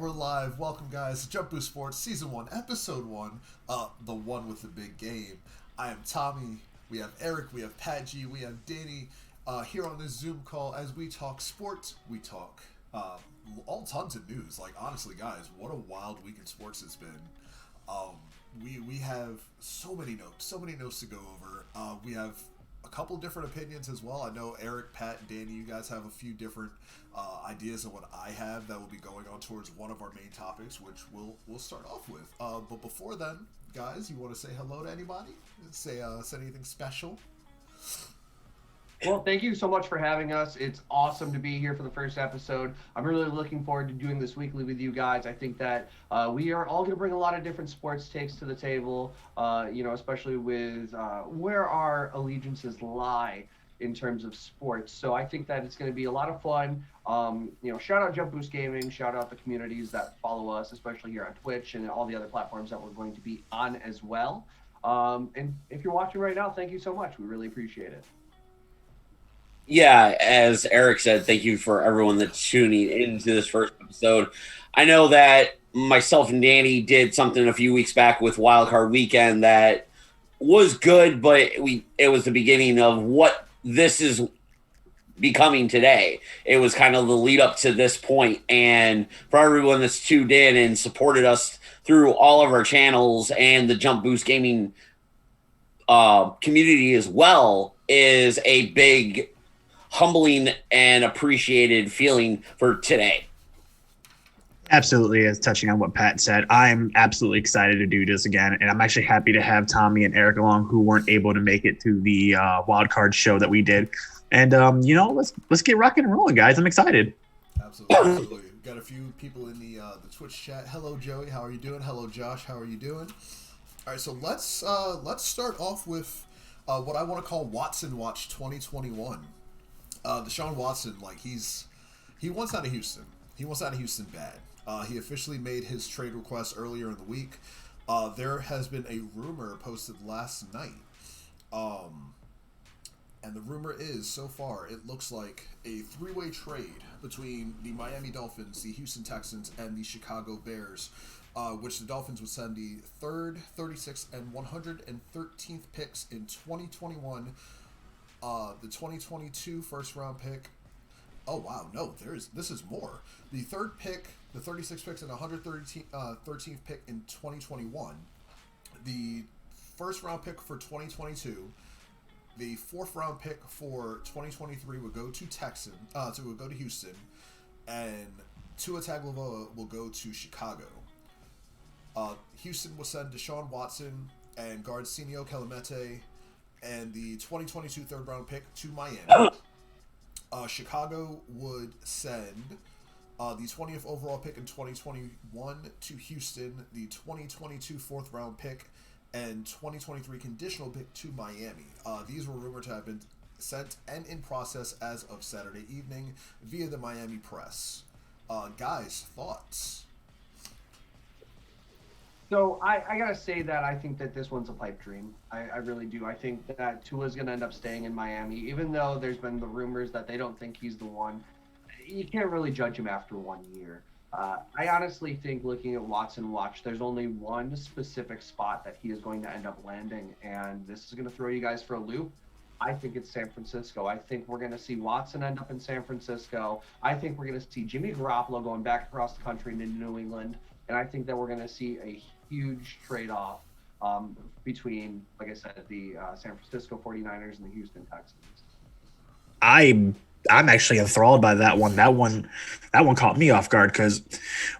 we're live. Welcome, guys, to JumpBoost Sports Season 1, Episode 1, the one with the big game. I am Tommy, we have Eric, we have Pat G, we have Danny here on this Zoom call as we talk sports, we talk all tons of news. Like, honestly, guys, what a wild week in sports it's been. We have so many notes to go over. We have a couple different opinions as well. I know Eric, Pat, and Danny, you guys have a few different ideas of what I have that will be going on towards one of our main topics, which we'll start off with. But before then, guys, you want to say hello to anybody? Say anything special? Well, thank you so much for having us. It's awesome to be here for the first episode. I'm really looking forward to doing this weekly with you guys. I think that we are all going to bring a lot of different sports takes to the table, especially with where our allegiances lie in terms of sports. So I think that it's going to be a lot of fun. Shout out JumpBoost Gaming, shout out the communities that follow us, especially here on Twitch and all the other platforms that we're going to be on as well. And if you're watching right now, thank you so much. We really appreciate it. Yeah, as Eric said, thank you for everyone that's tuning into this first episode. I know that myself and Danny did something a few weeks back with Wildcard Weekend that was good, but it was the beginning of what this is becoming today. It was kind of the lead up to this point, and for everyone that's tuned in and supported us through all of our channels and the JumpBoost Gaming community as well is a big humbling and appreciated feeling for today. Absolutely, as touching on what Pat said, I'm absolutely excited to do this again, and I'm actually happy to have Tommy and Eric along who weren't able to make it to the wild card show that we did. And let's get rocking and rolling, guys. I'm excited. Absolutely. We've got a few people in the Twitch chat. Hello, Joey. How are you doing? Hello, Josh. How are you doing? All right, so let's start off with what I want to call Watson Watch 2021. Deshaun Watson, he wants out of Houston. He wants out of Houston bad. He officially made his trade request earlier in the week. There has been a rumor posted last night. And the rumor is, so far, it looks like a three-way trade between the Miami Dolphins, the Houston Texans, and the Chicago Bears, which the Dolphins would send the 3rd, 36th, and 113th picks in 2021. The 2022 first-round pick. Oh, wow. No, this is more. The 3rd pick, the 36 picks, and 113th pick in 2021. The first-round pick for 2022. The 4th-round pick for 2023 would go to Houston. And Tua Tagovailoa will go to Chicago. Houston will send Deshaun Watson and guard Senio Kelemete and the 2022 3rd-round pick to Miami. Chicago would send the 20th overall pick in 2021 to Houston, the 2022 4th-round pick, and 2023 conditional pick to Miami. These were rumored to have been sent and in process as of Saturday evening via the Miami press. Guys, thoughts? So I gotta say that I think that this one's a pipe dream. I really do. I think that Tua's gonna end up staying in Miami, even though there's been the rumors that they don't think he's the one. You can't really judge him after 1 year. I honestly think, looking at Watson Watch, there's only one specific spot that he is going to end up landing, and this is gonna throw you guys for a loop. I think it's San Francisco. I think we're going to see Watson end up in San Francisco. I think we're going to see Jimmy Garoppolo going back across the country into New England. And I think that we're going to see a huge trade-off between, like I said, the San Francisco 49ers and the Houston Texans. I'm actually enthralled by that one. That one caught me off guard because,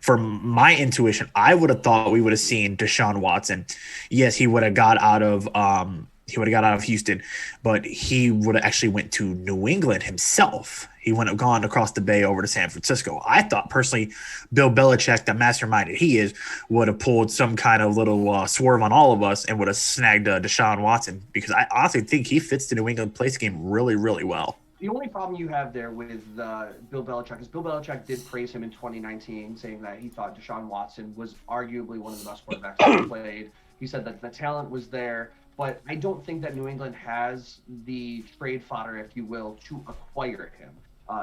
from my intuition, I would have thought we would have seen Deshaun Watson. Yes, he would have got out of Houston, but he would have actually went to New England himself. He wouldn't have gone across the bay over to San Francisco. I thought personally, Bill Belichick, the masterminded he is, would have pulled some kind of little swerve on all of us and would have snagged Deshaun Watson, because I honestly think he fits the New England place game really, really well. The only problem you have there with Bill Belichick is Bill Belichick did praise him in 2019, saying that he thought Deshaun Watson was arguably one of the best quarterbacks ever played. He said that the talent was there, but I don't think that New England has the trade fodder, if you will, to acquire him.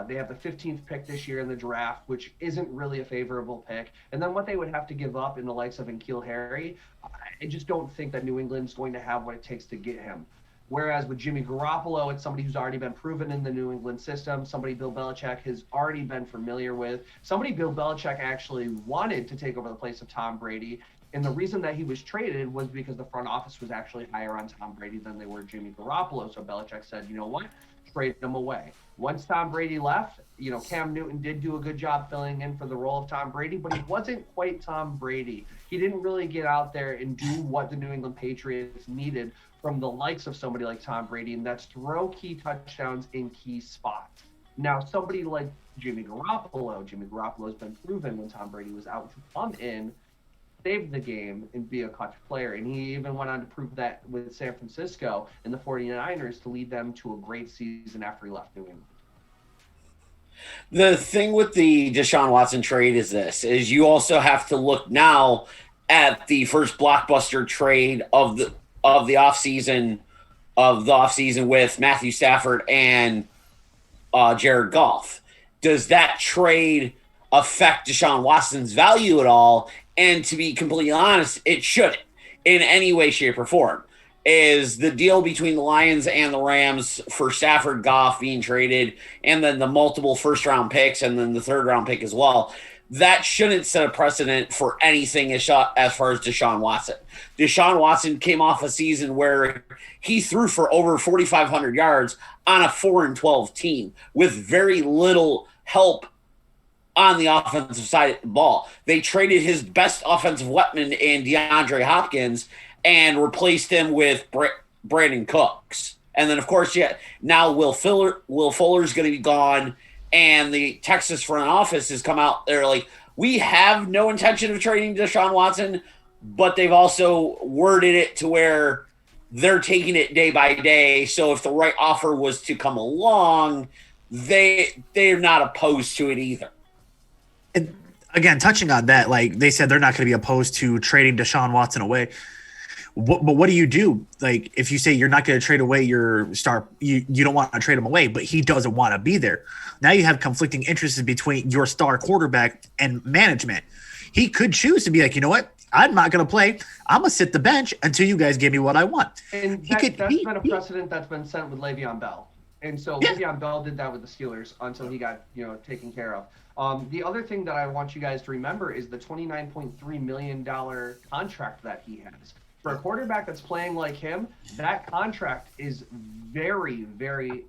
They have the 15th pick this year in the draft, which isn't really a favorable pick. And then what they would have to give up in the likes of N'Keal Harry, I just don't think that New England's going to have what it takes to get him. Whereas with Jimmy Garoppolo, it's somebody who's already been proven in the New England system, somebody Bill Belichick has already been familiar with, somebody Bill Belichick actually wanted to take over the place of Tom Brady. And the reason that he was traded was because the front office was actually higher on Tom Brady than they were Jimmy Garoppolo. So Belichick said, you know what, trade him away. Once Tom Brady left, Cam Newton did do a good job filling in for the role of Tom Brady, but he wasn't quite Tom Brady. He didn't really get out there and do what the New England Patriots needed from the likes of somebody like Tom Brady, and that's throw key touchdowns in key spots. Now, somebody like Jimmy Garoppolo's been proven when Tom Brady was out to come in, save the game, and be a clutch player. And he even went on to prove that with San Francisco and the 49ers to lead them to a great season after he left New England. The thing with the Deshaun Watson trade is you also have to look now at the first blockbuster trade of the offseason with Matthew Stafford and Jared Goff. Does that trade affect Deshaun Watson's value at all? And to be completely honest, it shouldn't in any way, shape, or form. Is the deal between the Lions and the Rams for Stafford, Goff being traded, and then the multiple first-round picks and then the third-round pick as well, that shouldn't set a precedent for anything as far as Deshaun Watson. Deshaun Watson came off a season where he threw for over 4,500 yards on a 4-12 team with very little help on the offensive side of the ball. They traded his best offensive weapon in DeAndre Hopkins and replaced him with Brandon Cooks. And then, of course, now Will Fuller's going to be gone, and the Texas front office has come out. They're like, we have no intention of trading Deshaun Watson, but they've also worded it to where they're taking it day by day. So if the right offer was to come along, they're not opposed to it either. And again, touching on that, like they said, they're not going to be opposed to trading Deshaun Watson away. But what do you do? Like, if you say you're not going to trade away your star, you don't want to trade him away, but he doesn't want to be there. Now you have conflicting interests between your star quarterback and management. He could choose to be like, you know what? I'm not going to play. I'm going to sit the bench until you guys give me what I want. And that's been a precedent that's been set with Le'Veon Bell. And so Le'Veon Bell did that with the Steelers until he got, taken care of. The other thing that I want you guys to remember is the $29.3 million contract that he has. For a quarterback that's playing like him, that contract is very, very,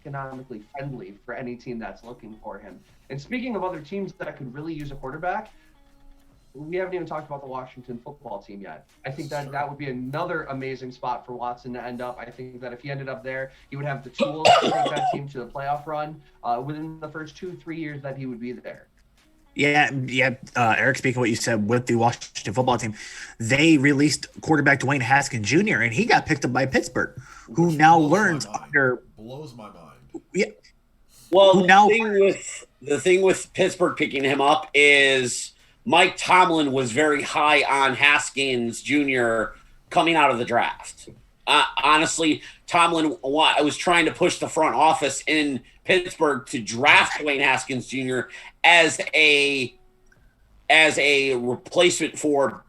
economically friendly for any team that's looking for him. And speaking of other teams that could really use a quarterback, we haven't even talked about the Washington football team yet. I think that would be another amazing spot for Watson to end up. I think that if he ended up there, he would have the tools to take that team to the playoff run within the first 2-3 years that he would be there. Yeah. Eric, speaking of what you said with the Washington football team, they released quarterback Dwayne Haskins Jr., and he got picked up by Pittsburgh, who now learns under – blows my mind. Yeah. Well, the thing with Pittsburgh picking him up is Mike Tomlin was very high on Haskins Jr. coming out of the draft. Honestly, Tomlin was trying to push the front office in Pittsburgh to draft Dwayne Haskins Jr. as a replacement for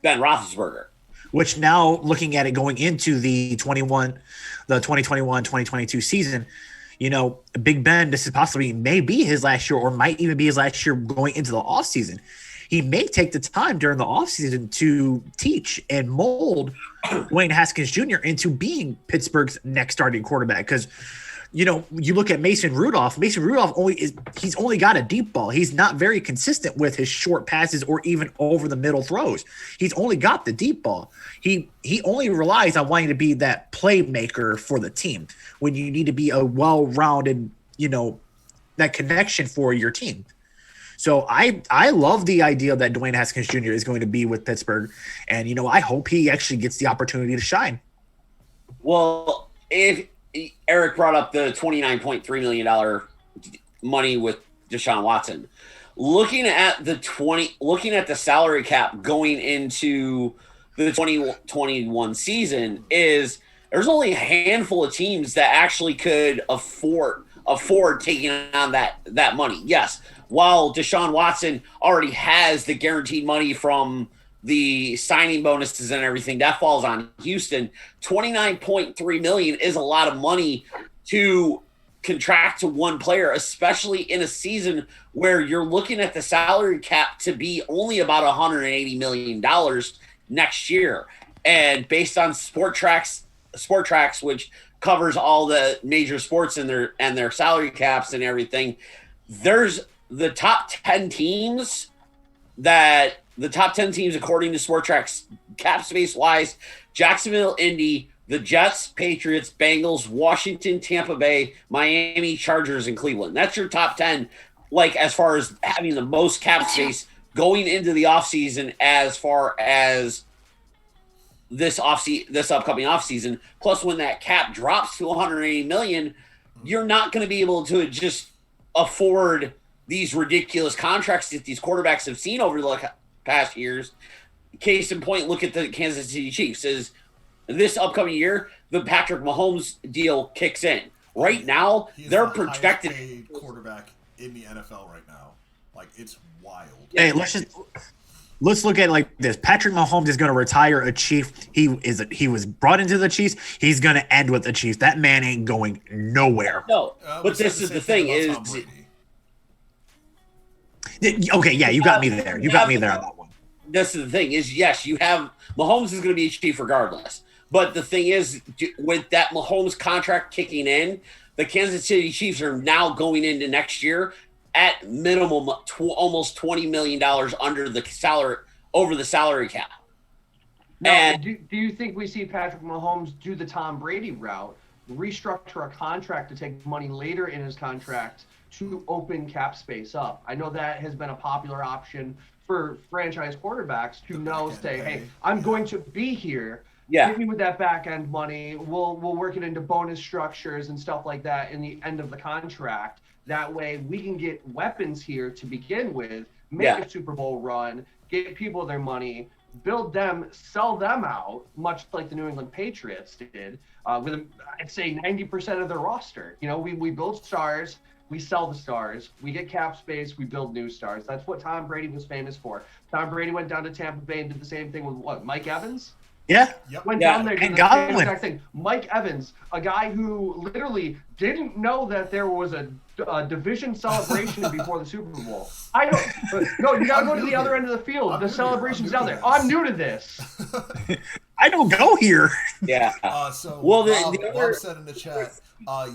Ben Roethlisberger. Which now, looking at it going into the 2021-2022 season, Big Ben, this is possibly maybe his last year or might even be his last year going into the offseason. He may take the time during the offseason to teach and mold Dwayne Haskins Jr. into being Pittsburgh's next starting quarterback. Because, you look at Mason Rudolph. Mason Rudolph he's only got a deep ball. He's not very consistent with his short passes or even over the middle throws. He's only got the deep ball. He only relies on wanting to be that playmaker for the team when you need to be a well-rounded, that connection for your team. So I love the idea that Dwayne Haskins Jr. is going to be with Pittsburgh, and I hope he actually gets the opportunity to shine. Well, if Eric brought up the $29.3 million money with Deshaun Watson, looking at the salary cap going into the 2021 season, is there's only a handful of teams that actually could afford afford taking on that money. Yes, while Deshaun Watson already has the guaranteed money from the signing bonuses and everything, that falls on Houston. $29.3 million is a lot of money to contract to one player, especially in a season where you're looking at the salary cap to be only about $180 million next year. And based on Sport Tracks, which covers all the major sports and their salary caps and everything, there's the top 10 teams according to Sport Tracks cap space wise: Jacksonville, Indy, the Jets, Patriots, Bengals, Washington, Tampa Bay, Miami, Chargers, and Cleveland. That's your top 10, like, as far as having the most cap space going into the offseason as far as this upcoming offseason. Plus, when that cap drops to $180 million, you're not going to be able to just afford these ridiculous contracts that these quarterbacks have seen over the past years. Case in point, look at the Kansas City Chiefs. This upcoming year, the Patrick Mahomes deal kicks in. Right now, they're projected paid quarterback in the NFL right now. Like, it's wild. Hey, let's look at it like this. Patrick Mahomes is going to retire a Chief. He was brought into the Chiefs. He's going to end with the Chiefs. That man ain't going nowhere. No, but this is the thing is. Okay, yeah, you got me there. You got me there on that one. This is the thing is, yes, you have Mahomes is going to be a Chief regardless. But the thing is, with that Mahomes contract kicking in, the Kansas City Chiefs are now going into next year at minimum almost $20 million under the salary cap. Now, And do you think we see Patrick Mahomes do the Tom Brady route, restructure a contract to take money later in his contract to open cap space up? I know that has been a popular option for franchise quarterbacks to say, hey, I'm going to be here. Yeah. Hit me with that back end money. We'll work it into bonus structures and stuff like that in the end of the contract. That way we can get weapons here to begin with, make a Super Bowl run, get people their money, build them, sell them out, much like the New England Patriots did, with, I'd say, 90% of their roster. You know, we build stars, we sell the stars, we get cap space, we build new stars. That's what Tom Brady was famous for. Tom Brady went down to Tampa Bay and did the same thing with Mike Evans? Yeah. Went down there and did the same exact thing. Mike Evans, a guy who literally didn't know that there was a division celebration before the Super Bowl. No, you gotta go to the other end of the field. The celebration's down there. I'm new to this. I don't go here. Yeah. Rob said in the chat,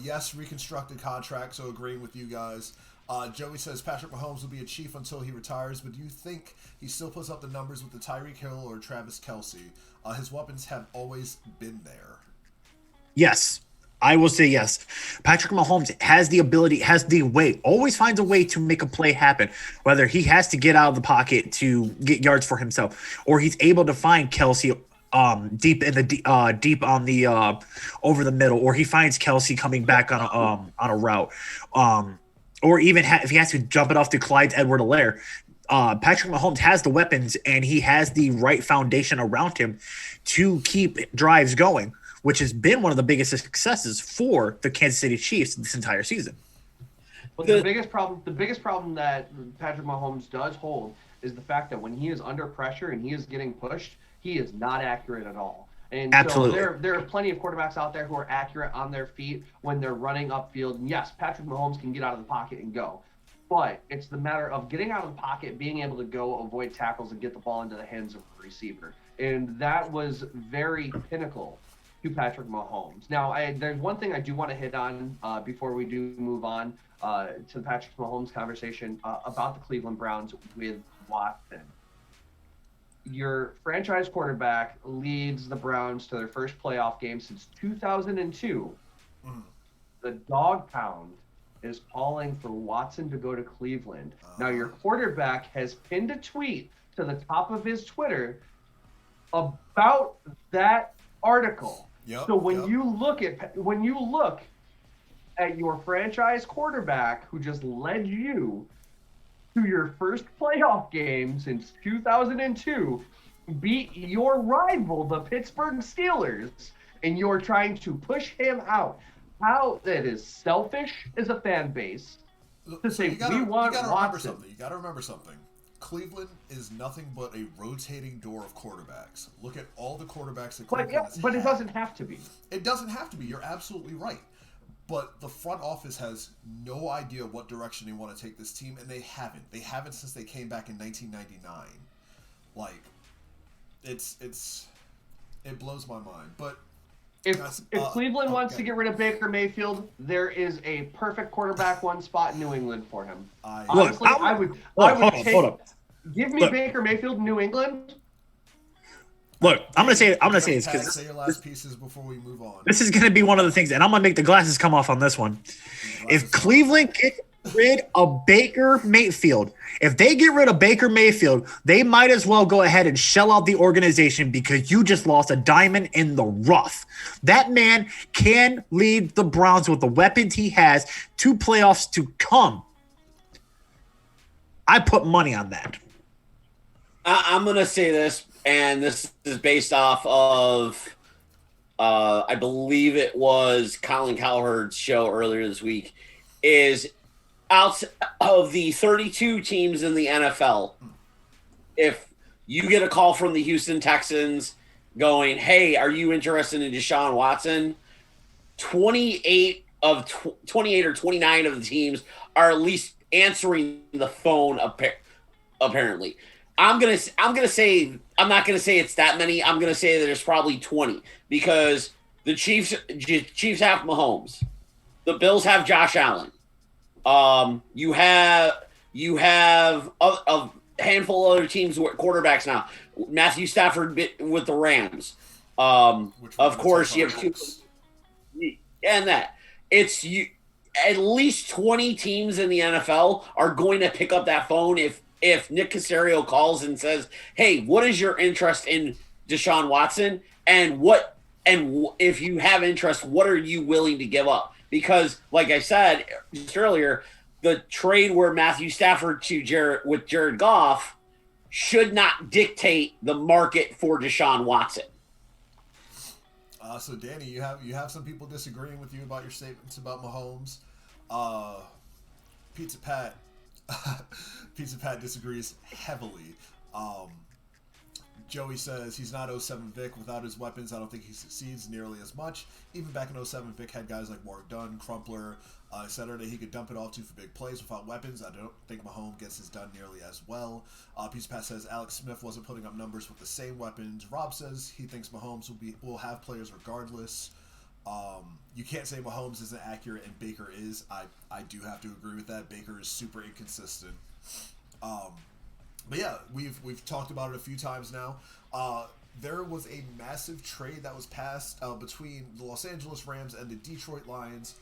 yes, reconstructed contract, so agreeing with you guys. Joey says Patrick Mahomes will be a Chief until he retires, but do you think he still puts up the numbers with the Tyreek Hill or Travis Kelce? His weapons have always been there. Yes, I will say yes. Patrick Mahomes has the ability, has the way, always finds a way to make a play happen, whether he has to get out of the pocket to get yards for himself, or he's able to find Kelce deep on the over the middle, or he finds Kelce coming back on a route, or even if he has to jump it off to Clyde Edward-Helaire. Patrick Mahomes has the weapons and he has the right foundation around him to keep drives going, which has been one of the biggest successes for the Kansas City Chiefs this entire season. But the biggest problem that Patrick Mahomes does hold is the fact that when he is under pressure and he is getting pushed, he is not accurate at all. And Absolutely. So there are plenty of quarterbacks out there who are accurate on their feet when they're running upfield. And yes, Patrick Mahomes can get out of the pocket and go. But it's the matter of getting out of the pocket, being able to go avoid tackles and get the ball into the hands of the receiver. And that was very pinnacle to Patrick Mahomes. Now, there's one thing I do want to hit on before we do move on to the Patrick Mahomes conversation about the Cleveland Browns with Watson. Your franchise quarterback leads the Browns to their first playoff game since 2002. The dog pound is calling for Watson to go to Cleveland. Now, your quarterback has pinned a tweet to the top of his Twitter about that article. So when you look at your franchise quarterback who just led you to your first playoff game since 2002, beat your rival, the Pittsburgh Steelers, and you're trying to push him out. how it is selfish as a fan base to So say we want Watson. You gotta remember something. Cleveland is nothing but a rotating door of quarterbacks. Look at all the quarterbacks that Cleveland has But it had. doesn't have to be. It doesn't have to be. You're absolutely right. But the front office has no idea what direction they want to take this team, and they haven't. They haven't since they came back in 1999. Like, it blows my mind. But If Cleveland wants to get rid of Baker Mayfield, there is a perfect quarterback one spot in New England for him. Honestly, I would take. Give me Baker Mayfield in New England. Look, I'm gonna say this because say your last pieces before we move on. This is gonna be one of the things, and I'm gonna make the glasses come off on this one. If Cleveland gets rid of Baker Mayfield, they might as well go ahead and shell out the organization because you just lost a diamond in the rough. That man can lead the Browns with the weapons he has to playoffs to come. I put money on that. I'm going to say this, and this is based off of, I believe it was Colin Cowherd's show earlier this week, is out of the 32 teams in the NFL, if you get a call from the Houston Texans going, hey, are you interested in Deshaun Watson? 28 or 29 of the teams are at least answering the phone, apparently. I'm not gonna say it's that many. I'm gonna say that there's probably 20 because the Chiefs have Mahomes, the Bills have Josh Allen. You have a handful of other teams with quarterbacks now. Matthew Stafford with the Rams. Of course, you have two, and that it's you. At least 20 teams in the NFL are going to pick up that phone if Nick Caserio calls and says, hey, what is your interest in Deshaun Watson? And if you have interest, what are you willing to give up? Because, like I said just earlier, the trade where Matthew Stafford with Jared Goff should not dictate the market for Deshaun Watson. So, Danny, you have some people disagreeing with you about your statements about Mahomes. Pizza Pat disagrees heavily. Joey says he's not 07 Vic. Without his weapons, I don't think he succeeds nearly as much. Even back in 07, Vic had guys like Warwick Dunn, Crumpler, etc. that he could dump it off to for big plays. Without weapons, I don't think Mahomes gets his done nearly as well. Pizza Pat says Alex Smith wasn't putting up numbers with the same weapons. Rob says he thinks Mahomes will have players regardless. You can't say Mahomes isn't accurate and Baker is. I do have to agree with that. Baker is super inconsistent. But yeah, we've talked about it a few times now. There was a massive trade that was passed between the Los Angeles Rams and the Detroit Lions.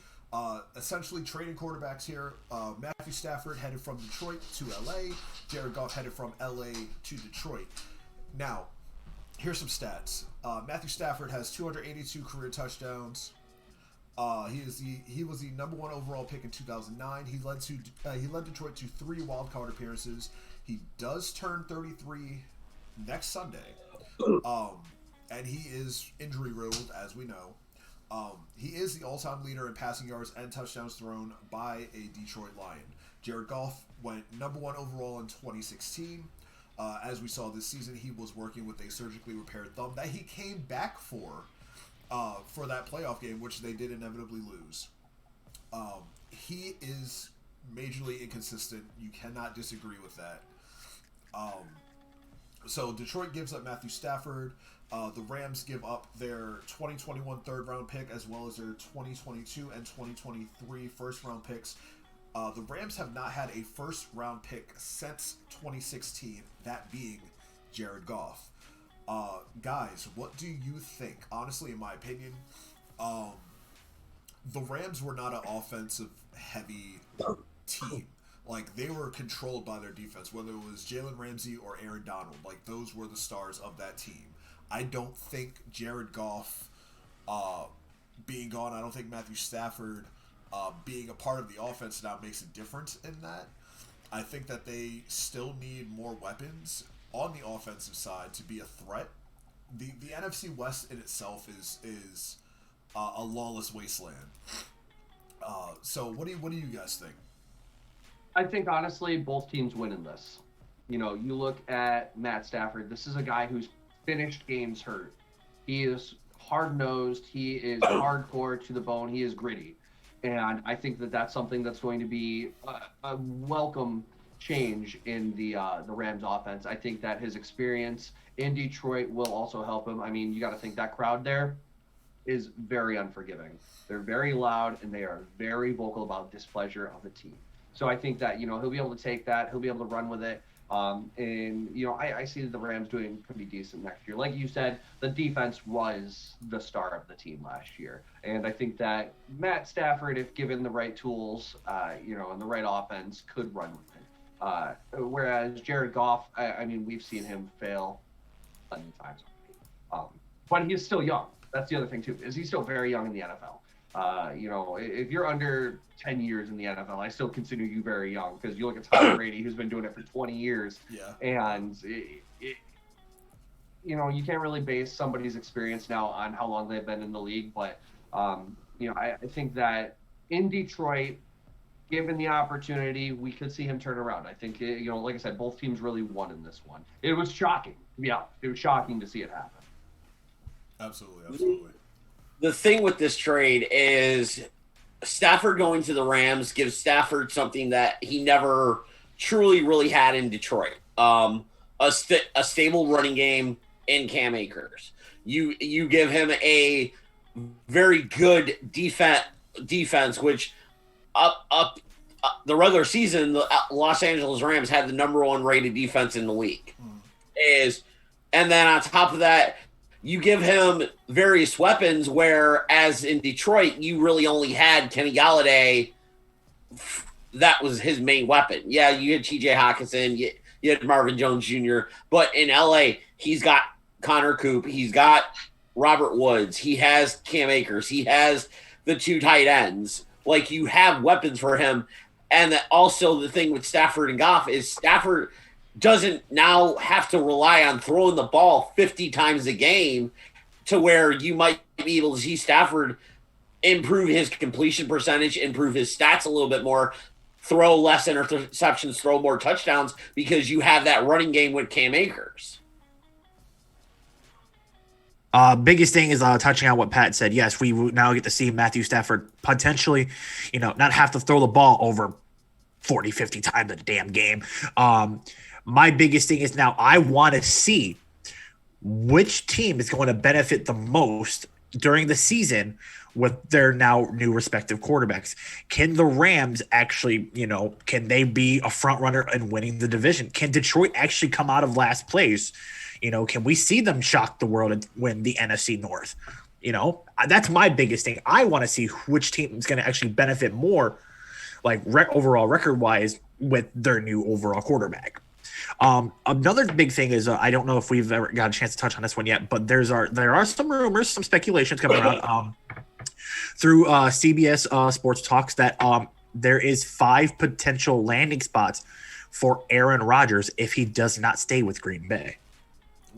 Essentially trading quarterbacks here. Matthew Stafford headed from Detroit to LA. Jared Goff headed from LA to Detroit. Now, here's some stats. Matthew Stafford has 282 career touchdowns. He was the number one overall pick in 2009. He led Detroit to 3 wildcard appearances. He does turn 33 next Sunday, and he is injury riddled, as we know. He is the all-time leader in passing yards and touchdowns thrown by a Detroit Lion. Jared Goff went number 1 overall in 2016. As we saw this season, he was working with a surgically repaired thumb that he came back for that playoff game, which they did inevitably lose. He is majorly inconsistent. You cannot disagree with that. So Detroit gives up Matthew Stafford. The Rams give up their 2021 third-round pick as well as their 2022 and 2023 first-round picks. The Rams have not had a first-round pick since 2016, that being Jared Goff. Guys, what do you think? Honestly, in my opinion, the Rams were not an offensive-heavy team. Like, they were controlled by their defense, whether it was Jalen Ramsey or Aaron Donald. Like, those were the stars of that team. I don't think Jared Goff being gone, I don't think Matthew Stafford being a part of the offense now makes a difference in that. I think that they still need more weapons on the offensive side to be a threat. The NFC West in itself is a lawless wasteland. So what do you guys think? I think honestly, both teams win in this. You know, you look at Matt Stafford. This is a guy who's finished games hurt. He is hard-nosed. He is hardcore to the bone. He is gritty. And I think that that's something that's going to be a welcome change in the Rams offense. I think that his experience in Detroit will also help him. I mean, you got to think that crowd there is very unforgiving. They're very loud, and they are very vocal about displeasure of the team. So I think that, you know, he'll be able to take that. He'll be able to run with it. And, you know, I see the Rams doing pretty decent next year. Like you said, the defense was the star of the team last year. And I think that Matt Stafford, if given the right tools, you know, and the right offense, could run with it. Whereas Jared Goff, I mean, we've seen him fail plenty of times already. But he's still young. That's the other thing, too, is he's still very young in the NFL. You know, if you're under 10 years in the NFL, I still consider you very young, because you look at Tom Brady, who's been doing it for 20 years. Yeah. And, you know, you can't really base somebody's experience now on how long they've been in the league. But, you know, I think that in Detroit, given the opportunity, we could see him turn around. I think, you know, like I said, both teams really won in this one. It was shocking. Yeah, it was shocking to see it happen. Absolutely. The thing with this trade is Stafford going to the Rams gives Stafford something that he never truly really had in Detroit. A stable running game in Cam Akers. You give him a very good defense, which up the regular season, the Los Angeles Rams had the number 1 rated defense in the league. And then on top of that, you give him various weapons, whereas in Detroit, you really only had Kenny Galladay. That was his main weapon. Yeah, you had T.J. Hawkinson, you had Marvin Jones Jr., but in L.A., he's got Connor Coop, he's got Robert Woods, he has Cam Akers, he has the 2 tight ends. Like, you have weapons for him. And that also the thing with Stafford and Goff is Stafford doesn't now have to rely on throwing the ball 50 times a game, to where you might be able to see Stafford improve his completion percentage, improve his stats a little bit more, throw less interceptions, throw more touchdowns, because you have that running game with Cam Akers. Biggest thing is touching on what Pat said. Yes, we now get to see Matthew Stafford potentially, you know, not have to throw the ball over 40, 50 times a damn game. My biggest thing is now I want to see which team is going to benefit the most during the season with their now new respective quarterbacks. Can the Rams actually, you know, can they be a front runner in winning the division? Can Detroit actually come out of last place? You know, can we see them shock the world and win the NFC North? You know, that's my biggest thing. I want to see which team is going to actually benefit more, like overall record-wise, with their new overall quarterback. Another big thing is I don't know if we've ever got a chance to touch on this one yet, but there are some rumors, some speculations coming around through CBS Sports Talks that there is 5 potential landing spots for Aaron Rodgers if he does not stay with Green Bay.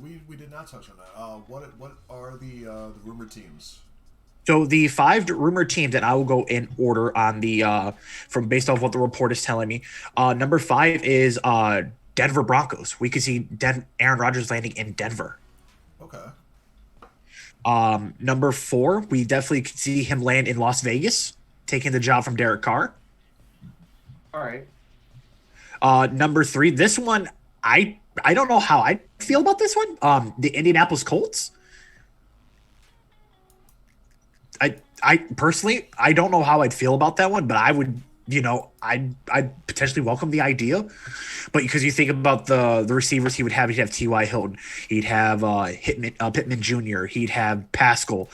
We did not touch on that. What are the rumored teams? So the 5 rumored teams, and I will go in order on the from based off what the report is telling me. Number 5 is Denver Broncos. We could see Aaron Rodgers landing in Denver. Okay. Number 4, we definitely could see him land in Las Vegas, taking the job from Derek Carr. All right. Number 3, this one, I don't know how I feel about this one. The Indianapolis Colts. I personally, I don't know how I'd feel about that one, but I would, you know, I'd potentially welcome the idea. But because you think about the receivers he would have, he'd have T.Y. Hilton, he'd have Pittman Jr., he'd have Pascal,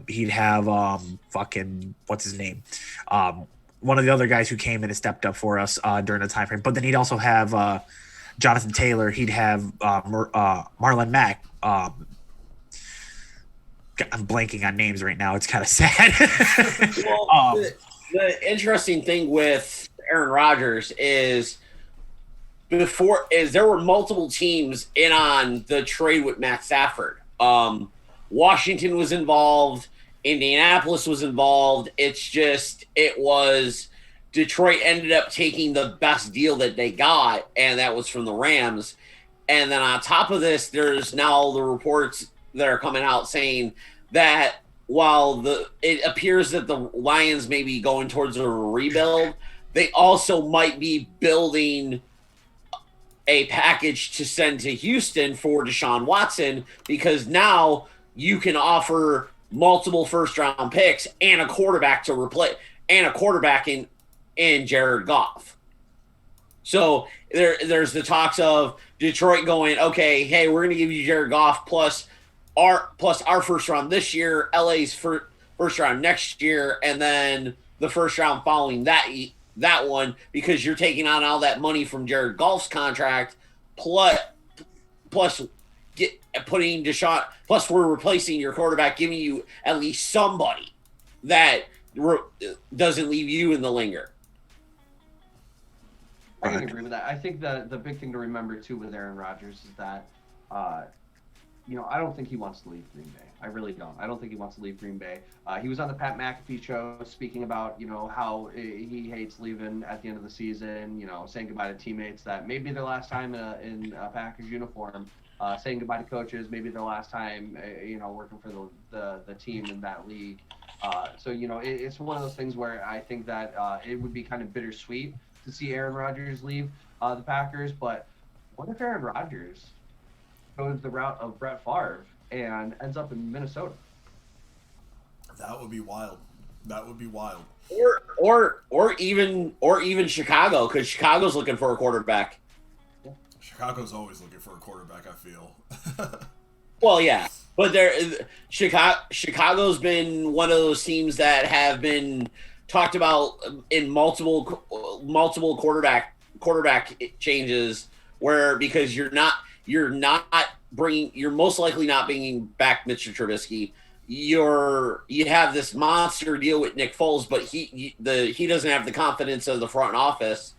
he'd have fucking what's his name, one of the other guys who came in and stepped up for us during the time frame. But then he'd also have Jonathan Taylor, he'd have Marlon Mack. I'm blanking on names right now. It's kind of sad. Well, the interesting thing with Aaron Rodgers is there were multiple teams in on the trade with Matt Stafford. Washington was involved, Indianapolis was involved. It was Detroit ended up taking the best deal that they got, and that was from the Rams. And then on top of this, there's now the reports that are coming out saying that while it appears that the Lions may be going towards a rebuild, they also might be building a package to send to Houston for Deshaun Watson, because now you can offer multiple first-round picks and a quarterback to replace and a quarterback in Jared Goff. So there's the talks of Detroit going, okay, hey, we're going to give you Jared Goff plus our first round this year, LA's first round next year, and then the first round following that one, because you're taking on all that money from Jared Goff's contract, plus putting Deshaun, plus we're replacing your quarterback, giving you at least somebody that doesn't leave you in the linger. I can agree with that. I think the big thing to remember too with Aaron Rodgers is that, I don't think he wants to leave Green Bay. I really don't. I don't think he wants to leave Green Bay. He was on the Pat McAfee show speaking about, how he hates leaving at the end of the season, saying goodbye to teammates that maybe their last time in a Packers uniform, saying goodbye to coaches, maybe their last time, working for the team in that league. So, it's one of those things where I think that it would be kind of bittersweet to see Aaron Rodgers leave the Packers. But what if Aaron Rodgers goes the route of Brett Favre and ends up in Minnesota? That would be wild. That would be wild. Or even Chicago, because Chicago's looking for a quarterback. Chicago's always looking for a quarterback, I feel. Well, yeah, but Chicago's been one of those teams that have been talked about in multiple quarterback changes, where because you're most likely not bringing back Mitchell Trubisky. You have this monster deal with Nick Foles, but he doesn't have the confidence of the front office.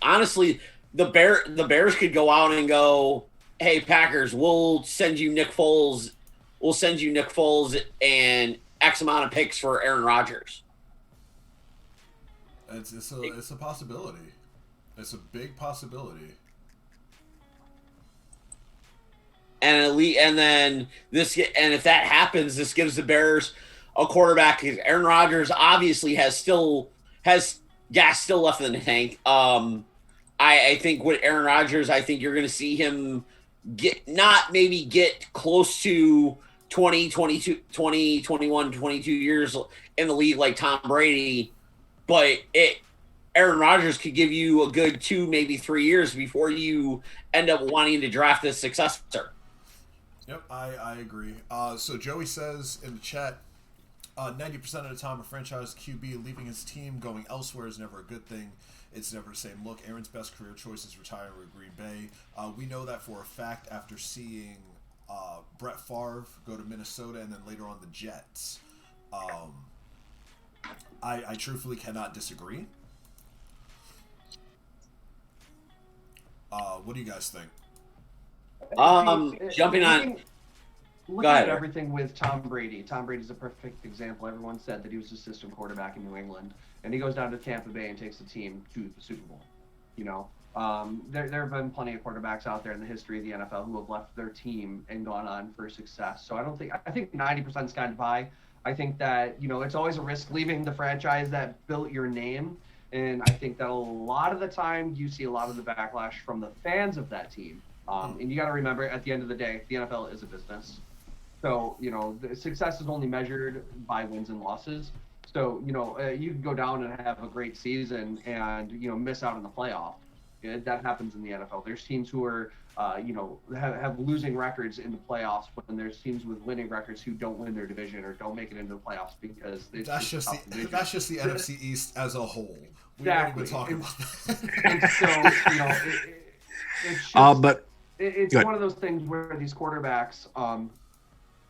Honestly, the Bears could go out and go, "Hey Packers, we'll send you Nick Foles. We'll send you Nick Foles and X amount of picks for Aaron Rodgers." It's a possibility. It's a big possibility. And if that happens, this gives the Bears a quarterback. Aaron Rodgers obviously has gas still left in the tank. I think with Aaron Rodgers, I think you're going to see him get close to 20, 21, 22 years in the league like Tom Brady, but Aaron Rodgers could give you a good 2, maybe 3 years before you end up wanting to draft a successor. Yep, I agree. So Joey says in the chat, 90% of the time a franchise QB leaving his team going elsewhere is never a good thing. It's never the same look. Aaron's best career choice is retiring with Green Bay. We know that for a fact after seeing Brett Favre go to Minnesota and then later on the Jets. I truthfully cannot disagree. What do you guys think? Jumping on. Looking at everything with Tom Brady. Tom Brady's a perfect example. Everyone said that he was a system quarterback in New England, and he goes down to Tampa Bay and takes the team to the Super Bowl. There have been plenty of quarterbacks out there in the history of the NFL who have left their team and gone on for success. So I think 90% is kind of high. I think that, it's always a risk leaving the franchise that built your name. And I think that a lot of the time you see a lot of the backlash from the fans of that team. And you got to remember, at the end of the day, the NFL is a business. So, the success is only measured by wins and losses. So, you can go down and have a great season and, miss out on the playoff. That happens in the NFL. There's teams who are, have losing records in the playoffs, when there's teams with winning records who don't win their division or don't make it into the playoffs because that's just the NFC East as a whole. We exactly. Won't even talk about that. And so, it's one of those things where these quarterbacks,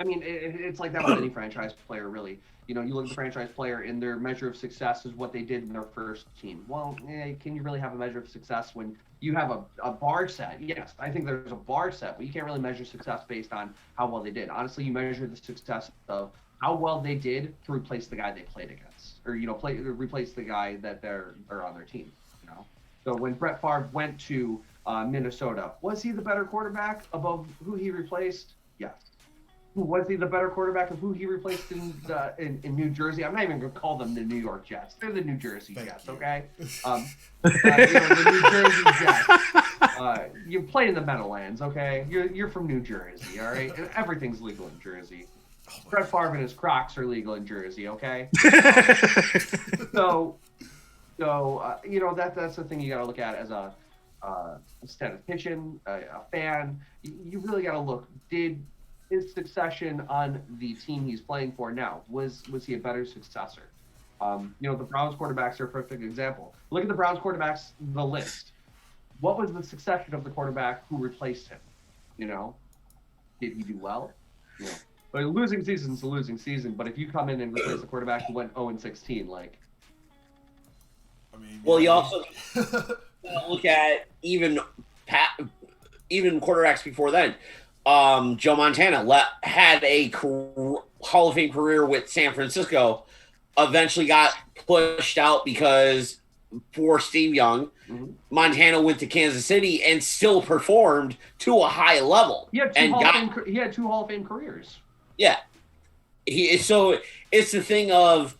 I mean, it's like that with any franchise player, really. You know, you look at the franchise player and their measure of success is what they did in their first team. Well, can you really have a measure of success when you have a bar set? Yes, I think there's a bar set, but you can't really measure success based on how well they did. Honestly, you measure the success of how well they did to replace the guy they played against, or replace the guy that they're on their team. You know, so when Brett Favre went to Minnesota, was he the better quarterback above who he replaced? Yes. Was he the better quarterback of who he replaced in New Jersey? I'm not even going to call them the New York Jets. They're the New Jersey Jets, okay? The New Jersey Jets. You play in the Meadowlands, okay? You're from New Jersey, all right? And everything's legal in Jersey. Brett Favre and his Crocs are legal in Jersey, okay? So you know, that's the thing you got to look at as a statistician, a fan. You really got to look, did his succession on the team he's playing for now, was he a better successor? You know, the Browns quarterbacks are a perfect example. Look at the Browns quarterbacks, the list. What was the succession of the quarterback who replaced him? You know, did he do well? You know, but a losing season's a losing season. But if you come in and replace the quarterback who went 0-16, like, I mean, well, you also look at even quarterbacks before then. Joe Montana had a Hall of Fame career with San Francisco, eventually got pushed out because for Steve Young, Montana went to Kansas City and still performed to a high level. He had two Hall of Fame careers. Yeah. So it's the thing of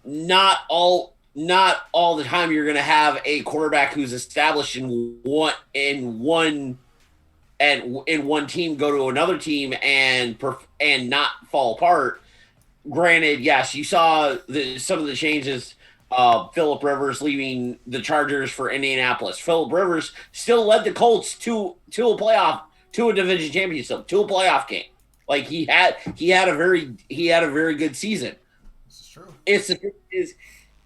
not all the time you're going to have a quarterback who's established in one team go to another team and not fall apart. Granted, yes, you saw some of the changes. Phillip Rivers leaving the Chargers for Indianapolis. Phillip Rivers still led the Colts to a division championship, to a playoff game. Like he had a very good season. This is true.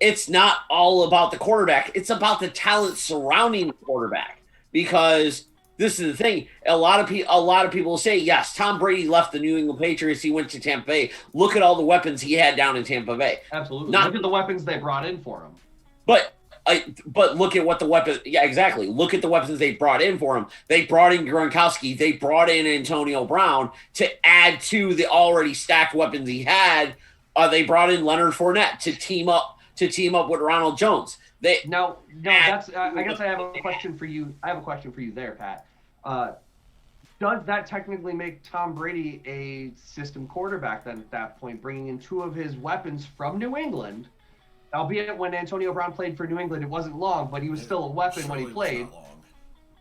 It's not all about the quarterback. It's about the talent surrounding the quarterback, because this is the thing. A lot of people say, yes, Tom Brady left the New England Patriots. He went to Tampa Bay. Look at all the weapons he had down in Tampa Bay. Absolutely. Look at the weapons they brought in for him. But look at what the weapons. Yeah, exactly. Look at the weapons they brought in for him. They brought in Gronkowski. They brought in Antonio Brown to add to the already stacked weapons he had. They brought in Leonard Fournette to team up with Ronald Jones. I guess I have a question for you. I have a question for you there, Pat. Does that technically make Tom Brady a system quarterback then at that point, bringing in two of his weapons from New England? Albeit when Antonio Brown played for New England, it wasn't long, but he was still a weapon when he played.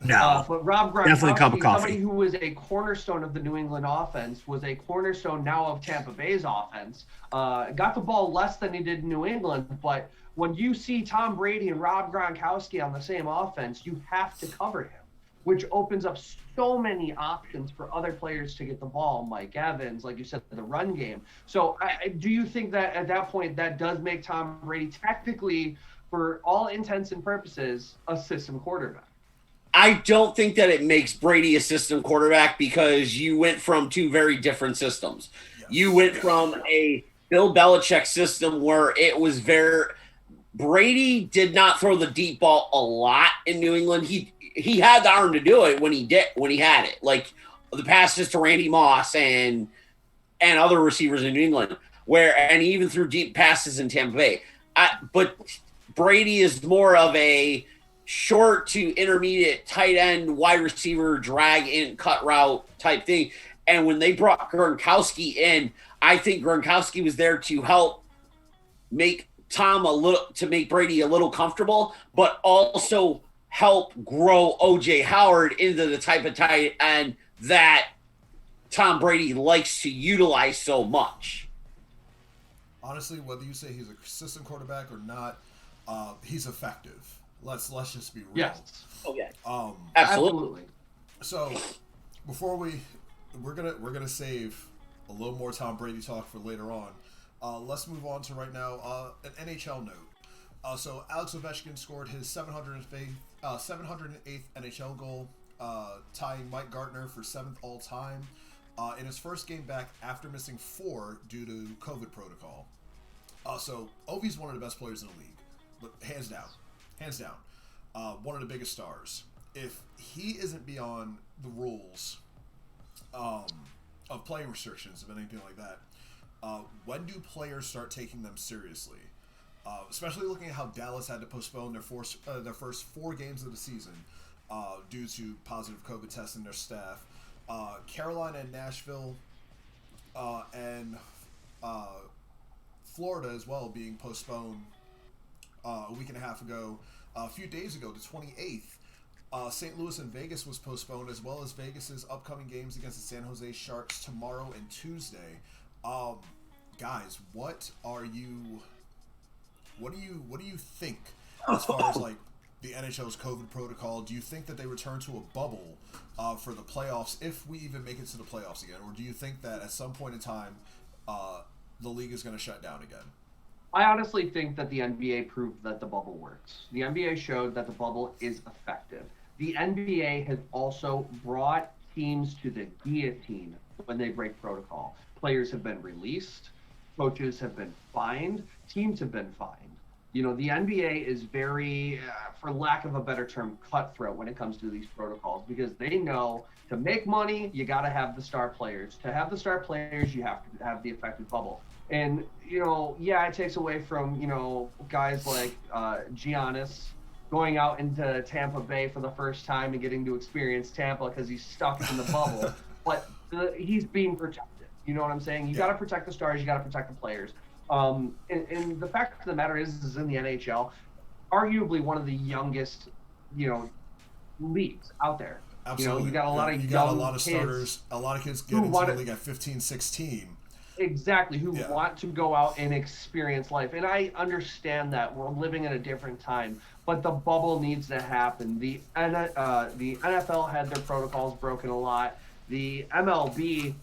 No, but Rob Gronkowski, definitely a cup of coffee. Somebody who was a cornerstone of the New England offense, was a cornerstone now of Tampa Bay's offense. Got the ball less than he did in New England, but when you see Tom Brady and Rob Gronkowski on the same offense, you have to cover him, which opens up so many options for other players to get the ball. Mike Evans, like you said, the run game. So do you think that at that point that does make Tom Brady technically, for all intents and purposes, a system quarterback? I don't think that it makes Brady a system quarterback, because you went from two very different systems. Yes. You went from a Bill Belichick system where it was Brady did not throw the deep ball a lot in New England. He had the arm to do it when he had it. Like the passes to Randy Moss and other receivers in New England, and he even threw deep passes in Tampa Bay. But Brady is more of a short to intermediate tight end, wide receiver, drag in, cut route type thing. And when they brought Gronkowski in, I think Gronkowski was there to help make Brady a little comfortable, but also help grow OJ Howard into the type of tight end that Tom Brady likes to utilize so much. Honestly, whether you say he's a system quarterback or not, he's effective. Let's just be real. Yes. Oh yeah. Absolutely. So before we're gonna save a little more Tom Brady talk for later on. Let's move on to right now an NHL note. So Alex Ovechkin scored his 708th NHL goal, tying Mike Gartner for 7th all time. in his first game back after missing 4 due to COVID protocol. So Ovi's one of the best players in the league, but hands down, one of the biggest stars. If he isn't beyond the rules of playing restrictions, of anything like that, when do players start taking them seriously? Especially looking at how Dallas had to postpone their first 4 games of the season due to positive COVID tests in their staff. Carolina and Nashville and Florida as well being postponed a week and a half ago. A few days ago, the 28th, St. Louis and Vegas was postponed, as well as Vegas's upcoming games against the San Jose Sharks tomorrow and Tuesday. Guys, what do you think as far as like the NHL's COVID protocol? Do you think that they return to a bubble for the playoffs, if we even make it to the playoffs again, or do you think that at some point in time the league is going to shut down again? I honestly think that the NBA proved that the bubble works. The NBA showed that the bubble is effective. The NBA has also brought teams to the guillotine when they break protocol. Players have been released, coaches have been fined, teams have been fined. You know, the NBA is very, for lack of a better term, cutthroat when it comes to these protocols, because they know to make money, you got to have the star players. To have the star players, you have to have the effective bubble. And, you know, yeah, it takes away from, you know, guys like Giannis going out into Tampa Bay for the first time and getting to experience Tampa because he's stuck in the bubble. But he's being protected. You know what I'm saying? You got to protect the stars. You got to protect the players. And the fact of the matter is in the NHL, arguably one of the youngest, you know, leagues out there. Absolutely. You know, you got a lot of kids, starters, a lot of kids get into the league at 15, 16. Exactly, who want to go out and experience life. And I understand that we're living in a different time, but the bubble needs to happen. The NFL had their protocols broken a lot. The MLB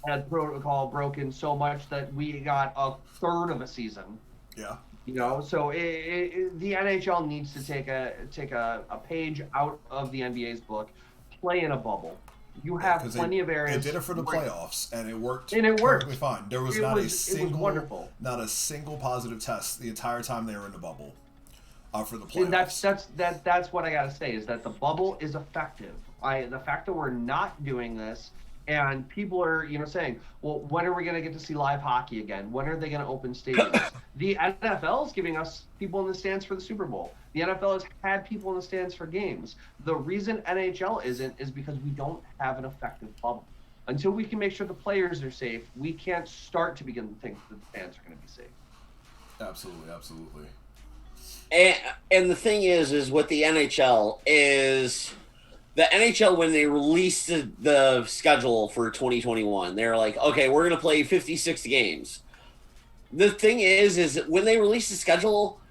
had protocol broken so much that we got a third of a season. Yeah. You know, so the NHL needs to take a page out of the NBA's book, play in a bubble. You have plenty of areas. They did it for the playoffs, and it worked. Perfectly fine. There was not a single positive test the entire time they were in the bubble for the playoffs. And that's what I gotta say, is that the bubble is effective. The fact that we're not doing this, and people are, you know, saying, well, when are we going to get to see live hockey again? When are they going to open stadiums? The NFL is giving us people in the stands for the Super Bowl. The NFL has had people in the stands for games. The reason NHL isn't is because we don't have an effective bubble. Until we can make sure the players are safe, we can't start to begin to think that the fans are going to be safe. Absolutely. And the thing is with the NHL is the NHL, when they released the schedule for 2021, they're like, okay, we're going to play 56 games. The thing is when they released the schedule,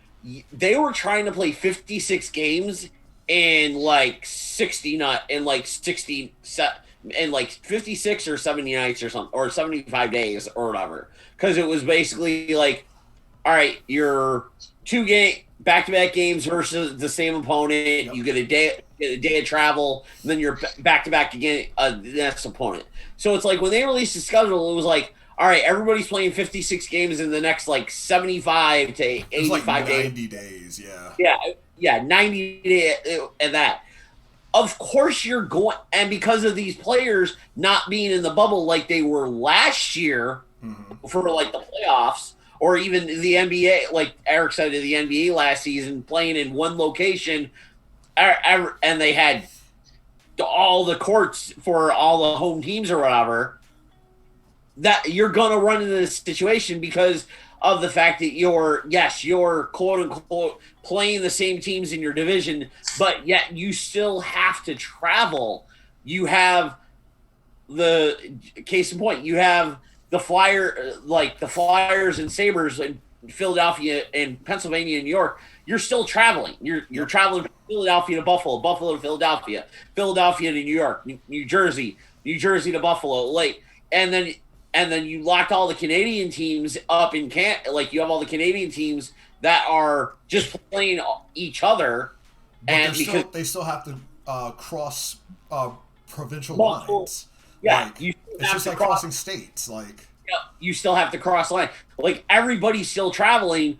they were trying to play 56 games in like 56 or 70 nights or something, or 75 days or whatever. Because it was basically like, all right, you're 2 back-to-back games versus the same opponent. Yep. You get a day of travel, and then you're back-to-back again the next opponent. So it's like when they released the schedule, it was like, all right, everybody's playing 56 games in the next like 75 to 85 like 90 days. days, yeah. Yeah, 90 days and that. Of course you're going, and because of these players not being in the bubble like they were last year for like the playoffs, or even the NBA, like Eric said, the NBA last season, playing in one location, and they had all the courts for all the home teams or whatever, that you're going to run into this situation because of the fact that you're quote-unquote playing the same teams in your division, but yet you still have to travel. You have the case in point, you have the Flyers and Sabres in Philadelphia and Pennsylvania and New York. You're still traveling. You're traveling from Philadelphia to Buffalo, Buffalo to Philadelphia, Philadelphia to New York, New Jersey to Buffalo. And then you locked all the Canadian teams up in you have all the Canadian teams that are just playing each other, but and they still have to cross provincial lines. Yeah, like, you It's just like crossing states. Like, you still have to cross line. Like, everybody's still traveling,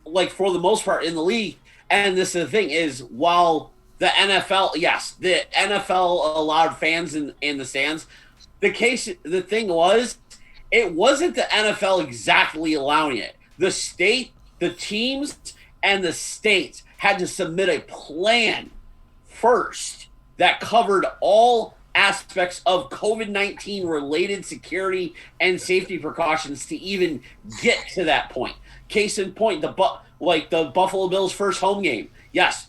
like, for the most part in the league. And this is the thing is, while the NFL, yes, the NFL allowed fans in the stands, the thing was, it wasn't the NFL exactly allowing it. The state, the teams, and the states had to submit a plan first that covered all aspects of COVID-19 related security and safety precautions to even get to that point. Case in point, the Buffalo Bills' first home game. Yes,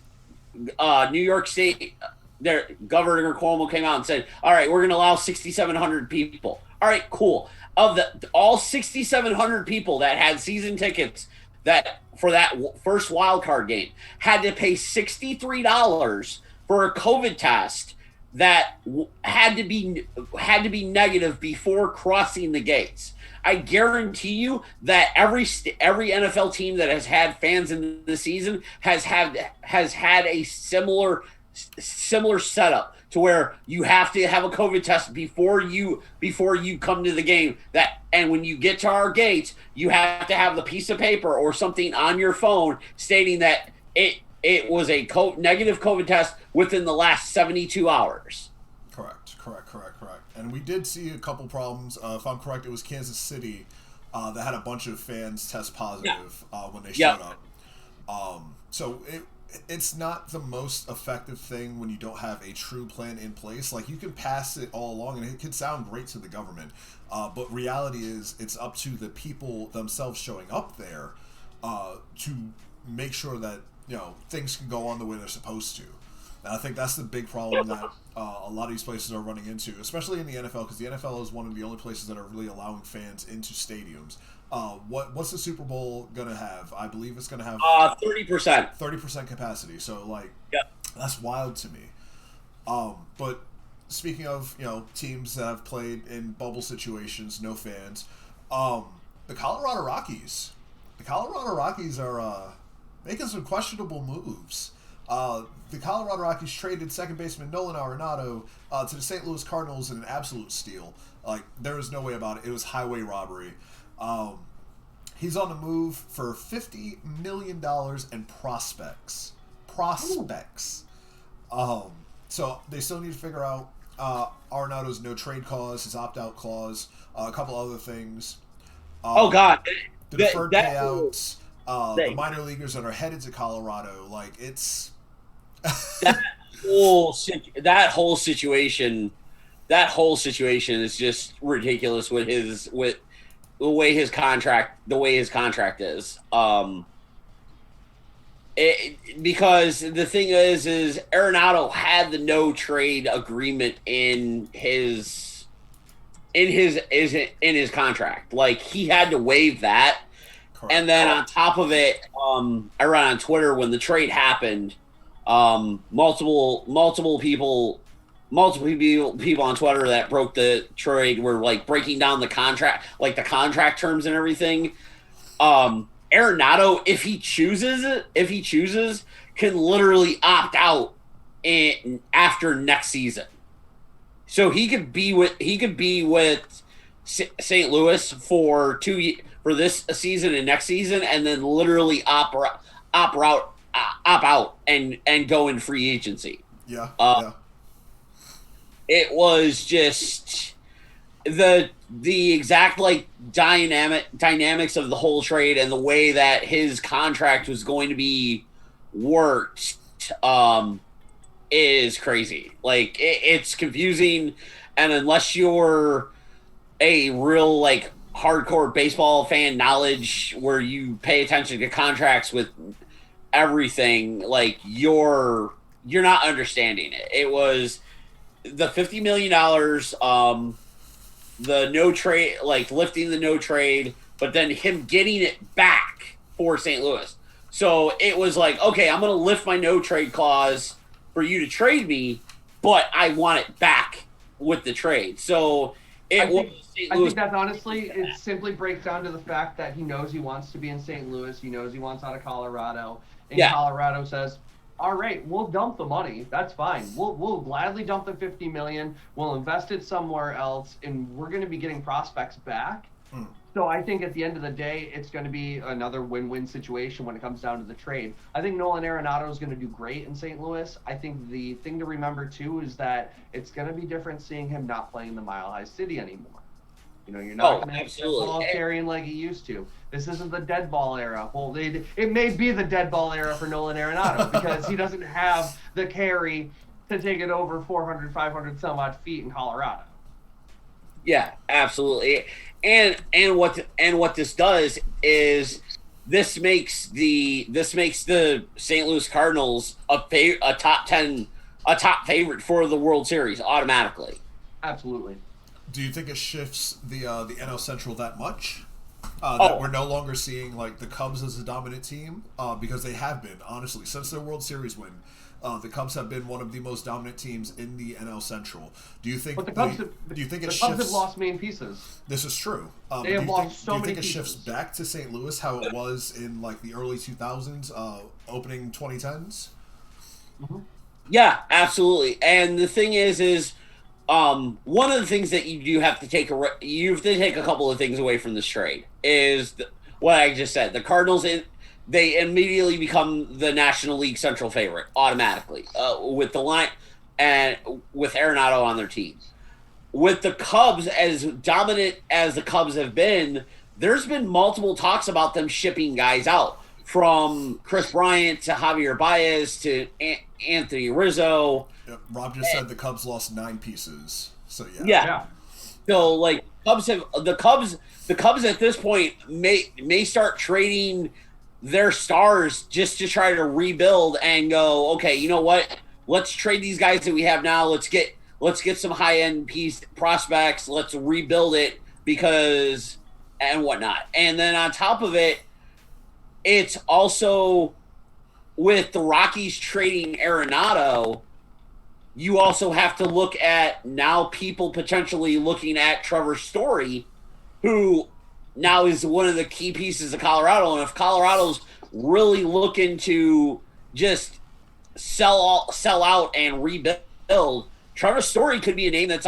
New York State, their Governor Cuomo came out and said, all right, we're going to allow 6,700 people. All right, cool. Of all 6,700 people that had season tickets for that first wild card game had to pay $63 for a COVID test that had to be negative before crossing the gates. I guarantee you that every NFL team that has had fans in the season has had a similar setup to where you have to have a COVID test before you come to the game. And when you get to our gates, you have to have the piece of paper or something on your phone stating that it was a negative COVID test within the last 72 hours. Correct. And we did see a couple problems. If I'm correct, it was Kansas City that had a bunch of fans test positive when they showed up. So it's not the most effective thing when you don't have a true plan in place. Like, you can pass it all along, and it can sound great to the government. But reality is, it's up to the people themselves showing up there to make sure that, you know, things can go on the way they're supposed to. And I think that's the big problem that a lot of these places are running into, especially in the NFL, because the NFL is one of the only places that are really allowing fans into stadiums. What's the Super Bowl gonna have? I believe it's gonna have 30%. 30% capacity. So, like, that's wild to me. But speaking of, you know, teams that have played in bubble situations, no fans, the Colorado Rockies. The Colorado Rockies are making some questionable moves. The Colorado Rockies traded second baseman Nolan Arenado to the St. Louis Cardinals in an absolute steal. Like, there was no way about it. It was highway robbery. He's on the move for $50 million in prospects. So they still need to figure out Arenado's no-trade clause, his opt-out clause, a couple other things. God. The deferred payouts, the minor leaguers that are headed to Colorado. Like, it's... that whole situation is just ridiculous with the way his contract is. Because the thing is Arenado had the no trade agreement in his contract. Like, he had to waive that. Correct. And then on top of it, I read on Twitter when the trade happened, multiple people on Twitter that broke the trade were like breaking down the contract, like the contract terms and everything. Arenado, if he chooses, can literally opt out after next season. So he could be with St. Louis for this season and next season, and then literally opt out and go in free agency. Yeah. It was just the exact like dynamics of the whole trade and the way that his contract was going to be worked is crazy. Like, it's confusing, and unless you're a real like hardcore baseball fan knowledge where you pay attention to contracts with everything, like, you're not understanding it. It was the $50 million, the no trade, like lifting the no trade, but then him getting it back for St. Louis. So it was like, okay, I'm going to lift my no trade clause for you to trade me, but I want it back with the trade. So I think that's honestly, it simply breaks down to the fact that he knows he wants to be in St. Louis. He knows he wants out of Colorado. And Colorado says, all right, we'll dump the money. That's fine. We'll gladly dump the $50 million. We'll invest it somewhere else, and we're going to be getting prospects back. So I think at the end of the day, it's going to be another win-win situation when it comes down to the trade. I think Nolan Arenado is going to do great in St. Louis. I think the thing to remember, too, is that it's going to be different seeing him not playing in the Mile High City anymore. You know, you're not going to have the ball carrying like he used to. This isn't the dead ball era. Well, it may be the dead ball era for Nolan Arenado because he doesn't have the carry to take it over 400, 500 some odd feet in Colorado. Yeah, absolutely. And what this does is this makes the St. Louis Cardinals a top favorite for the World Series automatically. Absolutely. Do you think it shifts the NL Central that much? That we're no longer seeing like the Cubs as a dominant team because they have been, honestly, since their World Series win. The Cubs have been one of the most dominant teams in the NL Central. Do you think? But the Cubs have lost main pieces. This is true. They have lost so many pieces. Do you think it shifts back to St. Louis how it was in like the early 2000s, opening 2010s? Mm-hmm. Yeah, absolutely. And the thing is one of the things that you have to take a couple of things away from this trade is what I just said. The Cardinals they immediately become the National League Central favorite automatically with the line and with Arenado on their team. With the Cubs, as dominant as the Cubs have been, there's been multiple talks about them shipping guys out, from Chris Bryant to Javier Baez to Anthony Rizzo. Yep. Rob just said the Cubs lost 9 pieces. So yeah. So like the Cubs at this point may start trading their stars just to try to rebuild and go, okay, you know what? Let's trade these guys that we have now. Let's get some high-end prospects. Let's rebuild it because and whatnot. And then on top of it, it's also with the Rockies trading Arenado, you also have to look at now people potentially looking at Trevor Story, who now is one of the key pieces of Colorado. And if Colorado's really looking to just sell out and rebuild, Trevor Story could be a name that's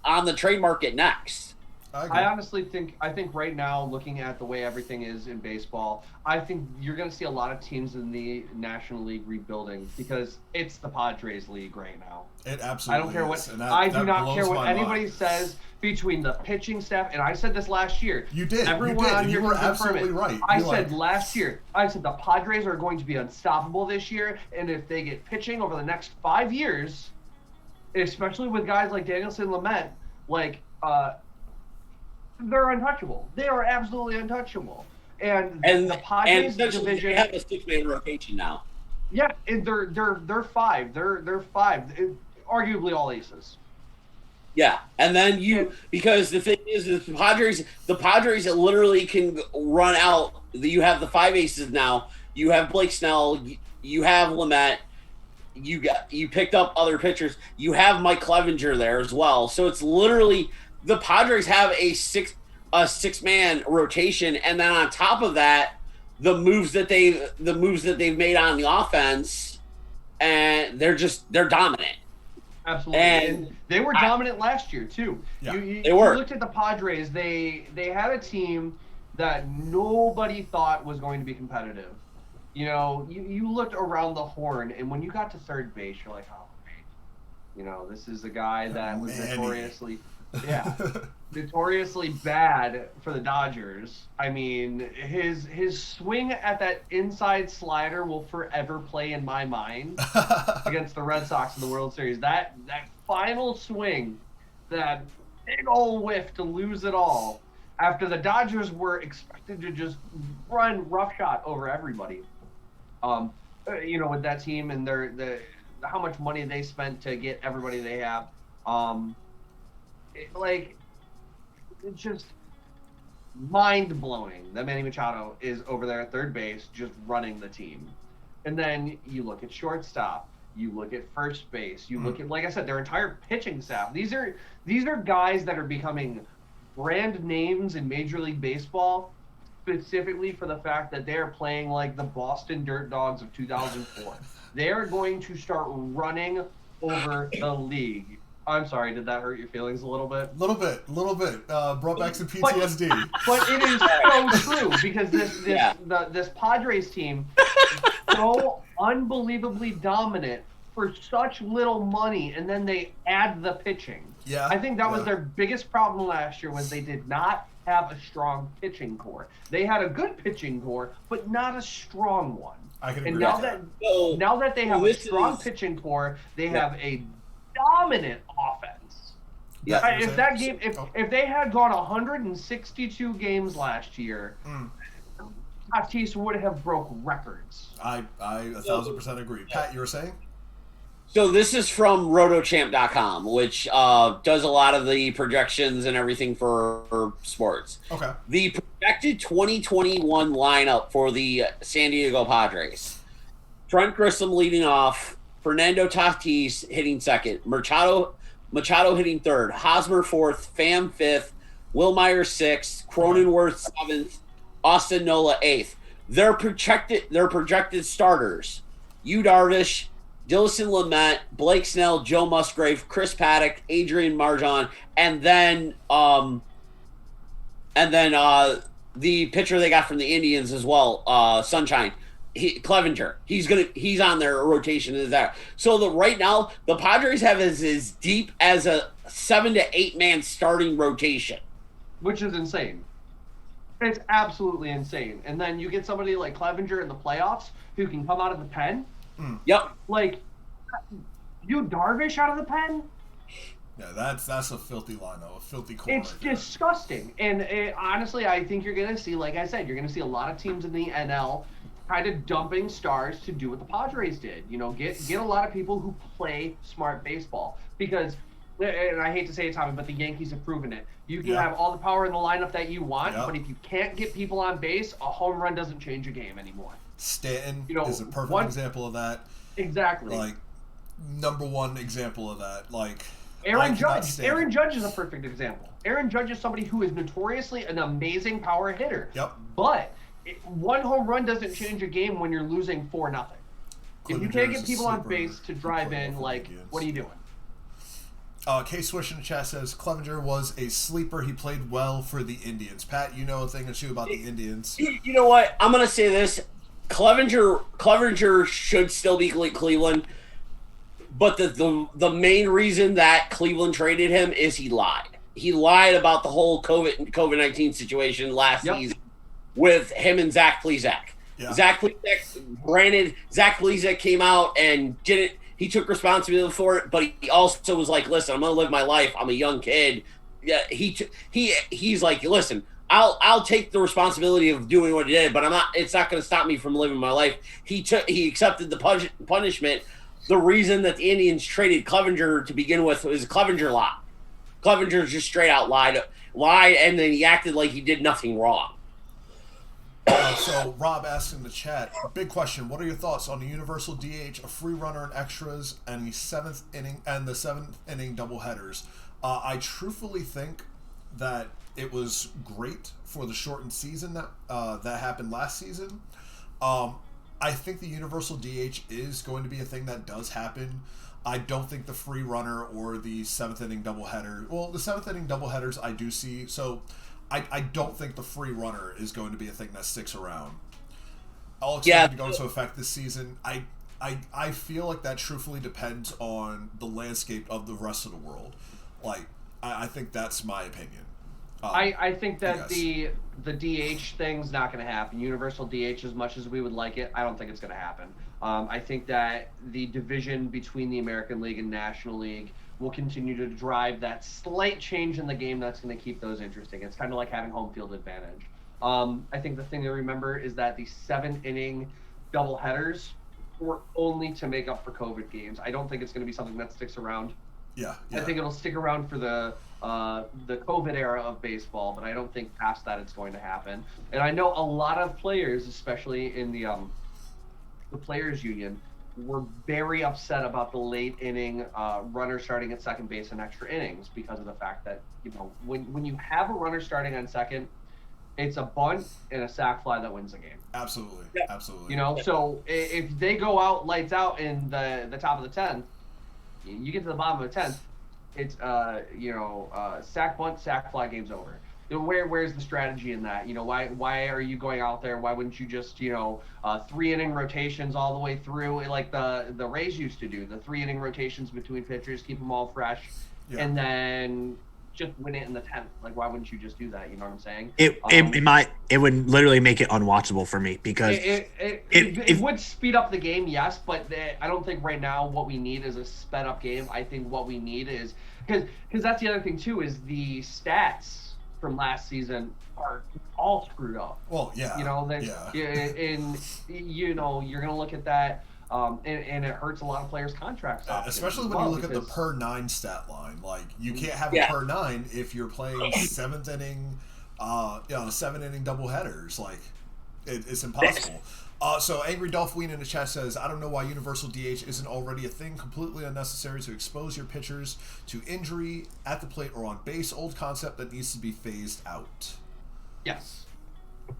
on the trade market next. I honestly think right now, looking at the way everything is in baseball, I think you're going to see a lot of teams in the National League rebuilding because it's the Padres League right now. It absolutely I don't care what is. I do not care what anybody says between the pitching staff, and I said this last year. You did. Everyone on here you were can confirm absolutely it. right. I said last year. I said the Padres are going to be unstoppable this year, and if they get pitching over the next 5 years, especially with guys like Danielson Lamet, they're untouchable. They are absolutely untouchable. And the Padres division, they have a 6-man rotation now. Yeah, and they're 5. They're 5. Arguably all aces. Yeah, and then because the thing is the Padres literally can run out. You have the 5 aces now. You have Blake Snell. You have Lamet. You picked up other pitchers. You have Mike Clevenger there as well. So it's literally the Padres have a 6-man rotation, and then on top of that, the moves that they've made on the offense, and they're dominant. Absolutely, and they were dominant last year too. Yeah. They were. You looked at the Padres; they had a team that nobody thought was going to be competitive. You know, you looked around the horn, and when you got to third base, you're like, oh, great. You know, this is a guy that was notoriously bad for the Dodgers. I mean, his swing at that inside slider will forever play in my mind against the Red Sox in the World Series. That final swing, that big old whiff to lose it all, after the Dodgers were expected to just run roughshod over everybody. You know, with that team and how much money they spent to get everybody they have. It's just mind-blowing that Manny Machado is over there at third base just running the team. And then you look at shortstop, you look at first base, you look at, like I said, their entire pitching staff. These are guys that are becoming brand names in Major League Baseball specifically for the fact that they're playing like the Boston Dirt Dogs of 2004. They're going to start running over the league. I'm sorry, did that hurt your feelings a little bit? Little bit. Brought back some PTSD. But it is so true because this Padres team is so unbelievably dominant for such little money, and then they add the pitching. Yeah. I think that was their biggest problem last year was they did not have a strong pitching core. They had a good pitching core, but not a strong one. I can agree and with now that they have a strong pitching core, they have a dominant offense. Yeah. If they had gone 162 games last year, Tatis would have broke records. I 1,000% agree. Pat, you were saying? So this is from rotochamp.com, which does a lot of the projections and everything for sports. Okay. The projected 2021 lineup for the San Diego Padres. Trent Grissom leading off, Fernando Tatis hitting second, Machado hitting third, Hosmer fourth, Pham fifth, Will Myers sixth, Cronenworth seventh, Austin Nola eighth. Their projected starters: Yu Darvish, Dilson Lamet, Blake Snell, Joe Musgrave, Chris Paddock, Adrian Marjan, and then the pitcher they got from the Indians as well, Sunshine. Clevenger. He's on their rotation is there. So right now the Padres have as deep as a 7 to 8 man starting rotation, which is insane. It's absolutely insane. And then you get somebody like Clevenger in the playoffs who can come out of the pen. Yep. Like you Darvish out of the pen. Yeah, that's a filthy lineup, a filthy corner. It's disgusting. And honestly, I think you're going to see, like I said, you're going to see a lot of teams in the NL kind of dumping stars to do what the Padres did. You know, get a lot of people who play smart baseball. Because, and I hate to say it, Tommy, but the Yankees have proven it. You can have all the power in the lineup that you want, but if you can't get people on base, a home run doesn't change a game anymore. Stanton is a perfect example of that. Exactly. Like, number one example of that. Like, Aaron Judge. Aaron Judge is a perfect example. Aaron Judge is somebody who is notoriously an amazing power hitter. Yep. But one home run doesn't change a game when you're losing 4-0. If you can't get people on base to drive in, like, what are you doing? K-Swish in the chat says Clevenger was a sleeper. He played well for the Indians. Pat, you know a thing or two about the Indians. You know what? I'm going to say this. Clevenger should still be Cleveland. But the main reason that Cleveland traded him is he lied. He lied about the whole COVID-19 situation last season with him and Zach Plesac. Yeah. Zach Plesac came out and he took responsibility for it, but he also was like, listen, I'm going to live my life. I'm a young kid. Yeah, he's like, listen, I'll take the responsibility of doing what he did, but it's not going to stop me from living my life. He accepted the punishment. The reason that the Indians traded Clevenger to begin with was Clevenger lied. Clevenger just straight out lied, and then he acted like he did nothing wrong. So Rob asked in the chat, big question: what are your thoughts on the universal DH, a free runner and extras, and the seventh inning doubleheaders? I truthfully think that it was great for the shortened season that happened last season. I think the universal DH is going to be a thing that does happen. I don't think the free runner or the seventh inning doubleheader. Well, the seventh inning doubleheaders I do see. So I don't think the free runner is going to be a thing that sticks around. I'll expect it to go into effect this season. I feel like that truthfully depends on the landscape of the rest of the world. Like, I think that's my opinion. I think that the DH thing's not going to happen. Universal DH, as much as we would like it, I don't think it's going to happen. I think that the division between the American League and National League will continue to drive that slight change in the game that's going to keep those interesting. It's kind of like having home field advantage. I think the thing to remember is that the 7-inning doubleheaders were only to make up for COVID games. I don't think it's going to be something that sticks around. Yeah. I think it'll stick around for the COVID era of baseball, but I don't think past that it's going to happen. And I know a lot of players, especially in the players union, were very upset about the late inning runner starting at second base and extra innings because of the fact that, you know, when you have a runner starting on second, it's a bunt and a sac fly that wins the game. Absolutely, absolutely. You know, so if they go out lights out in the top of the 10th, you get to the bottom of the 10th, it's sac bunt, sac fly, game's over. Where's the strategy in that? You know, why are you going out there? Why wouldn't you just 3-inning rotations all the way through, like the Rays used to do, the 3-inning rotations between pitchers, keep them all fresh, and then just win it in the 10th. Like, why wouldn't you just do that? You know what I'm saying? It would literally make it unwatchable for me, because it would speed up the game, yes, but I don't think right now what we need is a sped up game. I think what we need is, because that's the other thing too, is the stats from last season are all screwed up. Well, yeah. And you're gonna look at that. And it hurts a lot of players' contracts. Especially when you look at the per 9 stat line. Like, you can't have a per 9 if you're playing 7th inning, 7-inning doubleheaders. Like, it's impossible. So Angry Dolphin in the chat says, I don't know why Universal DH isn't already a thing, completely unnecessary to expose your pitchers to injury at the plate or on base. Old concept that needs to be phased out. Yes.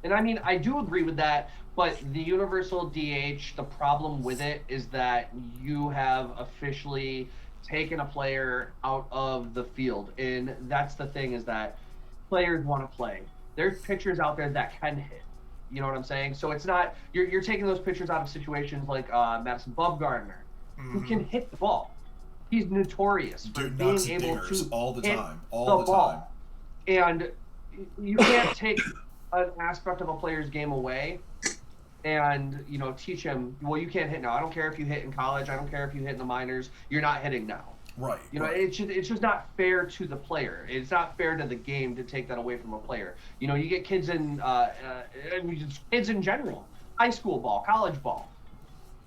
And I mean, I do agree with that, but the Universal DH, the problem with it is that you have officially taken a player out of the field. And that's the thing, is that players want to play. There's pitchers out there that can hit. You know what I'm saying? So it's not, you're taking those pitchers out of situations like Madison Bumgarner, who can hit the ball. He's notorious for being able to all the hit time, the ball. And you can't take an aspect of a player's game away and teach him, well, you can't hit now. I don't care if you hit in college. I don't care if you hit in the minors. You're not hitting now. Right. It's just not fair to the player. It's not fair to the game to take that away from a player. You get kids in kids in general, high school ball, college ball.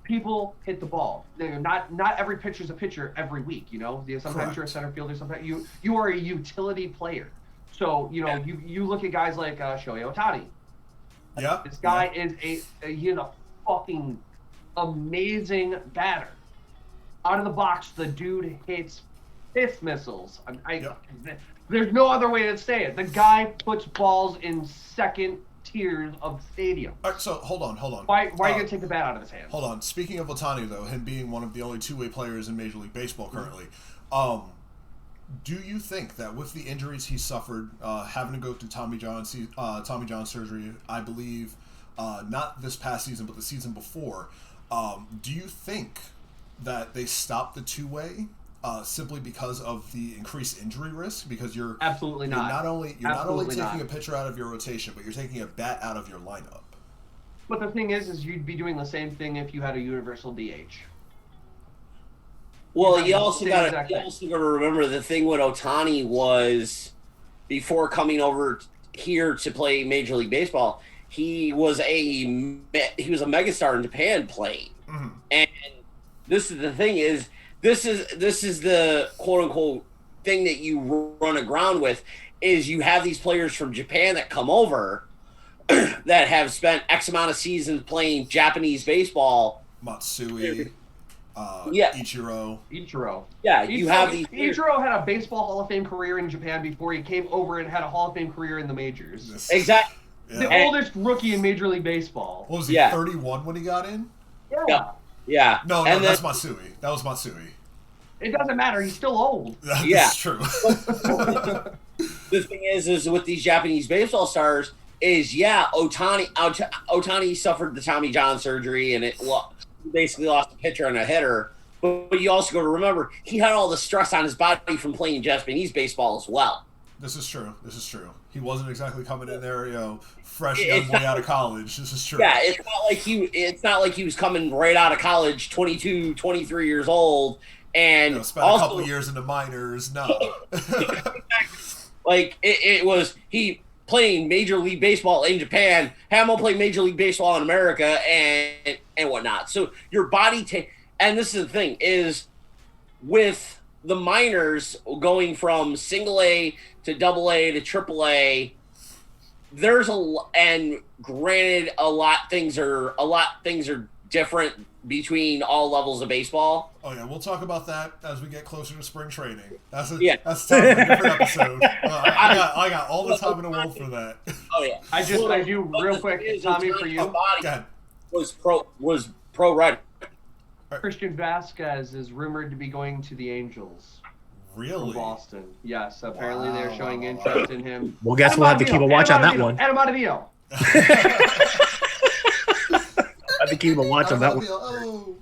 People hit the ball. Not every pitcher's a pitcher every week. Sometimes Correct. You're a center fielder. Sometimes you are a utility player. So you look at guys like Shohei Ohtani. Yeah. This guy is he's a fucking amazing batter. Out of the box, the dude hits fifth missiles. There's no other way to say it. The guy puts balls in second tiers of stadiums. All right, so hold on. Why are you going to take the bat out of his hand? Hold on. Speaking of Ohtani, though, him being one of the only two-way players in Major League Baseball currently, do you think that with the injuries he suffered, having to go through Tommy John surgery, I believe, not this past season, but the season before, do you think that they stopped the two-way simply because of the increased injury risk? Because you're absolutely not. You're not only taking a pitcher out of your rotation, but you're taking a bat out of your lineup. But the thing is you'd be doing the same thing if you had a universal DH. Well, you also got to remember the thing with Ohtani was, before coming over here to play Major League Baseball, he was a megastar in Japan playing, and this is the thing is this is the quote unquote thing that you run aground with, is you have these players from Japan that come over that have spent X amount of seasons playing Japanese baseball. Matsui. Ichiro. Yeah, you have these. Ichiro had a baseball Hall of Fame career in Japan before he came over and had a Hall of Fame career in the majors. Exactly. Yeah. The oldest rookie in Major League Baseball. What was he, 31 when he got in? Yeah. No, that's Matsui. That was Matsui. It doesn't matter. He's still old. That's true. The thing is with these Japanese baseball stars is, Ohtani suffered the Tommy John surgery and it basically lost a pitcher and a hitter. But you also got to remember, he had all the stress on his body from playing Japanese baseball as well. This is true. He wasn't exactly coming in there, fresh young boy out of college. This is true. Yeah, it's not like he was coming right out of college, 22, 23 years old, and spent a couple years in the minors. No. Like it was he playing Major League Baseball in Japan, Hamill played Major League Baseball in America, and whatnot. So your body and this is the thing is with the minors going from single A to double A to triple A, and granted a lot things are different between all levels of baseball. Oh yeah, we'll talk about that as we get closer to spring training. That's time for a different episode. I got all the time in the world for that. Oh yeah. I do real the quick, thing is, Tommy, until for your you. body God. was pro ready. Christian Vasquez is rumored to be going to the Angels from Really? Boston. Yes, apparently they're Wow, showing wow, wow, interest wow. in him. Well, guess we'll have to keep a watch on that one. Adam Ottavino. I have to keep a watch on that one. Oh.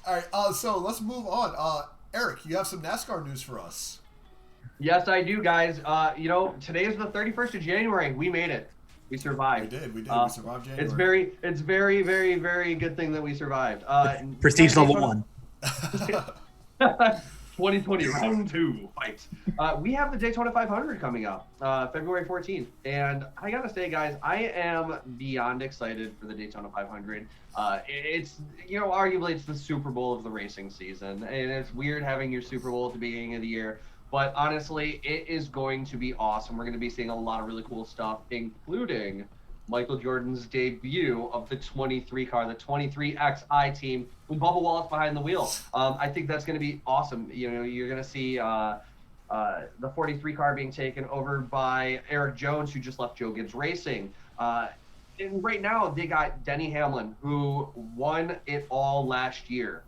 All right. So let's move on. Eric, you have some NASCAR news for us. Yes, I do, guys. Today is the 31st of January. We made it. We survived. We did. We survived January. It's very, very, very good thing that we survived. Prestige level 1. 2020 round 2 fight. We have the Daytona 500 coming up February 14th, and I gotta say, guys, I am beyond excited for the Daytona 500. It's arguably it's the Super Bowl of the racing season, and it's weird having your Super Bowl at the beginning of the year. But honestly, it is going to be awesome. We're going to be seeing a lot of really cool stuff, including Michael Jordan's debut of the 23 car, the 23XI team with Bubba Wallace behind the wheel. I think that's going to be awesome. You're going to see the 43 car being taken over by Eric Jones, who just left Joe Gibbs Racing. And right now, they got Denny Hamlin, who won it all last year.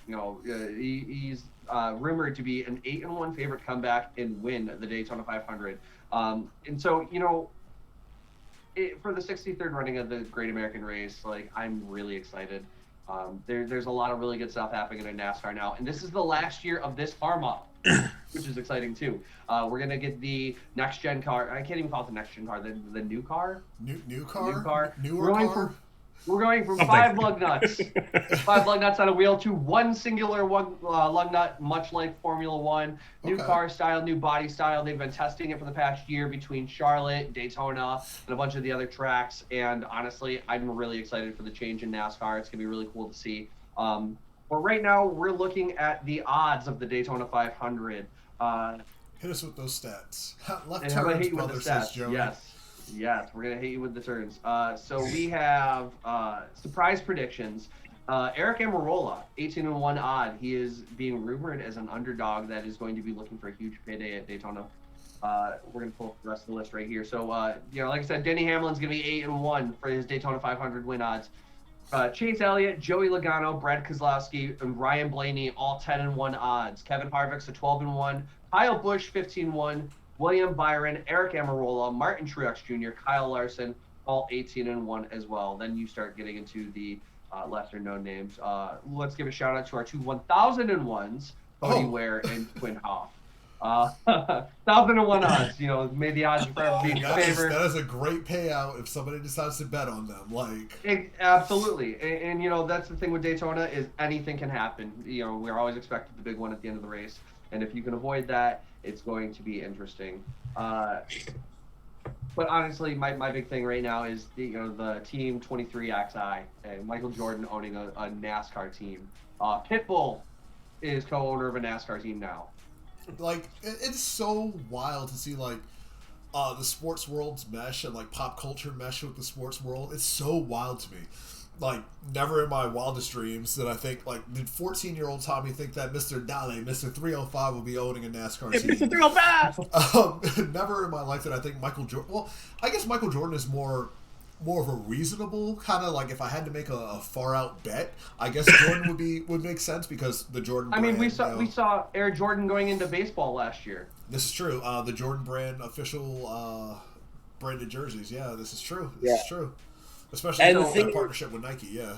He's rumored to be an 8-1 favorite comeback and win the Daytona 500. And so, for the 63rd running of the Great American Race, I'm really excited. There's a lot of really good stuff happening in NASCAR now, and this is the last year of this car model, which is exciting too. We're gonna get the next gen car. I can't even call it the next gen car. The new car. New car. New car. Newer car. We're going from 5 lug nuts, 5 lug nuts on a wheel to one singular lug nut, much like Formula One. New car style, new body style. They've been testing it for the past year between Charlotte, Daytona, and a bunch of the other tracks. And honestly, I'm really excited for the change in NASCAR. It's gonna be really cool to see. But right now, we're looking at the odds of the Daytona 500. Hit us with those stats. Left And how about turns, hit you with brother, the says stats? Joey. Yes, we're gonna hit you with the turns. So we have surprise predictions. Eric Amarola, 18-1 odd. He is being rumored as an underdog that is going to be looking for a huge payday at Daytona. We're gonna pull up the rest of the list right here. So like I said, Denny Hamlin's gonna be 8-1 for his Daytona 500 win odds. Chase Elliott, Joey Logano, Brad Keselowski, and Ryan Blaney all 10-1 odds. Kevin Harvick's a 12-1. Kyle Busch 15-1. William Byron, Eric Amarola, Martin Truex Jr., Kyle Larson, all 18-1 as well. Then you start getting into the lesser known names. Let's give a shout out to our two 1,001s, Cody Ware and Quinn Hoff. 1,001 odds, made the odds forever be in your favor. That is a great payout if somebody decides to bet on them. Absolutely, and that's the thing with Daytona is anything can happen. We're always expecting the big one at the end of the race, and if you can avoid that, it's going to be interesting. But honestly, my big thing right now is the Team 23XI and Michael Jordan owning a NASCAR team. Pitbull is co-owner of a NASCAR team now. It's so wild to see the sports world's mesh and pop culture mesh with the sports world. It's so wild to me. Never in my wildest dreams did I think, did 14-year-old Tommy think that Mr. Dale, Mr. 305 will be owning a NASCAR team? Mr. 305! Never in my life did I think Michael Jordan... Well, I guess Michael Jordan is more of a reasonable kind of if I had to make a far-out bet, I guess Jordan would make sense because the Jordan brand... we saw Air Jordan going into baseball last year. This is true. The Jordan brand official branded jerseys. Yeah, this is true. This is true. Especially the partnership with Nike, yeah.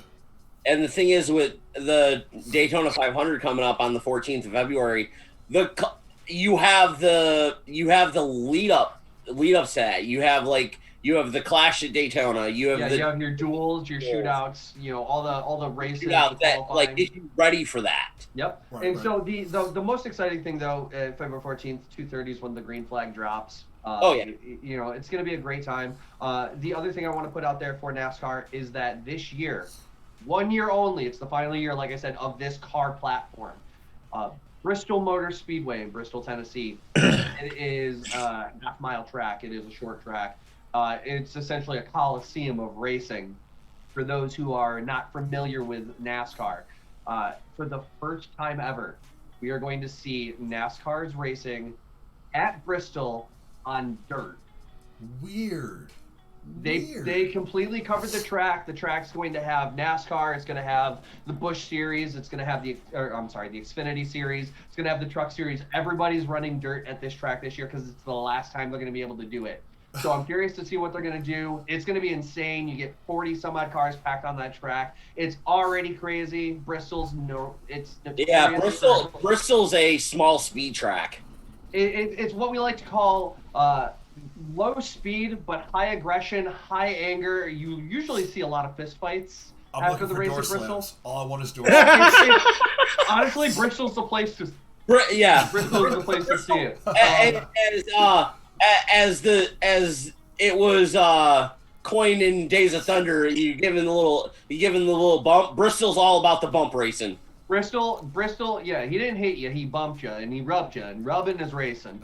And the thing is, with the Daytona 500 coming up on the 14th of February, you have the lead up set. You have the Clash at Daytona. You have you have your duels, your shootouts. All the races. Get you ready for that. Yep. So the most exciting thing though, February 14th, 2:30 is when the green flag drops. It's going to be a great time. The other thing I want to put out there for NASCAR is that this year, 1 year only, it's the final year, like I said, of this car platform. Bristol Motor Speedway in Bristol, Tennessee. It is a half-mile track. It is a short track. It's essentially a coliseum of racing for those who are not familiar with NASCAR. For the first time ever, we are going to see NASCAR's racing at Bristol on dirt. Weird. They completely covered the track. The track's going to have NASCAR. It's going to have the Busch Series. It's going to have the Xfinity Series. It's going to have the Truck Series. Everybody's running dirt at this track this year because it's the last time they're going to be able to do it. So I'm curious to see what they're going to do. It's going to be insane. You get 40 some odd cars packed on that track. It's already crazy. Bristol's Bristol's a small speed track. It's what we like to call low speed but high aggression, high anger. You usually see a lot of fist fights after the race at Bristol. All I want is door. Honestly, Bristol's the place to. Bristol's the place to see it. As it was coined in Days of Thunder, you give him the little bump. Bristol's all about the bump racing. Bristol, yeah, he didn't hit you, he bumped you, and he rubbed you, and rubbing is racing.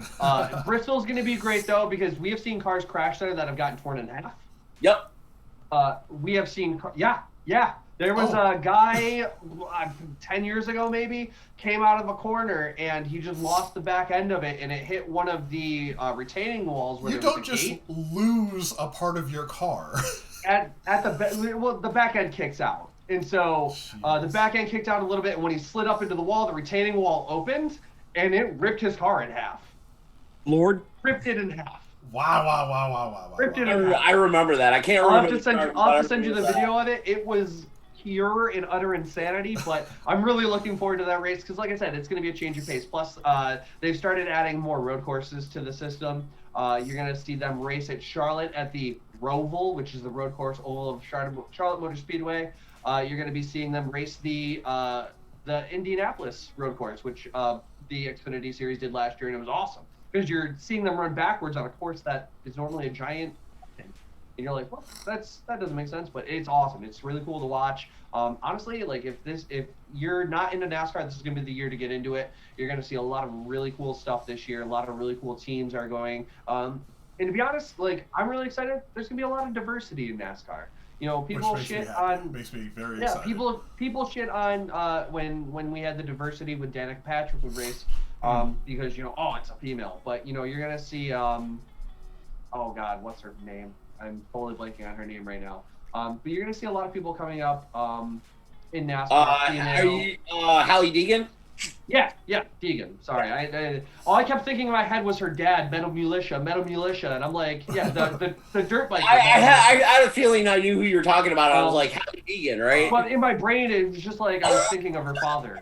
Bristol's going to be great, though, because we have seen cars crash there that have gotten torn in half. Yep. We have seen, there was a guy 10 years ago, maybe, came out of a corner, and he just lost the back end of it, and it hit one of the retaining walls. Where you don't just lose a part of your car. The back end kicks out. And so the back end kicked out a little bit, and when he slid up into the wall, the retaining wall opened, and it ripped his car in half. Lord. Ripped it in half. Wow. Ripped it in half. I remember that. I can't remember. I'll have to send you the video of it. It was pure and utter insanity, but I'm really looking forward to that race because, like I said, it's going to be a change of pace. Plus, they've started adding more road courses to the system. You're going to see them race at Charlotte at the Roval, which is the road course oval of Charlotte Motor Speedway. You're going to be seeing them race the Indianapolis road course, which the Xfinity Series did last year, and it was awesome because you're seeing them run backwards on a course that is normally a giant thing. And you're like, well, that doesn't make sense, but it's awesome. It's really cool to watch. Honestly, like if you're not into NASCAR, this is going to be the year to get into it. You're going to see a lot of really cool stuff this year. A lot of really cool teams are going. And to be honest, like I'm really excited. There's going to be a lot of diversity in NASCAR. You know, people shit on. Makes me very excited. People shit on when we had the diversity with Danica Patrick would race because it's a female. But you're gonna see oh God, what's her name? I'm totally blanking on her name right now. But you're gonna see a lot of people coming up in NASCAR. Hallie Deegan. Yeah, Deegan. Sorry, all I kept thinking in my head was her dad, Metal Militia, and I'm like, yeah, the dirt bike. I had a feeling I knew who you were talking about. I was like, Hallie Deegan, right? But in my brain, it was just like I was thinking of her father.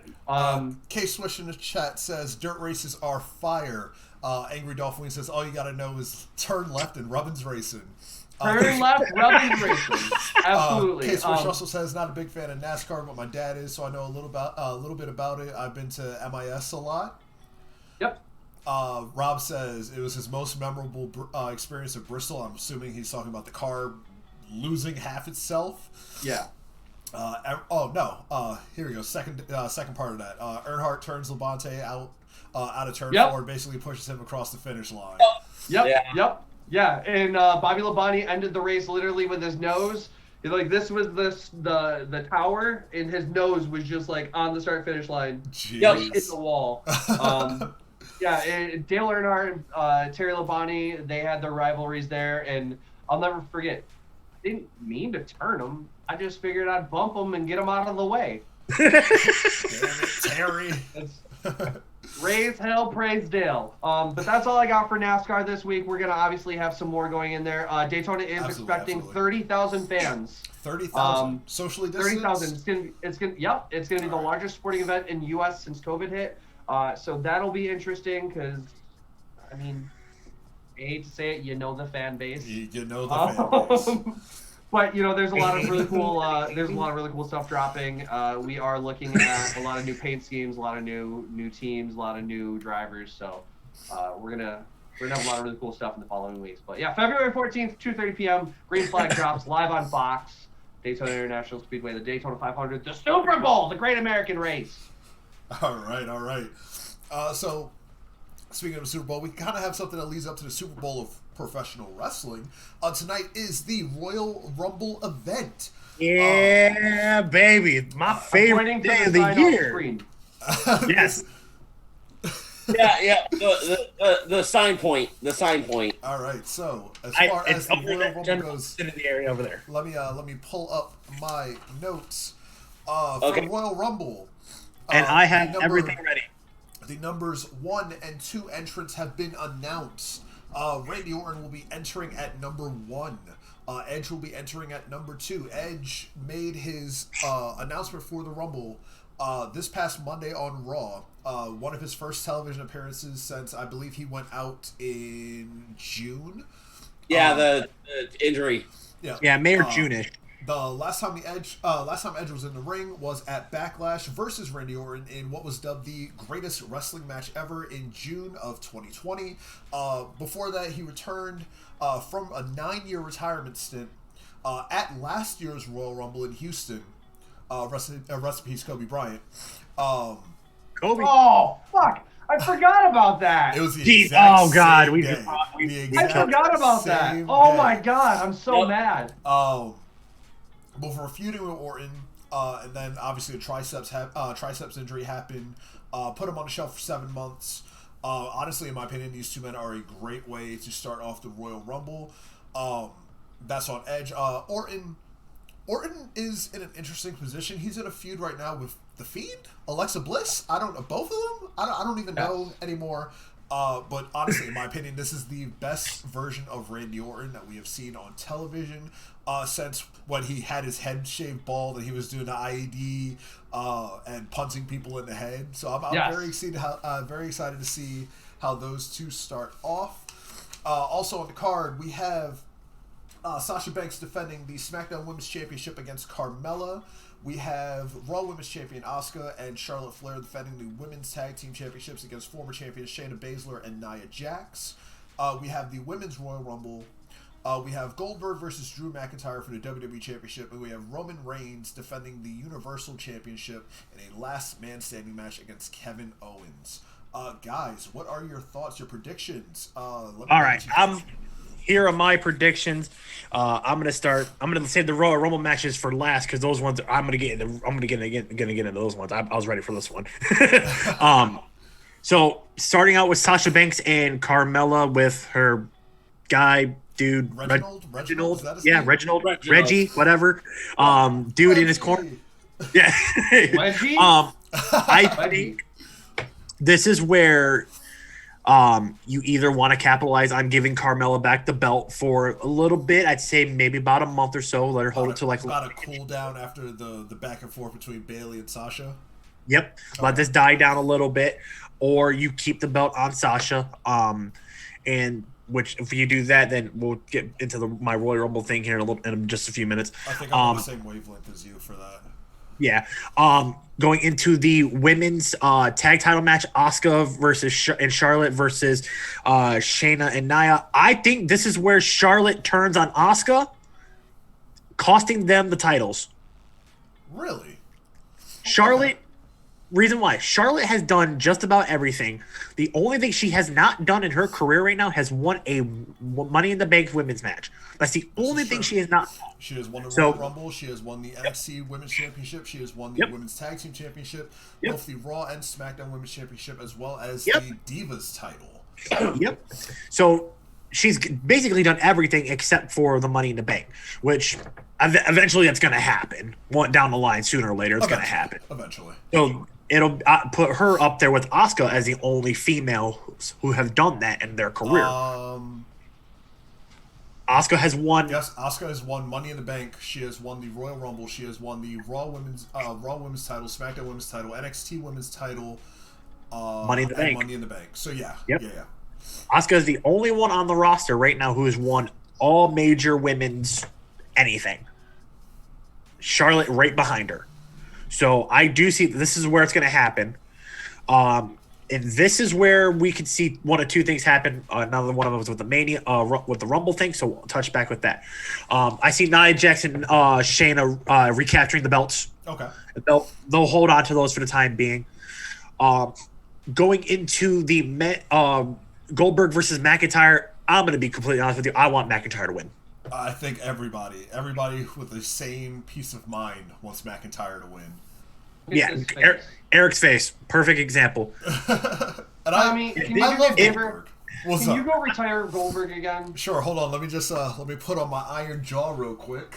K-Swish in the chat says, dirt races are fire. Angry Dolphin says, all you got to know is turn left and Rubbin's racing. Turn left, Rubbin's racing. Absolutely. K-Swish also says, not a big fan of NASCAR, but my dad is, so I know a little bit about it. I've been to MIS a lot. Yep. Rob says it was his most memorable experience at Bristol. I'm assuming he's talking about the car losing half itself. Yeah. Here we go. Second part of that. Earnhardt turns Labonte out of turn 4 and basically pushes him across the finish line. Yep. Yeah, and Bobby Labonte ended the race literally with his nose. Like this was the tower, and his nose was just like on the start finish line. Jeez. Hit the wall. And Dale Earnhardt and Terry Labonte, they had their rivalries there, and I'll never forget. I didn't mean to turn them. I just figured I'd bump them and get them out of the way. Damn it, Terry. Raise hell, praise Dale. But that's all I got for NASCAR this week. We're going to obviously have some more going in there. Daytona is expecting 30,000 fans. 30,000? Socially distanced? 30,000. It's going to be the largest sporting event in the U.S. since COVID hit. So that'll be interesting because, I mean, I hate to say it, the fan base. You know the fan base. But there's a lot of really cool stuff dropping. We are looking at a lot of new paint schemes, a lot of new teams, a lot of new drivers. So we're gonna have a lot of really cool stuff in the following weeks. But yeah, February 14th, 2:30 p.m. Green flag drops live on Fox. Daytona International Speedway, the Daytona 500, the Super Bowl, the Great American Race. All right. So speaking of the Super Bowl, we kind of have something that leads up to the Super Bowl of professional wrestling. Tonight is the Royal Rumble event. Yeah, baby. My favorite day of the year. Screen. Yes. Yeah. The sign point. The sign point. All right. So as far as the Royal Rumble goes, in the area over there. let me pull up my notes Okay. for Royal Rumble. And I the have number- everything ready. The numbers 1 and 2 entrants have been announced. Randy Orton will be entering at number 1. Edge will be entering at number 2. Edge made his announcement for the Rumble this past Monday on Raw. One of his first television appearances since I believe he went out in June. Yeah, the injury. Yeah, May or June-ish. The last time Edge was in the ring was at Backlash versus Randy Orton in what was dubbed the greatest wrestling match ever in June of 2020. Before that, he returned from a 9-year retirement stint at last year's Royal Rumble in Houston. Rest in peace, Kobe Bryant. Kobe. Oh, fuck. I forgot about that. It was the Jeez, exact oh, God, same we day. just- we- The we I exact forgot about that. same Oh, day. my God. I'm so Yep. mad. Before feuding with Orton, and then obviously a triceps injury happened. Put him on the shelf for 7 months. Honestly, in my opinion, these two men are a great way to start off the Royal Rumble. That's on Edge. Orton is in an interesting position. He's in a feud right now with The Fiend, Alexa Bliss. I don't know, both of them. I don't even know anymore. But honestly, in my opinion, this is the best version of Randy Orton that we have seen on television since when he had his head shaved bald and he was doing the IED and punching people in the head. So I'm Yes. very excited to see how those two start off. Also on the card, we have Sasha Banks defending the SmackDown Women's Championship against Carmella. We have Raw Women's Champion Asuka and Charlotte Flair defending the Women's Tag Team Championships against former champions Shayna Baszler and Nia Jax. We have the Women's Royal Rumble. We have Goldberg versus Drew McIntyre for the WWE Championship, and we have Roman Reigns defending the Universal Championship in a last man standing match against Kevin Owens. Guys, what are your thoughts, your predictions? All right, here are my predictions. I'm gonna save the Royal Rumble matches for last because those ones I'm gonna get into those ones. I was ready for this one. So starting out with Sasha Banks and Carmella with her dude Reginald? Reginald, Is that his yeah, name? Reginald, Reginald. Reggie, whatever. Dude in his corner. Yeah. Reggie? I think this is where you either want to capitalize on giving Carmella back the belt for a little bit. I'd say maybe about a month or so. Let her hold it to like about a cool down after the back and forth between Bayley and Sasha. Yep. Let this die down a little bit, or you keep the belt on Sasha. And which if you do that, then we'll get into my Royal Rumble thing here in just a few minutes. I think I'm on the same wavelength as you for that. Yeah. Going into the women's tag title match, Asuka versus and Charlotte versus Shayna and Nia. I think this is where Charlotte turns on Asuka, costing them the titles. Really? Charlotte, reason why. Charlotte has done just about everything. The only thing she has not done in her career right now has won a Money in the Bank women's match. That's the only thing she has not. She has won the So- Royal Rumble. She has won the NXT Women's Championship. She has won the Yep. Women's Tag Team Championship, Yep. both the Raw and SmackDown Women's Championship, as well as Yep. the Divas title. Yep. So she's basically done everything except for the Money in the Bank, which eventually that's going to happen. Down the line, sooner or later, it's going to happen. Eventually. So it'll put her up there with Asuka as the only female who have done that in their career. Asuka has won. Yes, Asuka has won Money in the Bank. She has won the Royal Rumble. She has won the Raw Women's title, SmackDown Women's title, NXT Women's title, Money in the Bank. Money in the Bank. So yeah, Yep. yeah. Asuka is the only one on the roster right now who has won all major women's anything. Charlotte right behind her. So I do see this is where it's going to happen. And this is where we could see one of two things happen. Another one of them was with the Mania, with the Rumble thing. So we'll touch back with that. I see Nia Jax and Shayna recapturing the belts. Okay. They'll hold on to those for the time being. Going into the Goldberg versus McIntyre, I'm going to be completely honest with you. I want McIntyre to win. I think everybody with the same peace of mind wants McIntyre to win. Look at Yeah, his face. Eric's face, perfect example. And Tommy, can you I do me a love favor? Goldberg. What's Can up? you go retire Goldberg again? Sure, hold on. Let me just let me put on my iron jaw real quick.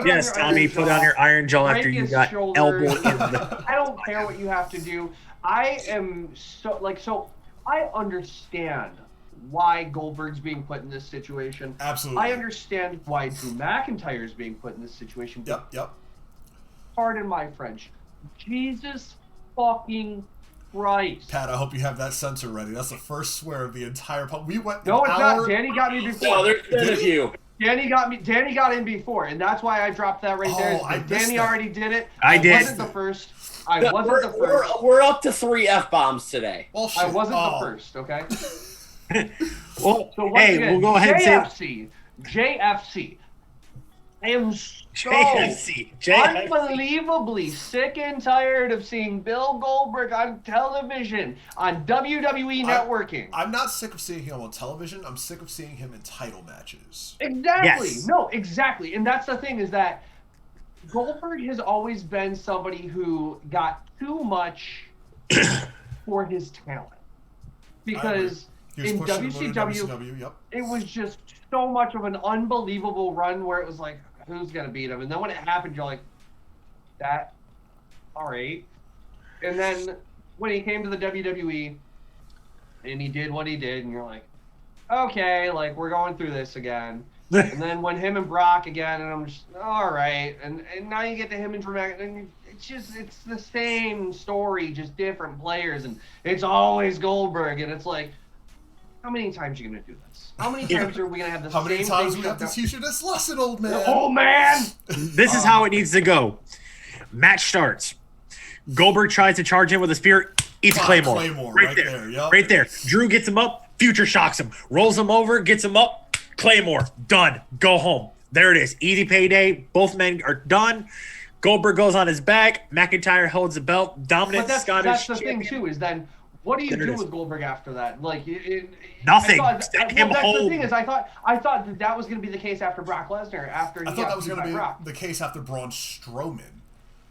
Yes, Tommy, put on your iron jaw after break you his got shoulder. elbowed in the. I don't care what you have to do. I am so I understand why Goldberg's being put in this situation. Absolutely. I understand why Drew McIntyre is being put in this situation. Yep. Pardon my French. Jesus fucking Christ. Pat, I hope you have that censor ready. That's the first swear of the entire We went. No, it's not. Danny got me before. No, there's been a few. Danny got in before, and that's why I dropped that right there. Danny already did it. I did. Wasn't the first. I wasn't the first. We're up to 3 F-bombs today. Well, shit. I wasn't the first, okay? Well, So once again, we'll go ahead and say JFC. I am so JFC. unbelievably sick and tired of seeing Bill Goldberg on television, on WWE networking. I'm not sick of seeing him on television. I'm sick of seeing him in title matches. Exactly. Yes. No, exactly. And that's the thing is that Goldberg has always been somebody who got too much for his talent. Because in WCW, yep. it was just so much of an unbelievable run where it was like, who's going to beat him? And then when it happened, you're like, that, all right. And then when he came to the WWE and he did what he did, and you're like, okay, like, we're going through this again. And then when him and Brock again, and I'm just, all right. And now you get to him and Drew McIntyre, and it's the same story, just different players. And it's always Goldberg. And it's like, how many times are you going to do this? How many times are we going to have the same thing? How many times we have to teach you this lesson, old man? Old man! This is how it needs to go. Match starts. Goldberg tries to charge in with a spear, eats Claymore. Right there. Yep. Right there. Drew gets him up, Future shocks him, rolls him over, gets him up, Claymore. Done. Go home. There it is. Easy payday. Both men are done. Goldberg goes on his back. McIntyre holds the belt. Dominant Scottish That's the champion. thing, too, is then what do you There it do is. with Goldberg after that? Like Nothing. Send him that's home. The thing is, I thought that was going to be the case after Brock Lesnar. After I thought that was going to be Brock. the case after Braun Strowman.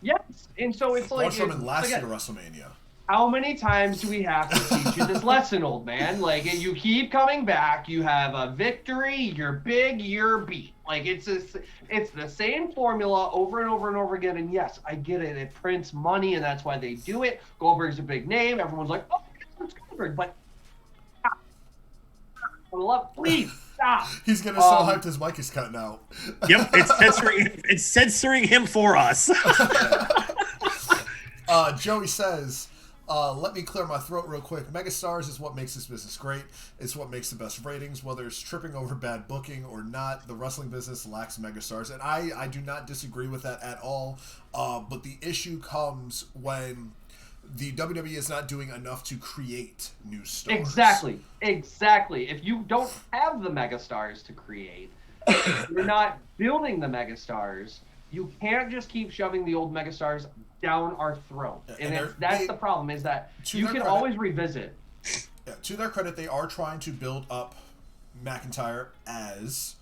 Yes, and so it's Braun like Strowman lasted again, to WrestleMania. how many times do we have to teach you this lesson, old man? Like, you keep coming back. You have a victory. You're big. You're beat. Like, it's the same formula over and over and over again. And yes, I get it. It prints money, and that's why they do it. Goldberg's a big name. Everyone's like, oh, it's Goldberg. But stop. Please stop. He's getting so hyped his mic is cutting out. Yep, it's censoring him for us. Joey says, let me clear my throat real quick. Megastars is what makes this business great. It's what makes the best ratings. Whether it's tripping over bad booking or not, the wrestling business lacks megastars. And I do not disagree with that at all. But the issue comes when the WWE is not doing enough to create new stars. Exactly. If you don't have the megastars to create, you're not building the megastars. You can't just keep shoving the old megastars down our throat. And that's the problem, is that you can always revisit. Yeah, to their credit, they are trying to build up McIntyre as,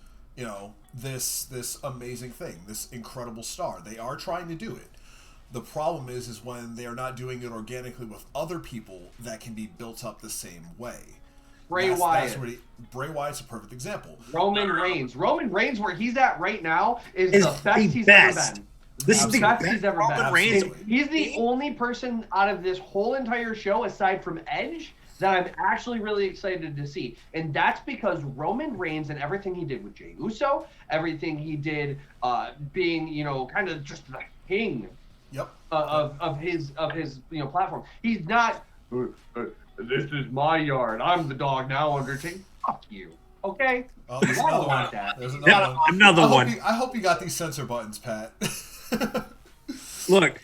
this amazing thing, this incredible star. They are trying to do it. The problem is when they are not doing it organically with other people that can be built up the same way. Bray Wyatt. Bray Wyatt's a perfect example. Roman Reigns, where he's at right now, is the best he's ever been. This is the best he's ever Roman been. Reigns. He's the only person out of this whole entire show, aside from Edge, that I'm actually really excited to see. And that's because Roman Reigns and everything he did with Jey Uso, everything he did being, kind of just the king of his platform. He's not, this is my yard. I'm the dog now, Undertaker. Fuck you. Okay? Oh, there's I another don't one. want that. There's Another one. I hope you got these censor buttons, Pat. Look,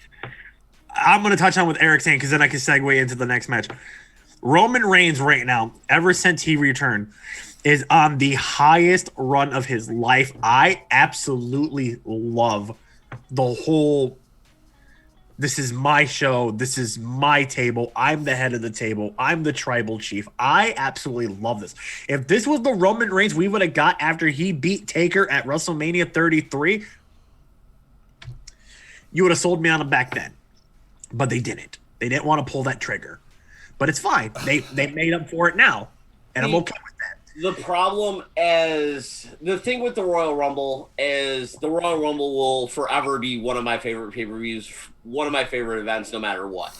I'm going to touch on what Eric's saying because then I can segue into the next match. Roman Reigns right now, ever since he returned, is on the highest run of his life. I absolutely love the whole, this is my show, this is my table, I'm the head of the table, I'm the tribal chief. I absolutely love this. If this was the Roman Reigns we would have got after he beat Taker at WrestleMania 33, you would have sold me on him back then. But they didn't. They didn't want to pull that trigger. but it's fine. They made up for it now, and I'm okay with that. The problem is the thing with the Royal Rumble is the Royal Rumble will forever be one of my favorite pay-per-views, one of my favorite events, no matter what.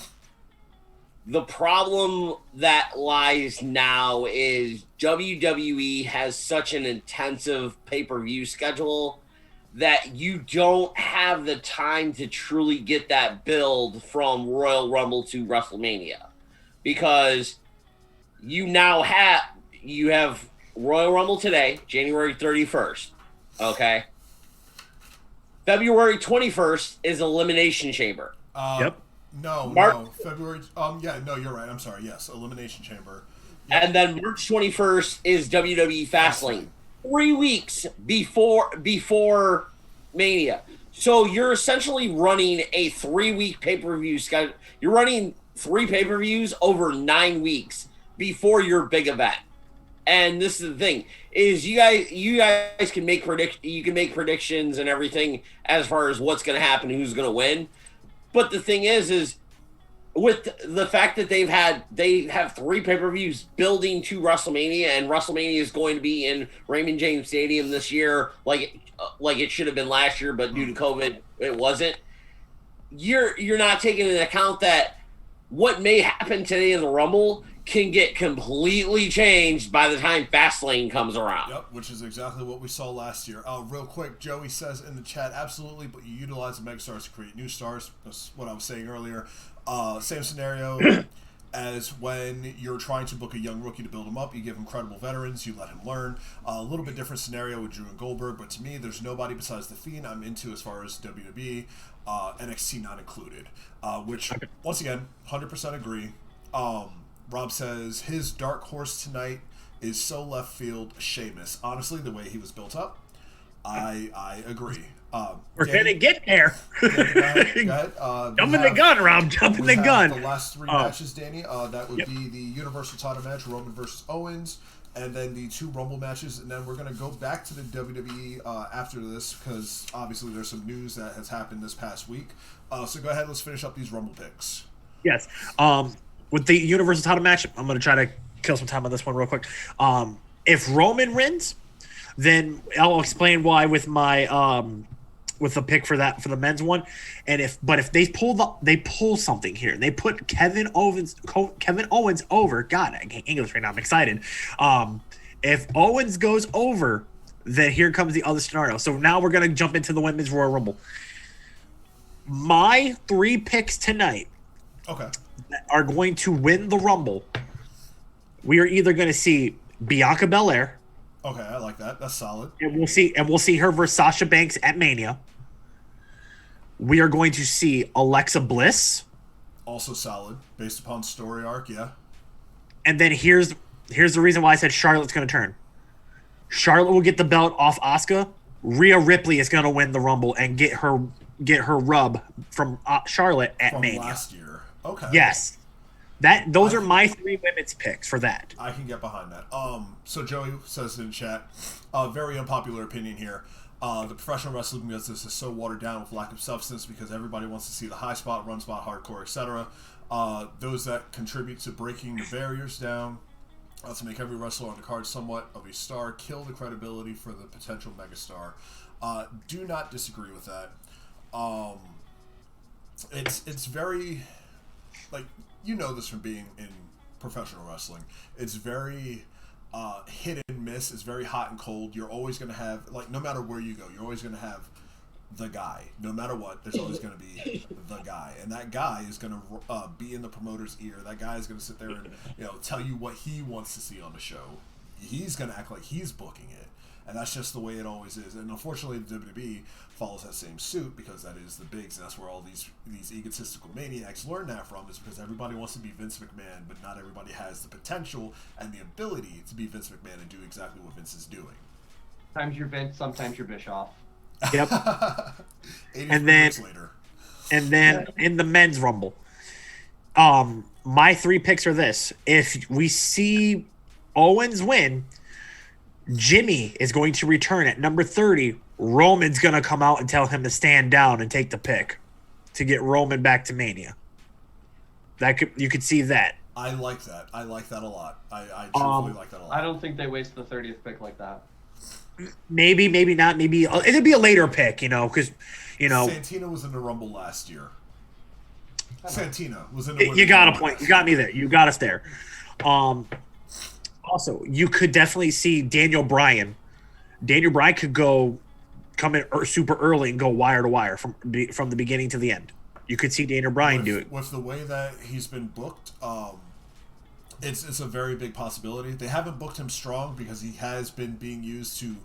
The problem that lies now is WWE has such an intensive pay-per-view schedule that you don't have the time to truly get that build from Royal Rumble to WrestleMania, because you have Royal Rumble today, January 31st. Okay. February 21st is Elimination Chamber. Yep. No, February. Yeah, no, you're right. I'm sorry. Yes, Elimination Chamber. Yep. And then March 21st is WWE Fastlane. 3 weeks before Mania. So you're essentially running a 3-week pay-per-view schedule. You're running 3 pay-per-views over 9 weeks before your big event. And this is the thing: is you guys can make predictions and everything as far as what's going to happen, who's going to win. But the thing is with the fact that they have 3 pay-per-views building to WrestleMania, and WrestleMania is going to be in Raymond James Stadium this year, like it should have been last year, but due to COVID, it wasn't. You're not taking into account that what may happen today in the Rumble can get completely changed by the time Fastlane comes around. Yep, which is exactly what we saw last year. Real quick, Joey says in the chat, absolutely, but you utilize the megastars to create new stars. That's what I was saying earlier. Same scenario as when you're trying to book a young rookie to build him up. You give him credible veterans, you let him learn. A little bit different scenario with Drew and Goldberg, but to me, there's nobody besides The Fiend I'm into as far as WWE, NXT not included, which, once again, 100% agree. Rob says his dark horse tonight is so left field, Sheamus. Honestly, the way he was built up, I agree. We're gonna get there. Danny, go ahead. Jumping the gun, Rob. Jumping the gun. The last 3 matches, Danny. That would be the Universal title match, Roman versus Owens, and then the 2 Rumble matches, and then we're gonna go back to the WWE after this, because obviously there's some news that has happened this past week. So go ahead, let's finish up these Rumble picks. Yes. With the Universal title match, I'm going to try to kill some time on this one real quick. If Roman wins, then I'll explain why with my with the pick for the men's one. And if they pull something here, they put Kevin Owens over. God, I can't English right now. I'm excited. If Owens goes over, then here comes the other scenario. So now we're going to jump into the women's Royal Rumble. My 3 picks tonight. Okay. Are going to win the Rumble. We are either going to see Bianca Belair. Okay, I like that. That's solid. And we'll see her versus Sasha Banks at Mania. We are going to see Alexa Bliss. Also solid, based upon story arc, yeah. And then here's the reason why I said Charlotte's going to turn. Charlotte will get the belt off Asuka. Rhea Ripley is going to win the Rumble and get her rub from Charlotte at Mania. Last year. Okay. Yes. Those are my 3 women's picks for that. I can get behind that. So Joey says in chat, very unpopular opinion here. The professional wrestling business is so watered down with lack of substance because everybody wants to see the high spot, run spot, hardcore, etc. Those that contribute to breaking the barriers down to make every wrestler on the card somewhat of a star, kill the credibility for the potential megastar. Do not disagree with that. It's very, like, you know this from being in professional wrestling. It's very hit and miss. It's very hot and cold. You're always going to have, like, no matter where you go, you're always going to have the guy. No matter what, there's always going to be the guy. And that guy is going to be in the promoter's ear. That guy is going to sit there and, tell you what he wants to see on the show. He's going to act like he's booking it. And that's just the way it always is. And unfortunately, the WWE follows that same suit because that is the bigs. And that's where all these egotistical maniacs learn that from, is because everybody wants to be Vince McMahon, but not everybody has the potential and the ability to be Vince McMahon and do exactly what Vince is doing. Sometimes you're Vince, sometimes you're Bischoff. Yep. and then later. And then in the men's Rumble, my 3 picks are this. If we see Owens win, Jimmy is going to return at number 30. Roman's going to come out and tell him to stand down and take the pick to get Roman back to Mania. You could see that. I like that. I like that a lot. I truthfully like that a lot. I don't think they waste the 30th pick like that. Maybe not. Maybe it'd be a later pick, because Santina was in the Rumble last year. Santina was in the You got a point. You got me there. You got us there. Also, you could definitely see Daniel Bryan. Daniel Bryan could come in super early and go wire to wire from the beginning to the end. You could see Daniel Bryan do it. With the way that he's been booked, it's a very big possibility. They haven't booked him strong because he has been being used to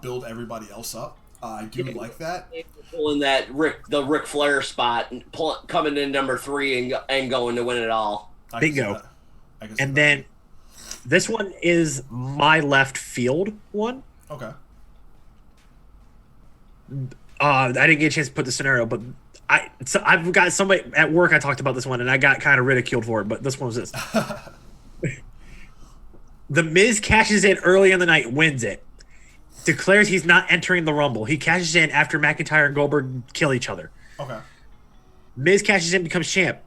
build everybody else up. I do like that. Pulling the Ric Flair spot, coming in number 3 and going to win it all. Bingo. And then this one is my left field one. Okay. I didn't get a chance to put the scenario, but I've got somebody at work. I talked about this one, and I got kind of ridiculed for it. But this one was this: The Miz cashes in early in the night, wins it, declares he's not entering the Rumble. He cashes in after McIntyre and Goldberg kill each other. Okay. Miz cashes in, becomes champ.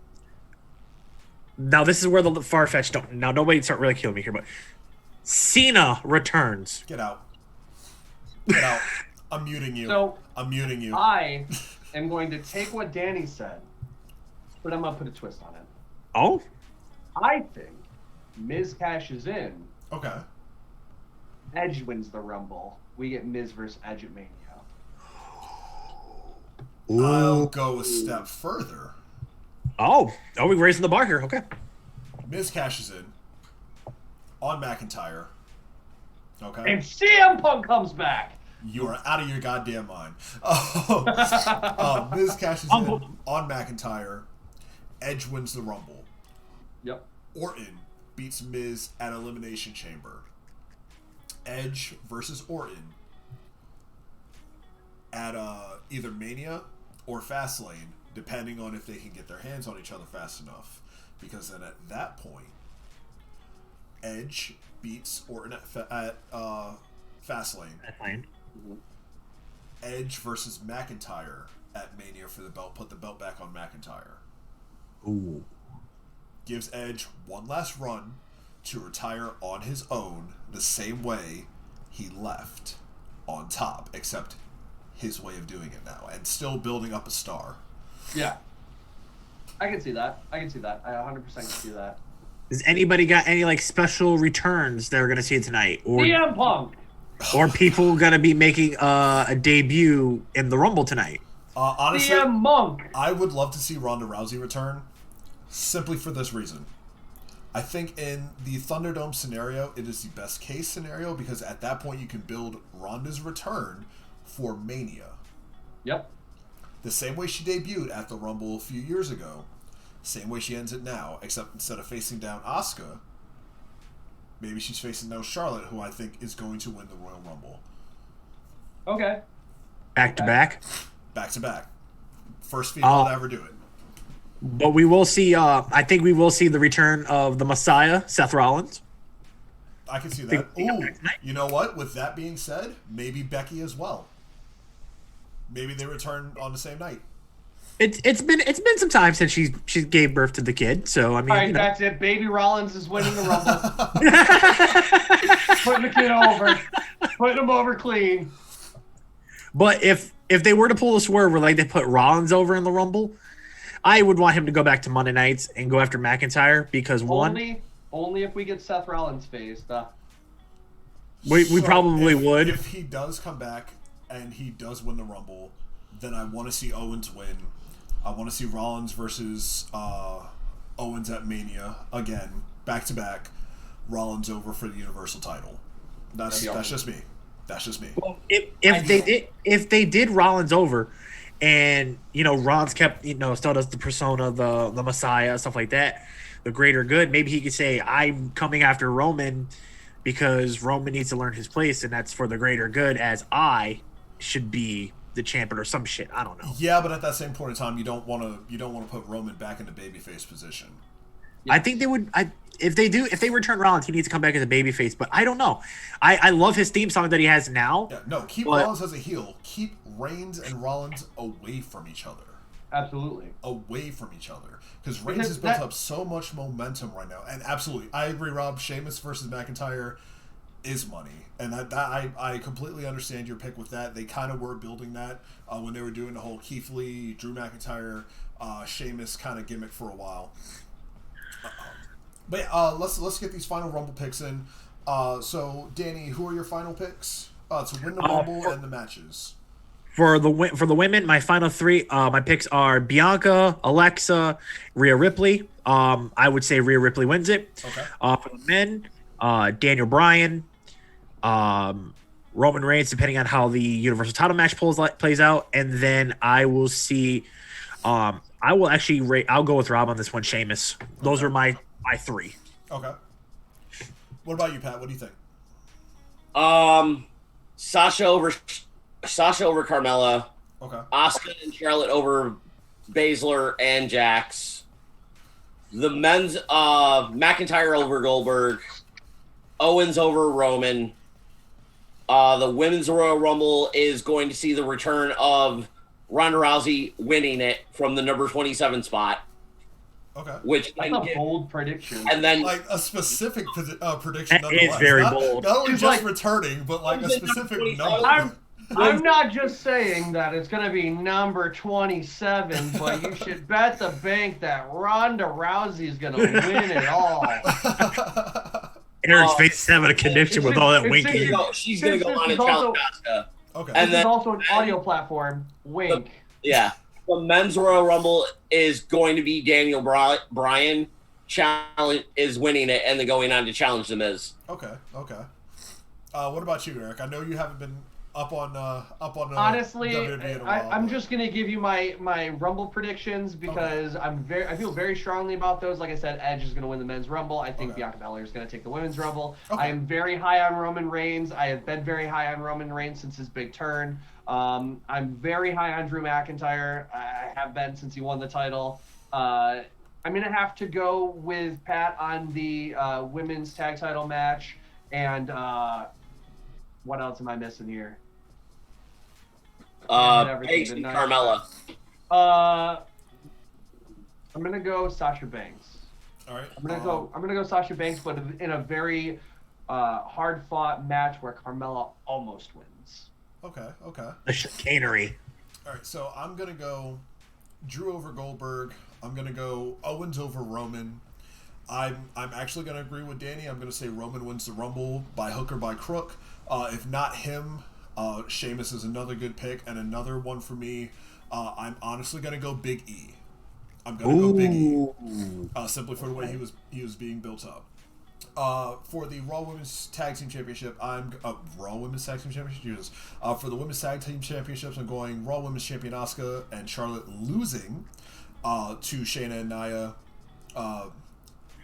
Now this is where the far-fetched don't. Now nobody start really killing me here, but Cena returns. Get out. Get out. I'm muting you. So I'm muting you. I am going to take what Danny said, but I'm gonna put a twist on it. Oh, I think Miz cashes in. Okay. Edge wins the Rumble. We get Miz versus Edge at Mania. I'll go a step further. Oh, we're raising the bar here. Okay. Miz cashes in on McIntyre. Okay. And CM Punk comes back. You are out of your goddamn mind. Miz cashes in on McIntyre. Edge wins the Rumble. Yep. Orton beats Miz at Elimination Chamber. Edge versus Orton at either Mania or Fastlane, depending on if they can get their hands on each other fast enough. Because then at that point, Edge beats Orton at Fastlane. Edge versus McIntyre at Mania for the belt. Put the belt back on McIntyre. Ooh. Gives Edge one last run to retire on his own the same way he left on top, except his way of doing it now, and still building up a star. Yeah. I can see that. I 100% can see that. Does anybody got any special returns that we're gonna see tonight, or CM Punk, or people gonna be making a debut in the Rumble tonight? Honestly, CM Monk. I would love to see Ronda Rousey return, simply for this reason. I think in the Thunderdome scenario, it is the best case scenario because at that point you can build Ronda's return for Mania. Yep. The same way she debuted at the Rumble a few years ago. Same way she ends it now, except instead of facing down Asuka, maybe she's facing down Charlotte, who I think is going to win the Royal Rumble. Okay. Back to back? Back to back. First female to ever do it. But we will see, I think we will see the return of the Messiah, Seth Rollins. I can see that. Ooh, you know what? With that being said, maybe Becky as well. Maybe they return on the same night. It's been some time since she gave birth to the kid, so I mean. All right, that's it. Baby Rollins is winning the Rumble. Putting the kid over, putting him over clean. But if they were to pull a swerve where they put Rollins over in the Rumble, I would want him to go back to Monday nights and go after McIntyre because only if we get Seth Rollins faced. We probably would. If he does come back and he does win the Rumble, then I want to see Owens win. I want to see Rollins versus Owens at Mania again, back to back. Rollins over for the Universal title. That's just me. That's just me. Well, if they did Rollins over, and Rollins kept still does the persona, the Messiah, stuff like that, the greater good. Maybe he could say, "I'm coming after Roman because Roman needs to learn his place, and that's for the greater good. As I should be the champion or some shit." I don't know. Yeah, but at that same point in time, you don't want to put Roman back in the babyface position. Yes. I think they would. If they return Rollins, he needs to come back as a babyface. But I don't know. I love his theme song that he has now. Yeah, no, keep Rollins as a heel. Keep Reigns and Rollins away from each other. Absolutely. away from each other, because Reigns has built up so much momentum right now. And absolutely, I agree, Rob. Sheamus versus McIntyre is money, and that I completely understand your pick with that. They kind of were building that when they were doing the whole Keith Lee, Drew McIntyre, Sheamus kind of gimmick for a while. But let's get these final Rumble picks in. So Danny, who are your final picks to win the Rumble and the matches? For the women, my final three, my picks are Bianca, Alexa, Rhea Ripley. I would say Rhea Ripley wins it. Okay. For the men, Daniel Bryan, Roman Reigns, depending on how the Universal Title match plays out, and then I will see. I will actually I'll go with Rob on this one. Sheamus. Those are my three. Okay. What about you, Pat? What do you think? Sasha over Carmella. Okay. Asuka and Charlotte over Baszler and Jax. The men's McIntyre over Goldberg. Owens over Roman. The women's Royal Rumble is going to see the return of Ronda Rousey winning it from the number 27 spot. Okay. Which That's a bold prediction. And then like a specific prediction. It's very bold. Not only It's just like, returning, but like a specific number. I'm not just saying that it's going to be number 27, but you should bet the bank that Ronda Rousey is going to win it all. Eric's face is having a connection with all that winking. She's going to go on and challenge Asuka. Okay. And this is also an audio platform. Wink. Yeah. The men's Royal Rumble is going to be Daniel Bryan is winning it and then going on to challenge The Miz. Okay. What about you, Eric? I know you haven't been up on honestly, WWE in a while, I'm just gonna give you my Rumble predictions because I feel very strongly about those. Like I said, Edge is gonna win the men's Rumble. I think Bianca Belair is gonna take the women's Rumble. I am very high on Roman Reigns. I have been very high on Roman Reigns since his big turn. I'm very high on Drew McIntyre. I have been since he won the title. I'm gonna have to go with Pat on the women's tag title match. And what else am I missing here? Banks and Carmella. I'm gonna go Sasha Banks. All right. I'm gonna go Sasha Banks, but in a very hard fought match where Carmella almost wins. Okay. The chicanery. All right. So I'm gonna go Drew over Goldberg. I'm gonna go Owens over Roman. I'm actually gonna agree with Danny. I'm gonna say Roman wins the Rumble by hook or by crook. If not him, Sheamus is another good pick, and another one for me. I'm honestly gonna go Big E. I'm gonna go Big E, simply for the way he was being built up. For the Raw Women's Tag Team Championship, Raw Women's Tag Team Championship. Jesus. For the Women's Tag Team Championships, I'm going Raw Women's Champion Asuka and Charlotte losing to Shayna and Nia.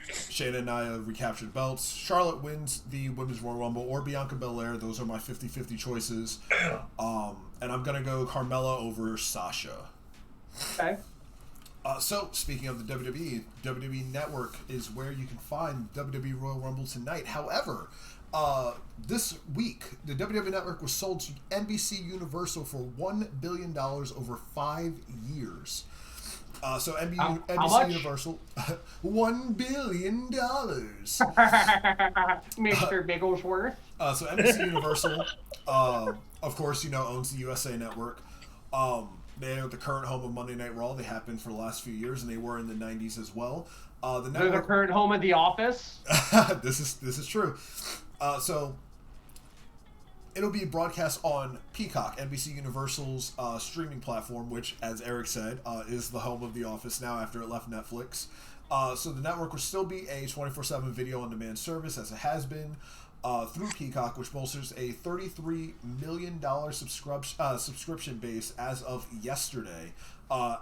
Shayna and Nia recaptured belts. Charlotte wins the Women's Royal Rumble or Bianca Belair. Those are my 50-50 choices. And I'm going to go Carmella over Sasha. Okay. So, speaking of the WWE Network is where you can find WWE Royal Rumble tonight. However, this week, the WWE Network was sold to NBC Universal for $1 billion over 5 years. So NBC Universal, $1 billion. Mr. Bigglesworth. So NBC Universal, of course, owns the USA Network. They are the current home of Monday Night Raw. They have been for the last few years, and they were in the '90s as well. They're the current home of The Office. This is true. So it'll be broadcast on Peacock, NBC Universal's streaming platform, which, as Eric said, is the home of The Office now after it left Netflix. So the network will still be a 24/7 video-on-demand service, as it has been, through Peacock, which bolsters a $33 million subscription base as of yesterday,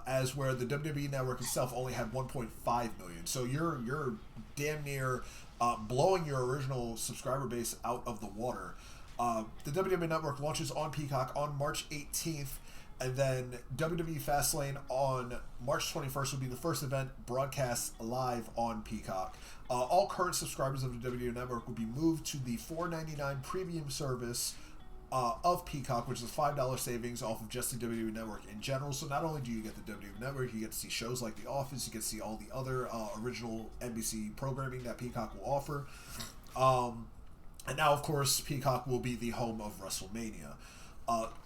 as where the WWE Network itself only had 1.5 million. So you're damn near blowing your original subscriber base out of the water. The WWE Network launches on Peacock on March 18th, and then WWE Fastlane on March 21st will be the first event broadcast live on Peacock. All current subscribers of the WWE Network will be moved to the $4.99 premium service of Peacock, which is $5 savings off of just the WWE Network in general. So not only do you get the WWE Network, you get to see shows like The Office, you get to see all the other original NBC programming that Peacock will offer. And now, of course, Peacock will be the home of WrestleMania.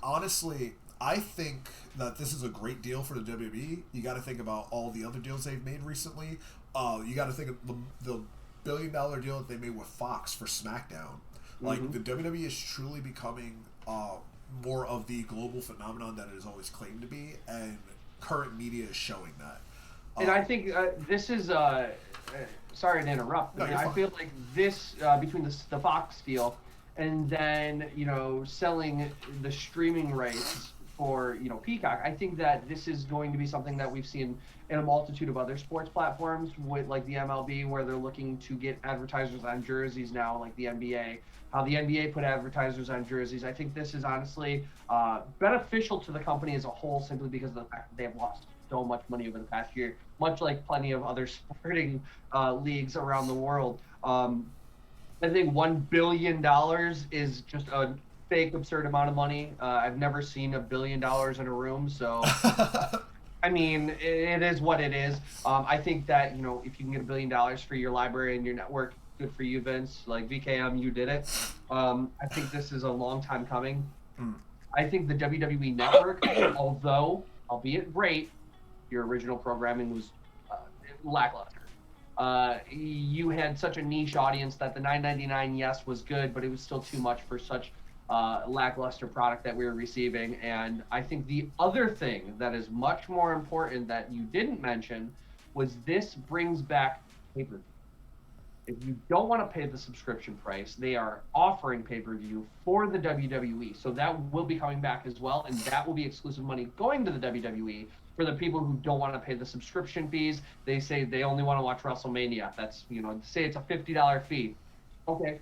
Honestly, I think that this is a great deal for the WWE. You got to think about all the other deals they've made recently. You got to think of the billion-dollar deal that they made with Fox for SmackDown. Like, the WWE is truly becoming more of the global phenomenon that it has always claimed to be, and current media is showing that. And I think this is sorry to interrupt, but No, I feel like this between the Fox deal and then selling the streaming rights for Peacock, I think that this is going to be something that we've seen in a multitude of other sports platforms, with like the MLB, where they're looking to get advertisers on jerseys now, like the NBA. How the NBA put advertisers on jerseys. I think this is honestly beneficial to the company as a whole, simply because of the fact that they have lost so much money over the past year, much like plenty of other sporting leagues around the world. I think $1 billion is just a fake, absurd amount of money. I've never seen $1 billion in a room, so I mean, it is what it is. I think that if you can get $1 billion for your library and your network, good for you, Vince. Like VKM, you did it. I think this is a long time coming. I think the WWE Network, although albeit great, your original programming was lackluster. You had such a niche audience that the $9.99, yes, was good, but it was still too much for such lackluster product that we were receiving. And I think the other thing that is much more important that you didn't mention was this brings back pay-per-view. If you don't want to pay the subscription price, they are offering pay-per-view for the WWE. So that will be coming back as well, and that will be exclusive money going to the WWE for the people who don't want to pay the subscription fees. They say they only want to watch WrestleMania. That's, say it's a $50 fee. Okay,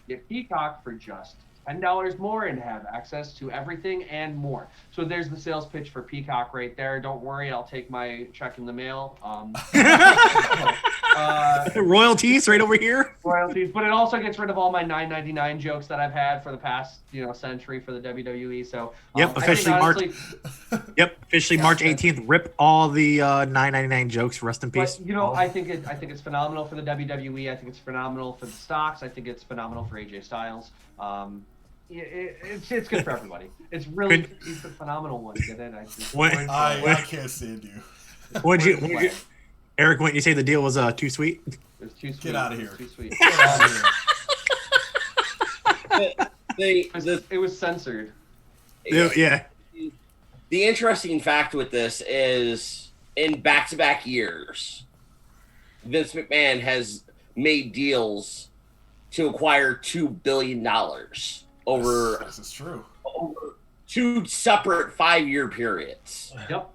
get Peacock for just $10 more and have access to everything and more. So there's the sales pitch for Peacock right there. Don't worry, I'll take my check in the mail. Royalties right over here. Royalties, but it also gets rid of all my $9.99 jokes that I've had for the past century for the WWE. So officially March 18th. Rip all the $9.99 jokes. Rest in peace. But, I think it's phenomenal for the WWE. I think it's phenomenal for the stocks. I think it's phenomenal for AJ Styles. It's good for everybody. It's really it's a phenomenal one. Get it? I can't stand you. Eric, when you say the deal was too sweet? It was too sweet. Get out of here. Too sweet. Get out of here. It was censored. Yeah. The interesting fact with this is, in back-to-back years, Vince McMahon has made deals to acquire $2 billion over. This is true. Over 2 separate 5-year periods. Yep.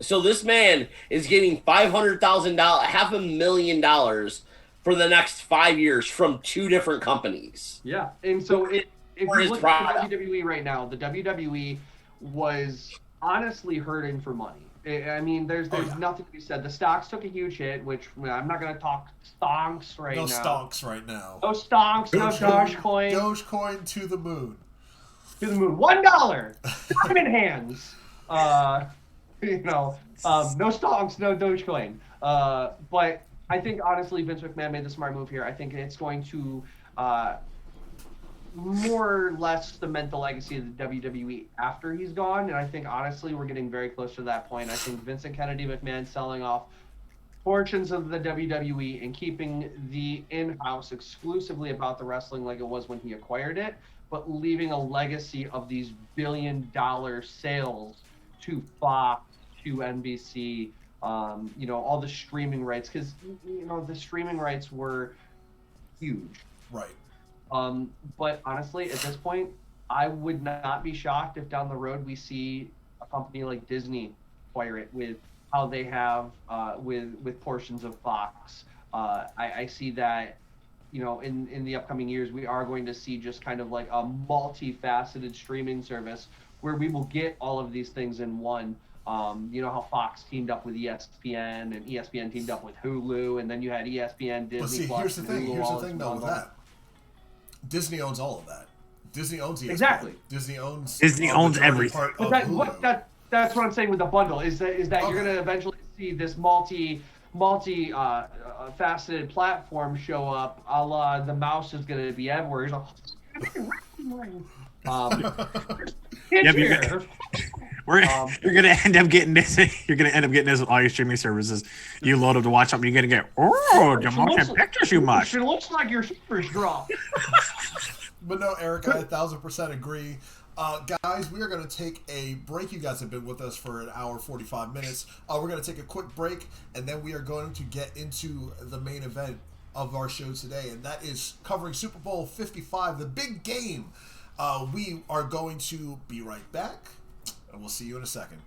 So this man is getting $500,000, $500,000 for the next 5 years from 2 different companies. Yeah, and so if you look at the WWE right now, the WWE was honestly hurting for money. I mean, there's nothing to be said. The stocks took a huge hit, which I'm not going to talk stonks right now. No stonks right now. No stonks, no Dogecoin. Dogecoin to the moon. To the moon. $1. Diamond hands. No stonks, no Dogecoin. But I think, honestly, Vince McMahon made the smart move here. I think it's going to more or less cement the legacy of the WWE after he's gone. And I think, honestly, we're getting very close to that point. I think Vincent Kennedy McMahon selling off portions of the WWE and keeping the in-house exclusively about the wrestling like it was when he acquired it, but leaving a legacy of these billion-dollar sales to Fox, to NBC, all the streaming rights, because the streaming rights were huge. Right. But honestly, at this point, I would not be shocked if down the road we see a company like Disney acquire it with how they have with portions of Fox. I see that in the upcoming years we are going to see just kind of like a multifaceted streaming service where we will get all of these things in one. How Fox teamed up with ESPN and ESPN teamed up with Hulu, and then you had ESPN, Disney Plus. Here's the thing though with that. Disney owns all of that. Disney owns ESPN. Exactly. Disney owns everything. part But of Hulu. that's what I'm saying with the bundle is that you're going to eventually see this multi faceted platform show up, a la the mouse is going to be everywhere. You're gonna end up getting this. You're gonna end up getting this with all your streaming services. You load up to watch something, you're gonna get the motion pictures you much. It looks like your super's dropped. But no, Eric, I 1,000% agree. Guys, we are going to take a break. You guys have been with us for an hour, 45 minutes. We're going to take a quick break, and then we are going to get into the main event of our show today, and that is covering Super Bowl 55, the big game. We are going to be right back, and we'll see you in a second.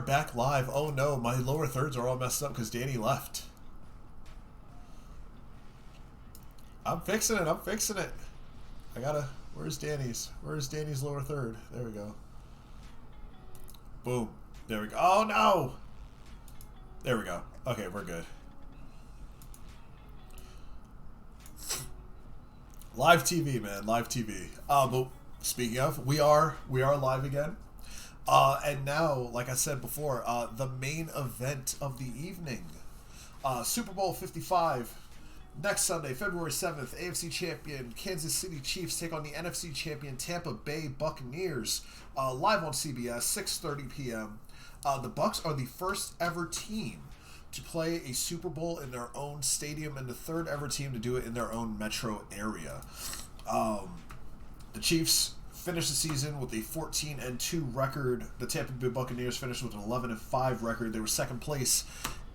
back live. Oh no, my lower thirds are all messed up because Danny left. I'm fixing it. I gotta. Where's Danny's lower third? There we go. Boom. There we go. Oh no! There we go. Okay, we're good. Live TV, man. Live TV. But speaking of, we are live again. And now, like I said before, the main event of the evening. Super Bowl 55. Next Sunday, February 7th, AFC champion Kansas City Chiefs take on the NFC champion Tampa Bay Buccaneers. Live on CBS, 6:30 p.m. The Bucs are the first ever team to play a Super Bowl in their own stadium and the third ever team to do it in their own metro area. The Chiefs finished the season with a 14-2 record. The Tampa Bay Buccaneers finished with an 11-5 record. They were second place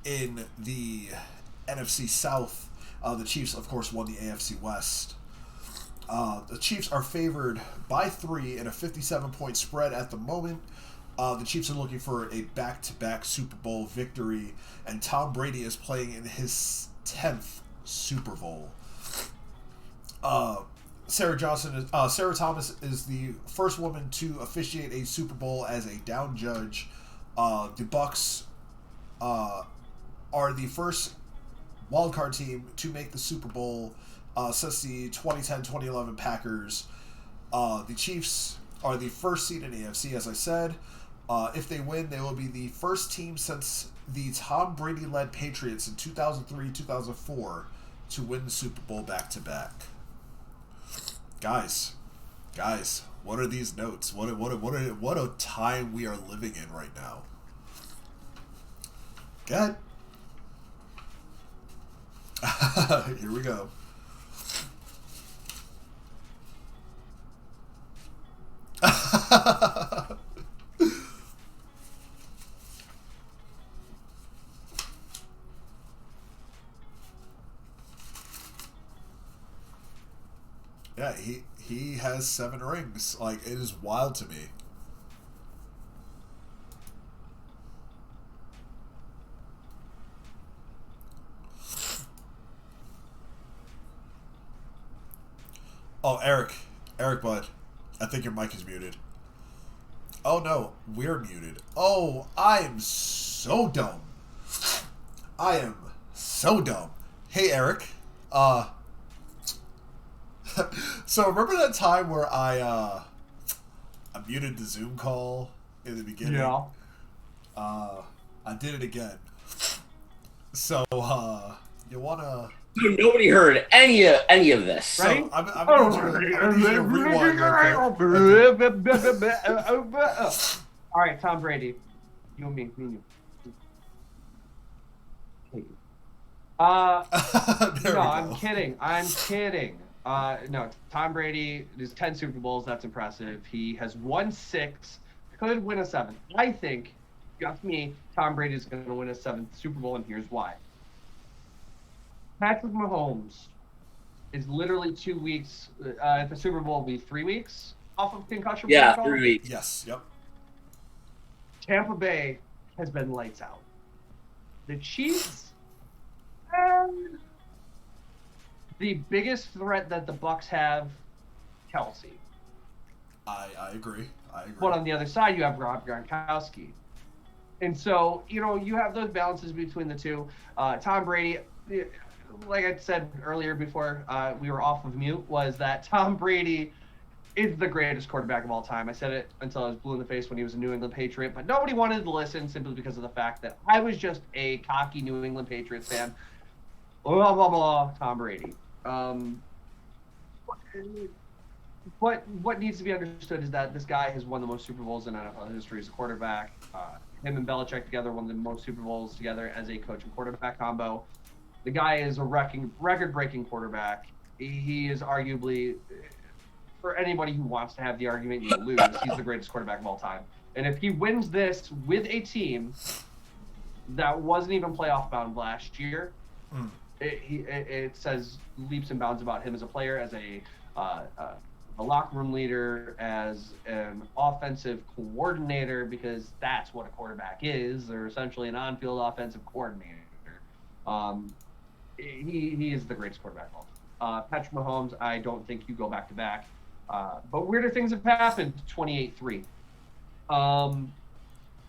in the NFC South. The Chiefs, of course, won the AFC West. The Chiefs are favored by 3 in a 57-point spread at the moment. The Chiefs are looking for a back-to-back Super Bowl victory, and Tom Brady is playing in his 10th Super Bowl. Sarah Thomas is the first woman to officiate a Super Bowl as a down judge. The Bucs are the first wildcard team to make the Super Bowl since the 2010-2011 Packers. The Chiefs are the first seed in the AFC, as I said. If they win, they will be the first team since the Tom Brady-led Patriots in 2003-2004 to win the Super Bowl back-to-back. Guys, what are these notes? What a time we are living in right now. Good. Here we go. Yeah, he has 7 rings. Like, it is wild to me. Oh, Eric, bud. I think your mic is muted. Oh no, we're muted. Oh, I am so dumb. Hey, Eric. So remember that time where I muted the Zoom call in the beginning? Yeah. I did it again. So, you wanna... Dude, nobody heard any of this. Ready? So I'm gonna need you to rewind real quick. All right, Tom Brady. You and me and you. There No, we I'm go. kidding. No, Tom Brady is 10 Super Bowls. That's impressive. He has won 6, could win a 7th. I think, just me, Tom Brady is going to win a 7th Super Bowl, and here's why. Patrick Mahomes is literally 2 weeks. At the Super Bowl, will be 3 weeks off of concussion Yeah, protocol. 3 weeks. Yes, yep. Tampa Bay has been lights out. The Chiefs, the biggest threat that the Bucs have, Kelsey. I agree. But on the other side, you have Rob Gronkowski. And so, you have those balances between the two. Tom Brady, like I said earlier before we were off of mute, was that Tom Brady is the greatest quarterback of all time. I said it until I was blue in the face when he was a New England Patriot, but nobody wanted to listen simply because of the fact that I was just a cocky New England Patriots fan. Blah, blah, blah, Tom Brady. What needs to be understood is that this guy has won the most Super Bowls in NFL history as a quarterback. Him and Belichick together won the most Super Bowls together as a coach and quarterback combo. The guy is a record-breaking quarterback. He is arguably, for anybody who wants to have the argument, you lose. He's the greatest quarterback of all time. And if he wins this with a team that wasn't even playoff bound last year, it says leaps and bounds about him as a player, as a a locker room leader, as an offensive coordinator, because that's what a quarterback is. They're essentially an on-field offensive coordinator. He is the greatest quarterback of all. Patrick Mahomes, I don't think you go back to back. But weirder things have happened. 28-3.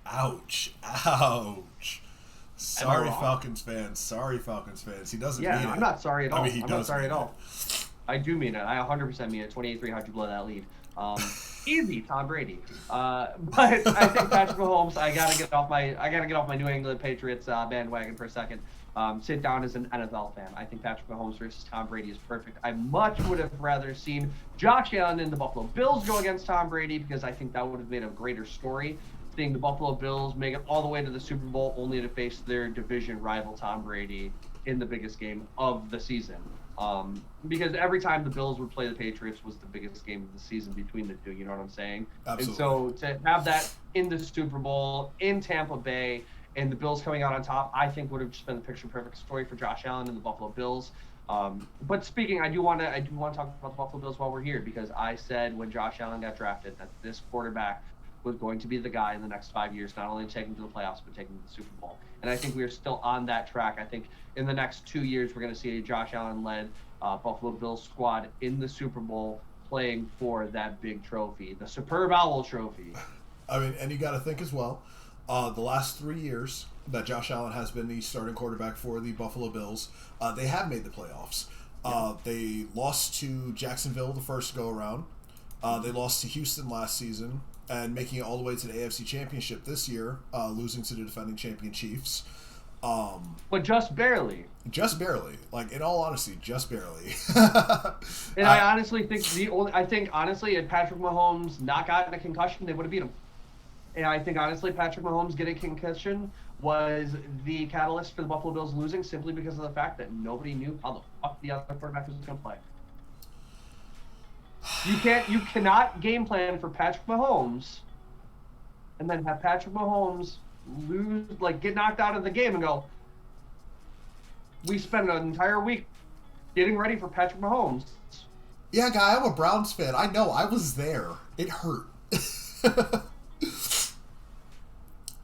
Ouch! Ouch! Sorry, Falcons fans. He doesn't mean it. I'm not sorry at all. I mean, he I'm does not sorry mean at all. I do mean it. I 100% mean it. 28-3. How'd you blow that lead? Easy, Tom Brady. But I think Patrick Mahomes. I gotta get off my New England Patriots bandwagon for a second. Sit down as an NFL fan. I think Patrick Mahomes versus Tom Brady is perfect. I much would have rather seen Josh Allen and the Buffalo Bills go against Tom Brady, because I think that would have made a greater story. Seeing the Buffalo Bills make it all the way to the Super Bowl only to face their division rival Tom Brady in the biggest game of the season. Because every time the Bills would play the Patriots was the biggest game of the season between the two, you know what I'm saying? Absolutely. And so to have that in the Super Bowl in Tampa Bay and the Bills coming out on top, I think would have just been the picture-perfect story for Josh Allen and the Buffalo Bills. But speaking, I do want to talk about the Buffalo Bills while we're here, because I said when Josh Allen got drafted that this quarterback was going to be the guy in the next 5 years, not only taking to the playoffs, but taking to the Super Bowl. And I think we are still on that track. I think in the next 2 years, we're going to see a Josh Allen-led Buffalo Bills squad in the Super Bowl playing for that big trophy, the Superb Owl Trophy. I mean, and you got to think as well, the last 3 years that Josh Allen has been the starting quarterback for the Buffalo Bills, they have made the playoffs. They lost to Jacksonville the first go-around. They lost to Houston last season, and making it all the way to the AFC Championship this year, losing to the defending champion Chiefs. But just barely. Just barely. Like, in all honesty, just barely. And I honestly think if Patrick Mahomes not gotten a concussion, they would have beat him. And I think, honestly, Patrick Mahomes getting a concussion was the catalyst for the Buffalo Bills losing, simply because of the fact that nobody knew how the fuck the other quarterback was going to play. You cannot game plan for Patrick Mahomes and then have Patrick Mahomes lose, like get knocked out of the game and go, we spent an entire week getting ready for Patrick Mahomes. Yeah, guy, I'm a Browns fan. I know, I was there. It hurt.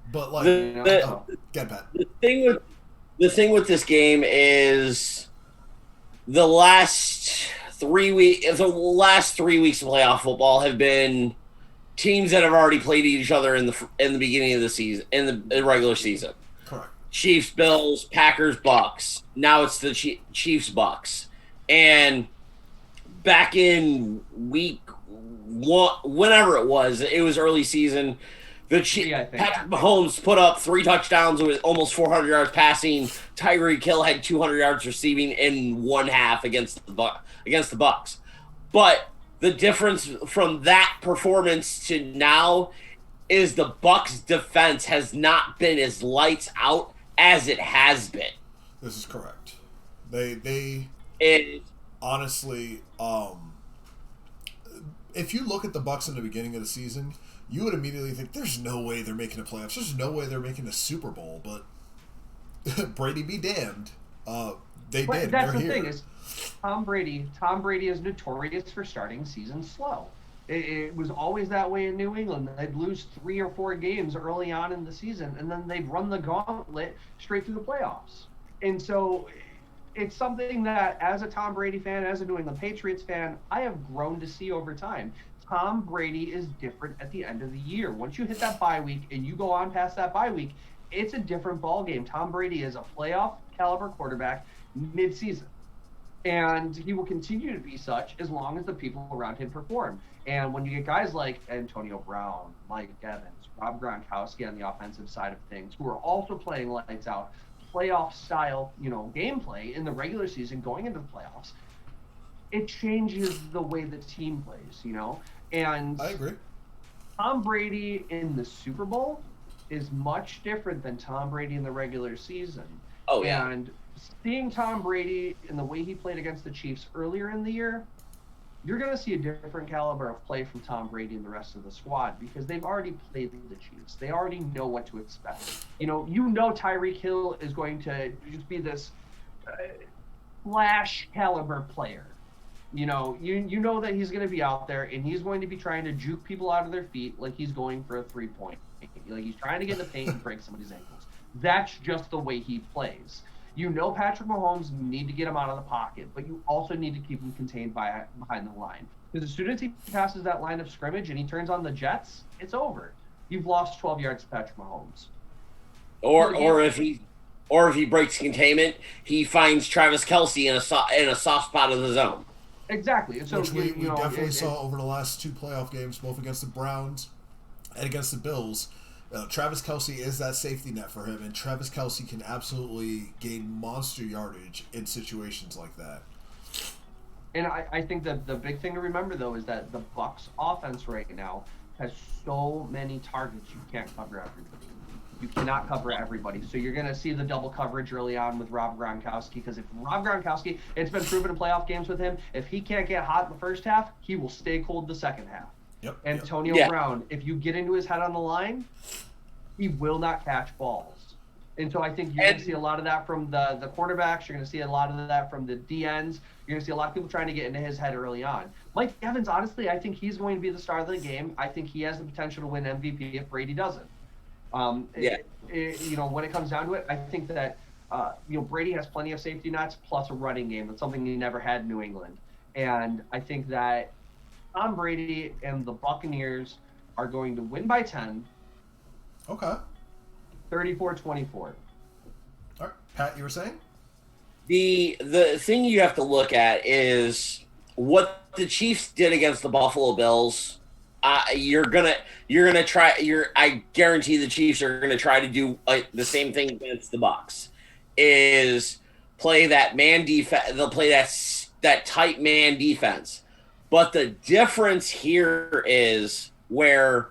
But like, get Pat. The thing with this game is the last 3 weeks of playoff football have been teams that have already played each other in the beginning of the season, in the regular season. Correct. Chiefs, Bills, Packers, Bucks. Now it's the Chiefs, Bucks. And back in week one, whenever it was early season. Patrick Mahomes put up 3 touchdowns with almost 400 yards passing. Tyreek Hill had 200 yards receiving in one half against the Bucks. But the difference from that performance to now is the Bucks defense has not been as lights out as it has been. This is correct. They honestly, if you look at the Bucks in the beginning of the season, you would immediately think there's no way they're making the playoffs. There's no way they're making the Super Bowl. But Brady be damned. They did. That's the thing is, Tom Brady is notorious for starting seasons slow. It was always that way in New England. They'd lose 3 or 4 games early on in the season, and then they'd run the gauntlet straight through the playoffs. And so it's something that, as a Tom Brady fan, as a New England Patriots fan, I have grown to see over time. Tom Brady is different at the end of the year. Once you hit that bye week and you go on past that bye week, it's a different ballgame. Tom Brady is a playoff caliber quarterback mid-season. And he will continue to be such as long as the people around him perform. And when you get guys like Antonio Brown, Mike Evans, Rob Gronkowski on the offensive side of things, who are also playing lights out, playoff style, gameplay in the regular season going into the playoffs, it changes the way the team plays, And I agree. Tom Brady in the Super Bowl is much different than Tom Brady in the regular season. Oh, yeah. And seeing Tom Brady in the way he played against the Chiefs earlier in the year, you're going to see a different caliber of play from Tom Brady and the rest of the squad, because they've already played the Chiefs. They already know what to expect. Tyreek Hill is going to just be this flash caliber player. You know that he's going to be out there and he's going to be trying to juke people out of their feet like he's going for a 3-point. Like he's trying to get in the paint and break somebody's ankles. That's just the way he plays. You know Patrick Mahomes, you need to get him out of the pocket, but you also need to keep him contained behind the line. Because as soon as he passes that line of scrimmage and he turns on the Jets, it's over. You've lost 12 yards to Patrick Mahomes. Or if he breaks containment, he finds Travis Kelce in a soft spot of the zone. Exactly. So which we definitely saw over the last 2 playoff games, both against the Browns and against the Bills. Travis Kelce is that safety net for him, and Travis Kelce can absolutely gain monster yardage in situations like that. And I think that the big thing to remember, though, is that the Bucs offense right now has so many targets you can't cover everybody. You cannot cover everybody. So you're going to see the double coverage early on with Rob Gronkowski, because if Rob Gronkowski, it's been proven in playoff games with him, if he can't get hot in the first half, he will stay cold the second half. Yep. Antonio Brown, if you get into his head on the line, he will not catch balls. And so I think you're going to see a lot of that from the quarterbacks. You're going to see a lot of that from the DNs. You're going to see a lot of people trying to get into his head early on. Mike Evans, honestly, I think he's going to be the star of the game. I think he has the potential to win MVP if Brady doesn't. When it comes down to it, I think that Brady has plenty of safety nets plus a running game. That's something he never had in New England. And I think that Tom Brady and the Buccaneers are going to win by 10. Okay. 34-24. All right. Pat, you were saying? The thing you have to look at is what the Chiefs did against the Buffalo Bills. I guarantee the Chiefs are gonna try to do the same thing against the Bucs. Is play that man defense. They'll play that tight man defense. But the difference here is where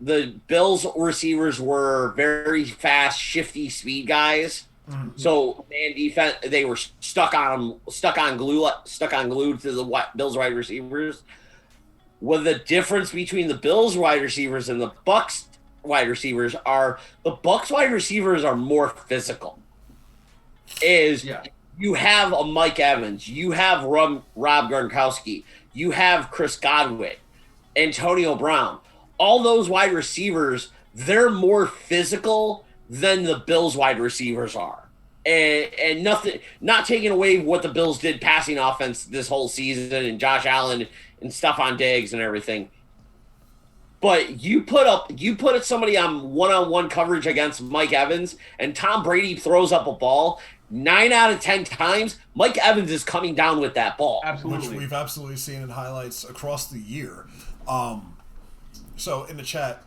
the Bills receivers were very fast, shifty speed guys. Mm-hmm. So man defense, they were stuck glued to the Bills wide receivers. Well, the difference between the Bills wide receivers and the Bucs wide receivers are the Bucs wide receivers are more physical. You have a Mike Evans, you have Rob Gronkowski, you have Chris Godwin, Antonio Brown. All those wide receivers, they're more physical than the Bills wide receivers are. And nothing, not taking away what the Bills did passing offense this whole season and Josh Allen and Stephon Diggs and everything. But you put somebody on one-on-one coverage against Mike Evans and Tom Brady throws up a ball, 9 out of 10 times, Mike Evans is coming down with that ball. Absolutely. Which we've absolutely seen in highlights across the year. So in the chat,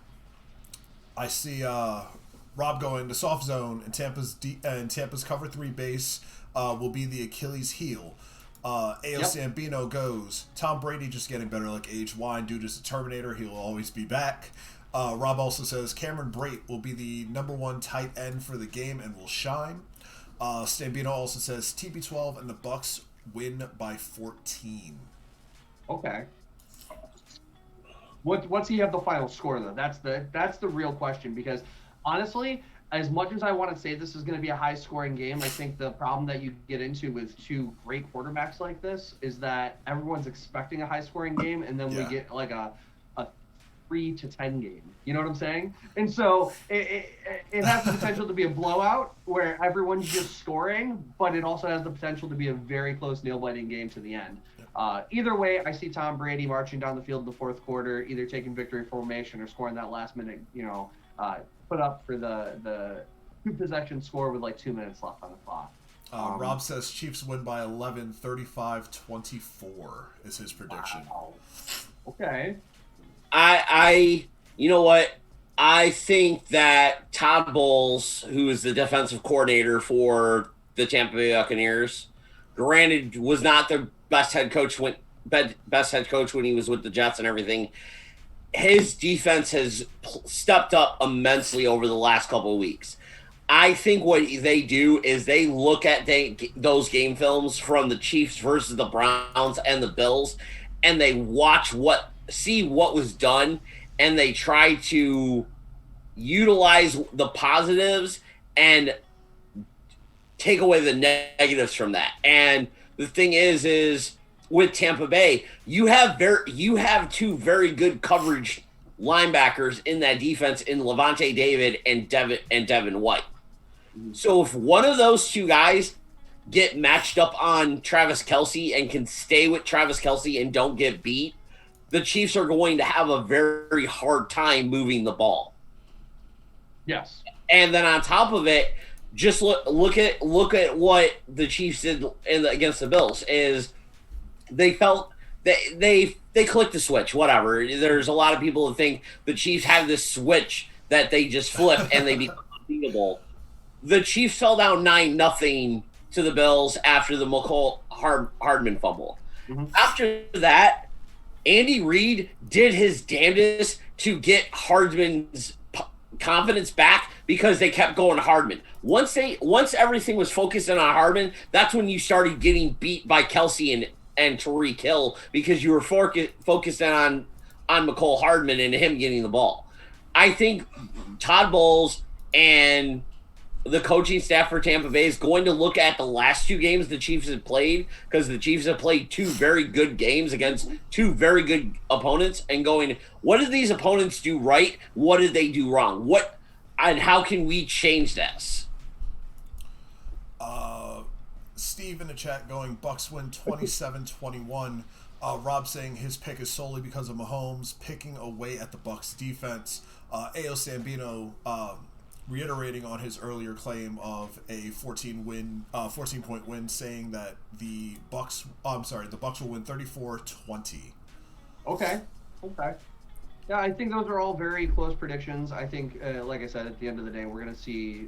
I see Rob going to soft zone and Tampa's cover 3 base will be the Achilles heel. Sambino goes, Tom Brady just getting better like age wine. Dude is a Terminator. He will always be back. Rob also says Cameron Brate will be the #1 tight end for the game and will shine. Stambino also says TB12 and the Bucs win by 14. Okay. What's he have the final score though? That's the real question, because honestly, as much as I want to say this is going to be a high-scoring game, I think the problem that you get into with 2 great quarterbacks like this is that everyone's expecting a high-scoring game, and then we get like a 3-10 game. You know what I'm saying? And so it has the potential to be a blowout where everyone's just scoring, but it also has the potential to be a very close nail-biting game to the end. Either way, I see Tom Brady marching down the field in the fourth quarter, either taking victory formation or scoring that last minute, put up for the 2-possession score with like 2 minutes left on the clock. Rob says Chiefs win by 11, 35-24 is his prediction. Wow. Okay. You know what? I think that Todd Bowles, who is the defensive coordinator for the Tampa Bay Buccaneers, granted was not the best head coach when he was with the Jets and everything. His defense has stepped up immensely over the last couple of weeks. I think what they do is they look at those game films from the Chiefs versus the Browns and the Bills, and they see what was done, and they try to utilize the positives and take away the negatives from that. And the thing is with Tampa Bay, you have two very good coverage linebackers in that defense in Levante David and Devin White. So if one of those two guys get matched up on Travis Kelce and can stay with Travis Kelce and don't get beat, the Chiefs are going to have a very hard time moving the ball. Yes. And then on top of it, just look at what the Chiefs did against the Bills. Is they felt they clicked the switch. Whatever. There's a lot of people that think the Chiefs have this switch that they just flip and they become unbeatable. The Chiefs fell down 9-0 to the Bills after the McCole Hardman fumble. Mm-hmm. After that, Andy Reid did his damnedest to get Hardman's confidence back because they kept going to Hardman. Once everything was focusing on Hardman, that's when you started getting beat by Kelce and Tyreek Hill because you were focusing on McCole Hardman and him getting the ball. I think Todd Bowles and the coaching staff for Tampa Bay is going to look at the last two games the Chiefs have played, because the Chiefs have played two very good games against two very good opponents, and going, what did these opponents do right? What did they do wrong? And how can we change this? Steve in the chat going, Bucks win 27-21. Rob saying his pick is solely because of Mahomes picking away at the Bucks defense. A.O. Sambino reiterating on his earlier claim of a 14-point win, saying that the Bucks will win 34-20. Okay. Yeah, I think those are all very close predictions. I think, like I said, at the end of the day, we're going to see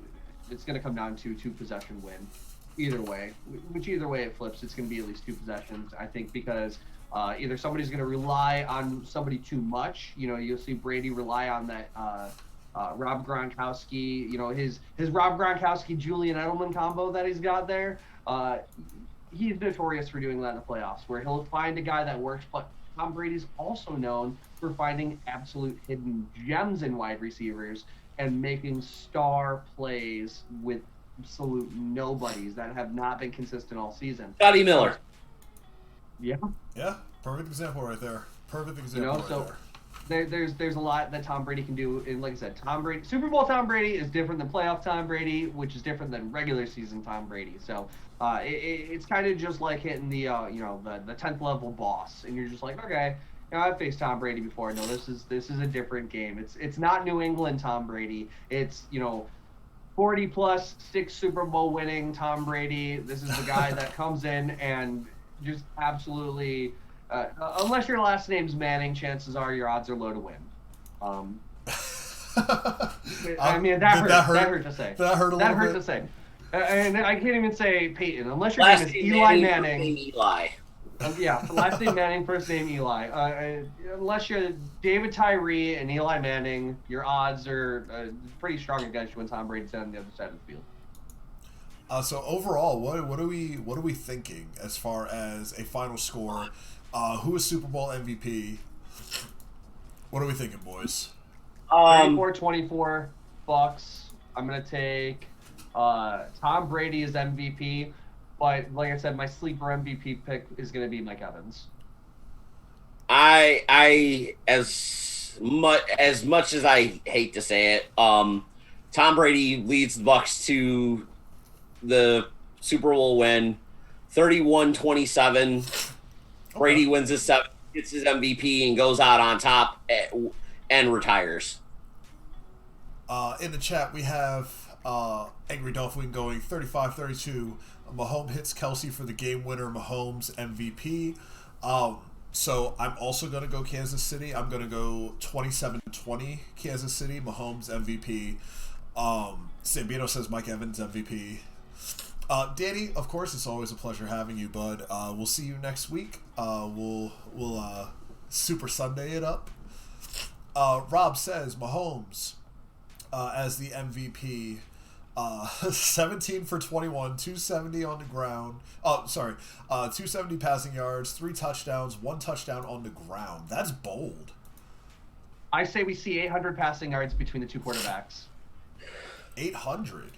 it's going to come down to 2-possession win. Either way it flips, it's going to be at least 2 possessions. I think because either somebody's going to rely on somebody too much. You'll see Brady rely on that Rob Gronkowski, his Rob Gronkowski Julian Edelman combo that he's got there. He's notorious for doing that in the playoffs, where he'll find a guy that works. But Tom Brady's also known for finding absolute hidden gems in wide receivers and making star plays with absolute nobodies that have not been consistent all season. Scotty Miller. Yeah, perfect example right there. There's a lot that Tom Brady can do, and like I said, Super Bowl Tom Brady is different than playoff Tom Brady, which is different than regular season Tom Brady. So it's kind of just like hitting the 10th level boss, and you're just like, okay, I've faced Tom Brady before. No, this is a different game. It's not New England Tom Brady. It's 40 plus 6 Super Bowl winning Tom Brady. This is the guy that comes in and just absolutely. Unless your last name's Manning, chances are your odds are low to win. I mean, that hurt to say. That hurt a little bit. To say. And I can't even say Peyton, unless your name is Eli Manning. Eli. Yeah, last name Manning, first name Eli. Unless you're David Tyree and Eli Manning, your odds are pretty strong against you when Tom Brady's on the other side of the field. So overall, what are we thinking as far as a final score? Who is Super Bowl MVP? What are we thinking, boys? 24-24 Bucks. I'm gonna take Tom Brady as MVP, but like I said, my sleeper MVP pick is gonna be Mike Evans. I as much as I hate to say it, Tom Brady leads the Bucks to the Super Bowl win, 31-27. Brady wins his 7th, gets his MVP, and goes out on top and retires. In the chat, we have Angry Dolphin going 35-32. Mahomes hits Kelce for the game winner. Mahomes MVP. So I'm also going to go Kansas City. I'm going to go 27-20 Kansas City. Mahomes MVP. Sambino says Mike Evans MVP. Danny, of course, it's always a pleasure having you, bud. We'll see you next week. We'll Super Sunday it up. Rob says Mahomes as the MVP. 17 for 21, 270 on the ground. 270 passing yards, 3 touchdowns, 1 touchdown on the ground. That's bold. I say we see 800 passing yards between the two quarterbacks. 800.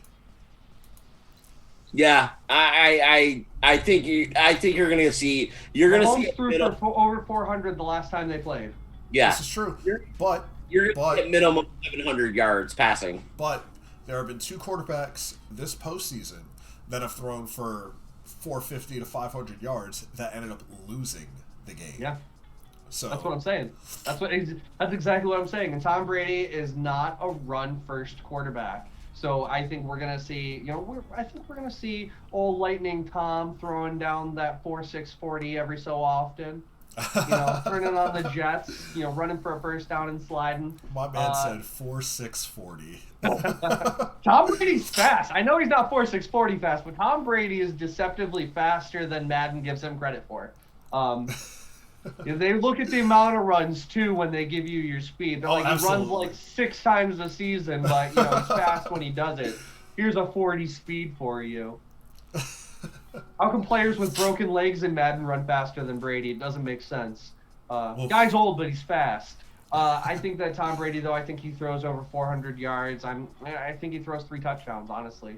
Yeah, I think you're gonna see Mahomes threw minimum, for over 400 the last time they played. yeah, This is true. But you're gonna get minimum 700 yards passing. But there have been two quarterbacks this postseason that have thrown for 450 to 500 yards that ended up losing the game. Yeah. So That's what I'm saying. That's exactly what I'm saying. And Tom Brady is not a run-first quarterback. So I think we're gonna see, I think we're gonna see old Lightning Tom throwing down that 4.640 every so often. Turning on the Jets, running for a first down and sliding. My man said 4.640. Tom Brady's fast. I know he's not 4.640 fast, but Tom Brady is deceptively faster than Madden gives him credit for. They look at the amount of runs too when they give you your speed. They're like, he runs like 6 times a season, but he's fast when he does it. Here's a 40 speed for you. How come players with broken legs in Madden run faster than Brady? It doesn't make sense. Guy's old, but he's fast. I think that Tom Brady, though, I think he throws over 400 yards. I think he throws 3 touchdowns, honestly.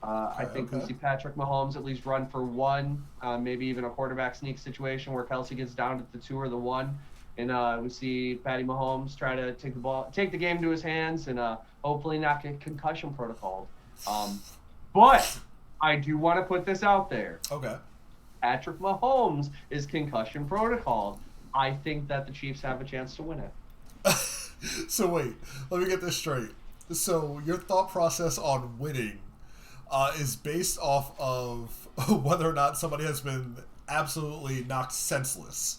I think we see Patrick Mahomes at least run for 1, maybe even a quarterback sneak situation where Kelsey gets down to the 2 or the 1, and we see Patty Mahomes try to take the game to his hands, and hopefully not get concussion protocol. But I do want to put this out there. Okay. Patrick Mahomes is concussion protocol. I think that the Chiefs have a chance to win it. So wait, let me get this straight. So your thought process on winning is based off of whether or not somebody has been absolutely knocked senseless.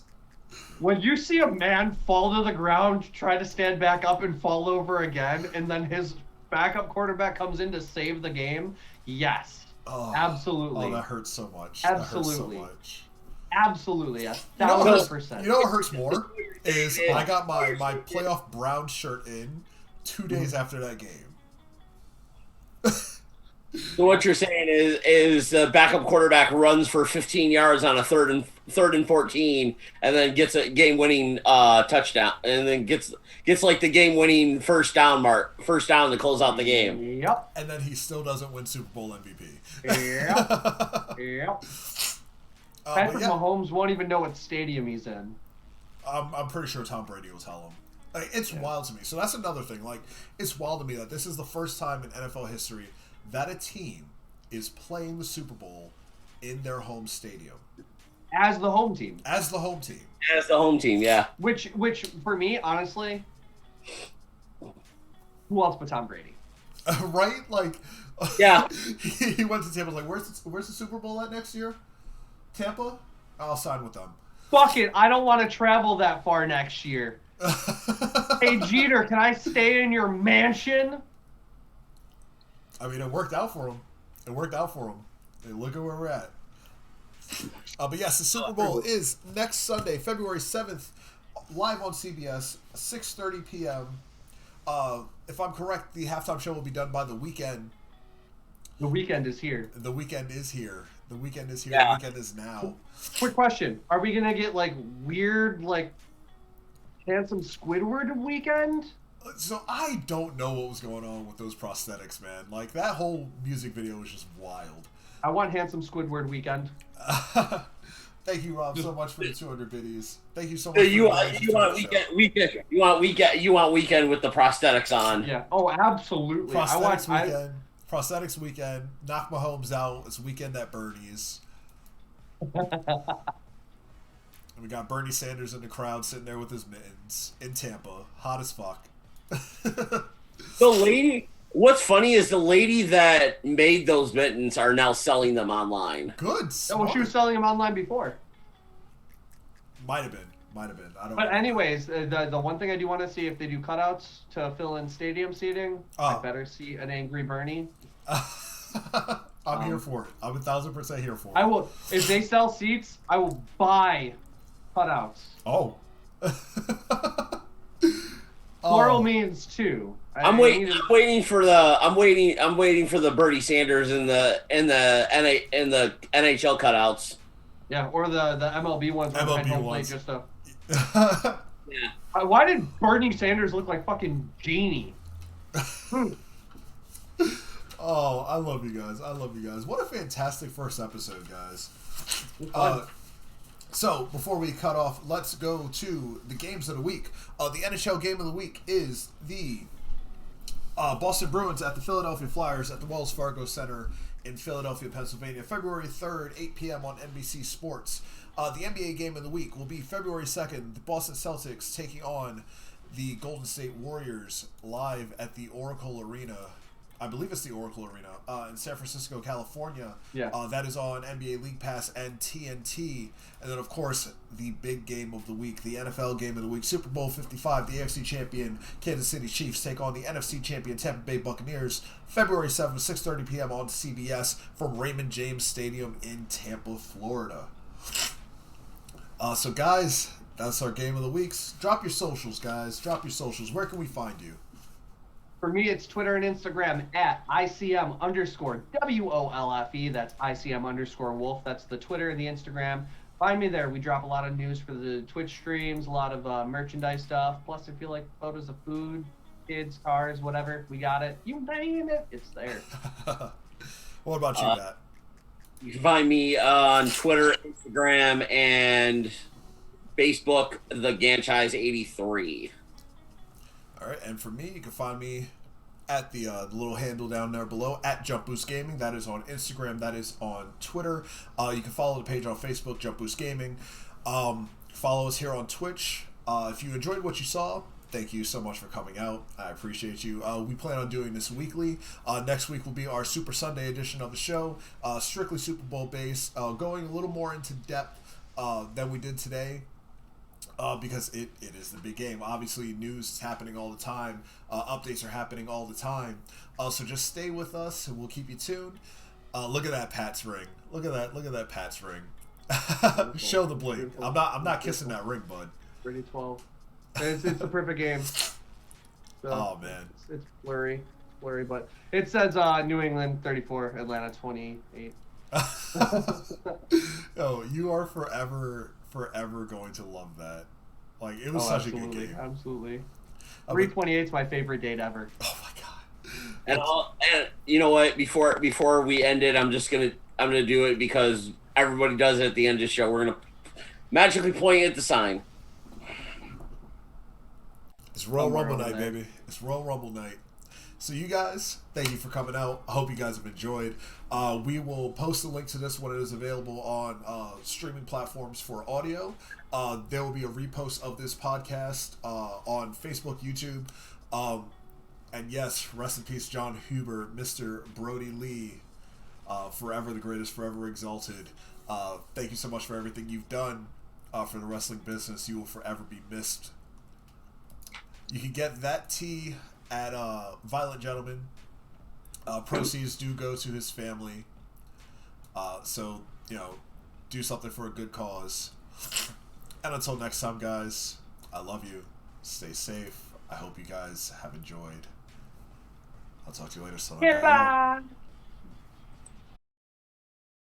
When you see a man fall to the ground, try to stand back up and fall over again, and then his backup quarterback comes in to save the game, yes. Oh, absolutely. Oh, that hurts so much. Absolutely. That hurts so much. Absolutely, 1,000%. You know what hurts more is I got my playoff Brown shirt in 2 days after that game. So what you're saying is the backup quarterback runs for 15 yards on a third and 14, and then gets a game-winning touchdown, and then gets like the game-winning first down to close out the game. Yep. And then he still doesn't win Super Bowl MVP. Yep. Patrick Mahomes won't even know what stadium he's in. I'm pretty sure Tom Brady will tell him. It's wild to me. So that's another thing. It's wild to me that this is the first time in NFL history that a team is playing the Super Bowl in their home stadium. As the home team. As the home team. As the home team, yeah. Which for me, honestly, who else but Tom Brady? Right? Yeah. He went to Tampa. Where's the Super Bowl at next year? Tampa? I'll sign with them. Fuck it. I don't want to travel that far next year. Hey, Jeter, can I stay in your mansion? I mean, it worked out for him. Hey, look at where we're at. But yes, the Super Bowl is next Sunday, February 7th, live on CBS, 6:30 p.m. If I'm correct, the halftime show will be done by The Weeknd. The weekend is here. The weekend is here. The weekend is here. Yeah. The weekend is now. Quick question. Are we going to get, weird, handsome Squidward weekend? So I don't know what was going on with those prosthetics, man. That whole music video was just wild. I want handsome Squidward weekend. Thank you, Rob, so much for the 200 biddies. Thank you so much. You want weekend with the prosthetics on. Yeah. Oh, absolutely. Prosthetics weekend. Knock Mahomes out. It's weekend at Bernie's. And we got Bernie Sanders in the crowd sitting there with his mittens in Tampa. Hot as fuck. What's funny is the lady that made those mittens are now selling them online. Good. Oh, well, she was selling them online before. Might have been. I don't know. But anyways, the one thing I do want to see, if they do cutouts to fill in stadium seating, I better see an angry Bernie. I'm here for it. I'm 1,000% here for it. I will. If they sell seats, I will buy cutouts. Oh. Plural means two. I'm waiting for the Bernie Sanders in the NHL cutouts. Yeah, or the MLB ones. MLB ones. Just Yeah. Why did Bernie Sanders look like fucking Genie? Oh, I love you guys. I love you guys. What a fantastic first episode, guys. So, before we cut off, let's go to the games of the week. The NHL game of the week is the Boston Bruins at the Philadelphia Flyers at the Wells Fargo Center in Philadelphia, Pennsylvania, February 3rd, 8 p.m. on NBC Sports. The NBA game of the week will be February 2nd, the Boston Celtics taking on the Golden State Warriors live at the Oracle Arena. I believe it's the Oracle Arena in San Francisco, California. Yeah. That is on NBA League Pass and TNT. And then, of course, the big game of the week, the NFL game of the week, Super Bowl 55, the AFC champion Kansas City Chiefs take on the NFC champion Tampa Bay Buccaneers, February 7th, 6:30 p.m. on CBS from Raymond James Stadium in Tampa, Florida. So, guys, that's our game of the weeks. Drop your socials, guys. Drop your socials. Where can we find you? For me, it's Twitter and Instagram at ICM_WOLFE. That's ICM_Wolf. That's the Twitter and the Instagram. Find me there. We drop a lot of news for the Twitch streams, a lot of merchandise stuff. Plus, if you like photos of food, kids, cars, whatever, we got it. You name it, it's there. What about you, Matt? You can find me on Twitter, Instagram, and Facebook, the Ganchise83. All right, and for me, you can find me at the little handle down there below, at JumpBoost Gaming. That is on Instagram. That is on Twitter. You can follow the page on Facebook, JumpBoost Gaming. Follow us here on Twitch. If you enjoyed what you saw, thank you so much for coming out. I appreciate you. We plan on doing this weekly. Next week will be our Super Sunday edition of the show, strictly Super Bowl based, going a little more into depth than we did today. Because it is the big game. Obviously, news is happening all the time. Updates are happening all the time. So just stay with us, and we'll keep you tuned. Look at that Pat's ring. Look at that Pat's ring. Show the bling. I'm not kissing that ring, bud. Pretty 12. It's the perfect game. So Oh man, it's blurry, but it says New England 34, Atlanta 28. Oh, you are forever going to love that. Like, it was such a good game. Absolutely. 328 is my favorite date ever. Oh my god. And you know what? Before we end it, I'm gonna do it because everybody does it at the end of the show. We're gonna magically point at the sign. It's Royal Rumble night, baby. It's Royal Rumble night. So you guys, thank you for coming out. I hope you guys have enjoyed. We will post a link to this when it is available on streaming platforms for audio. There will be a repost of this podcast on Facebook, YouTube. And yes, rest in peace, John Huber, Mr. Brody Lee, forever the greatest, forever exalted. Thank you so much for everything you've done for the wrestling business. You will forever be missed. You can get that tea at Violent Gentleman. Proceeds do go to his family. So, do something for a good cause. And until next time, guys, I love you. Stay safe. I hope you guys have enjoyed. I'll talk to you later. So Bye.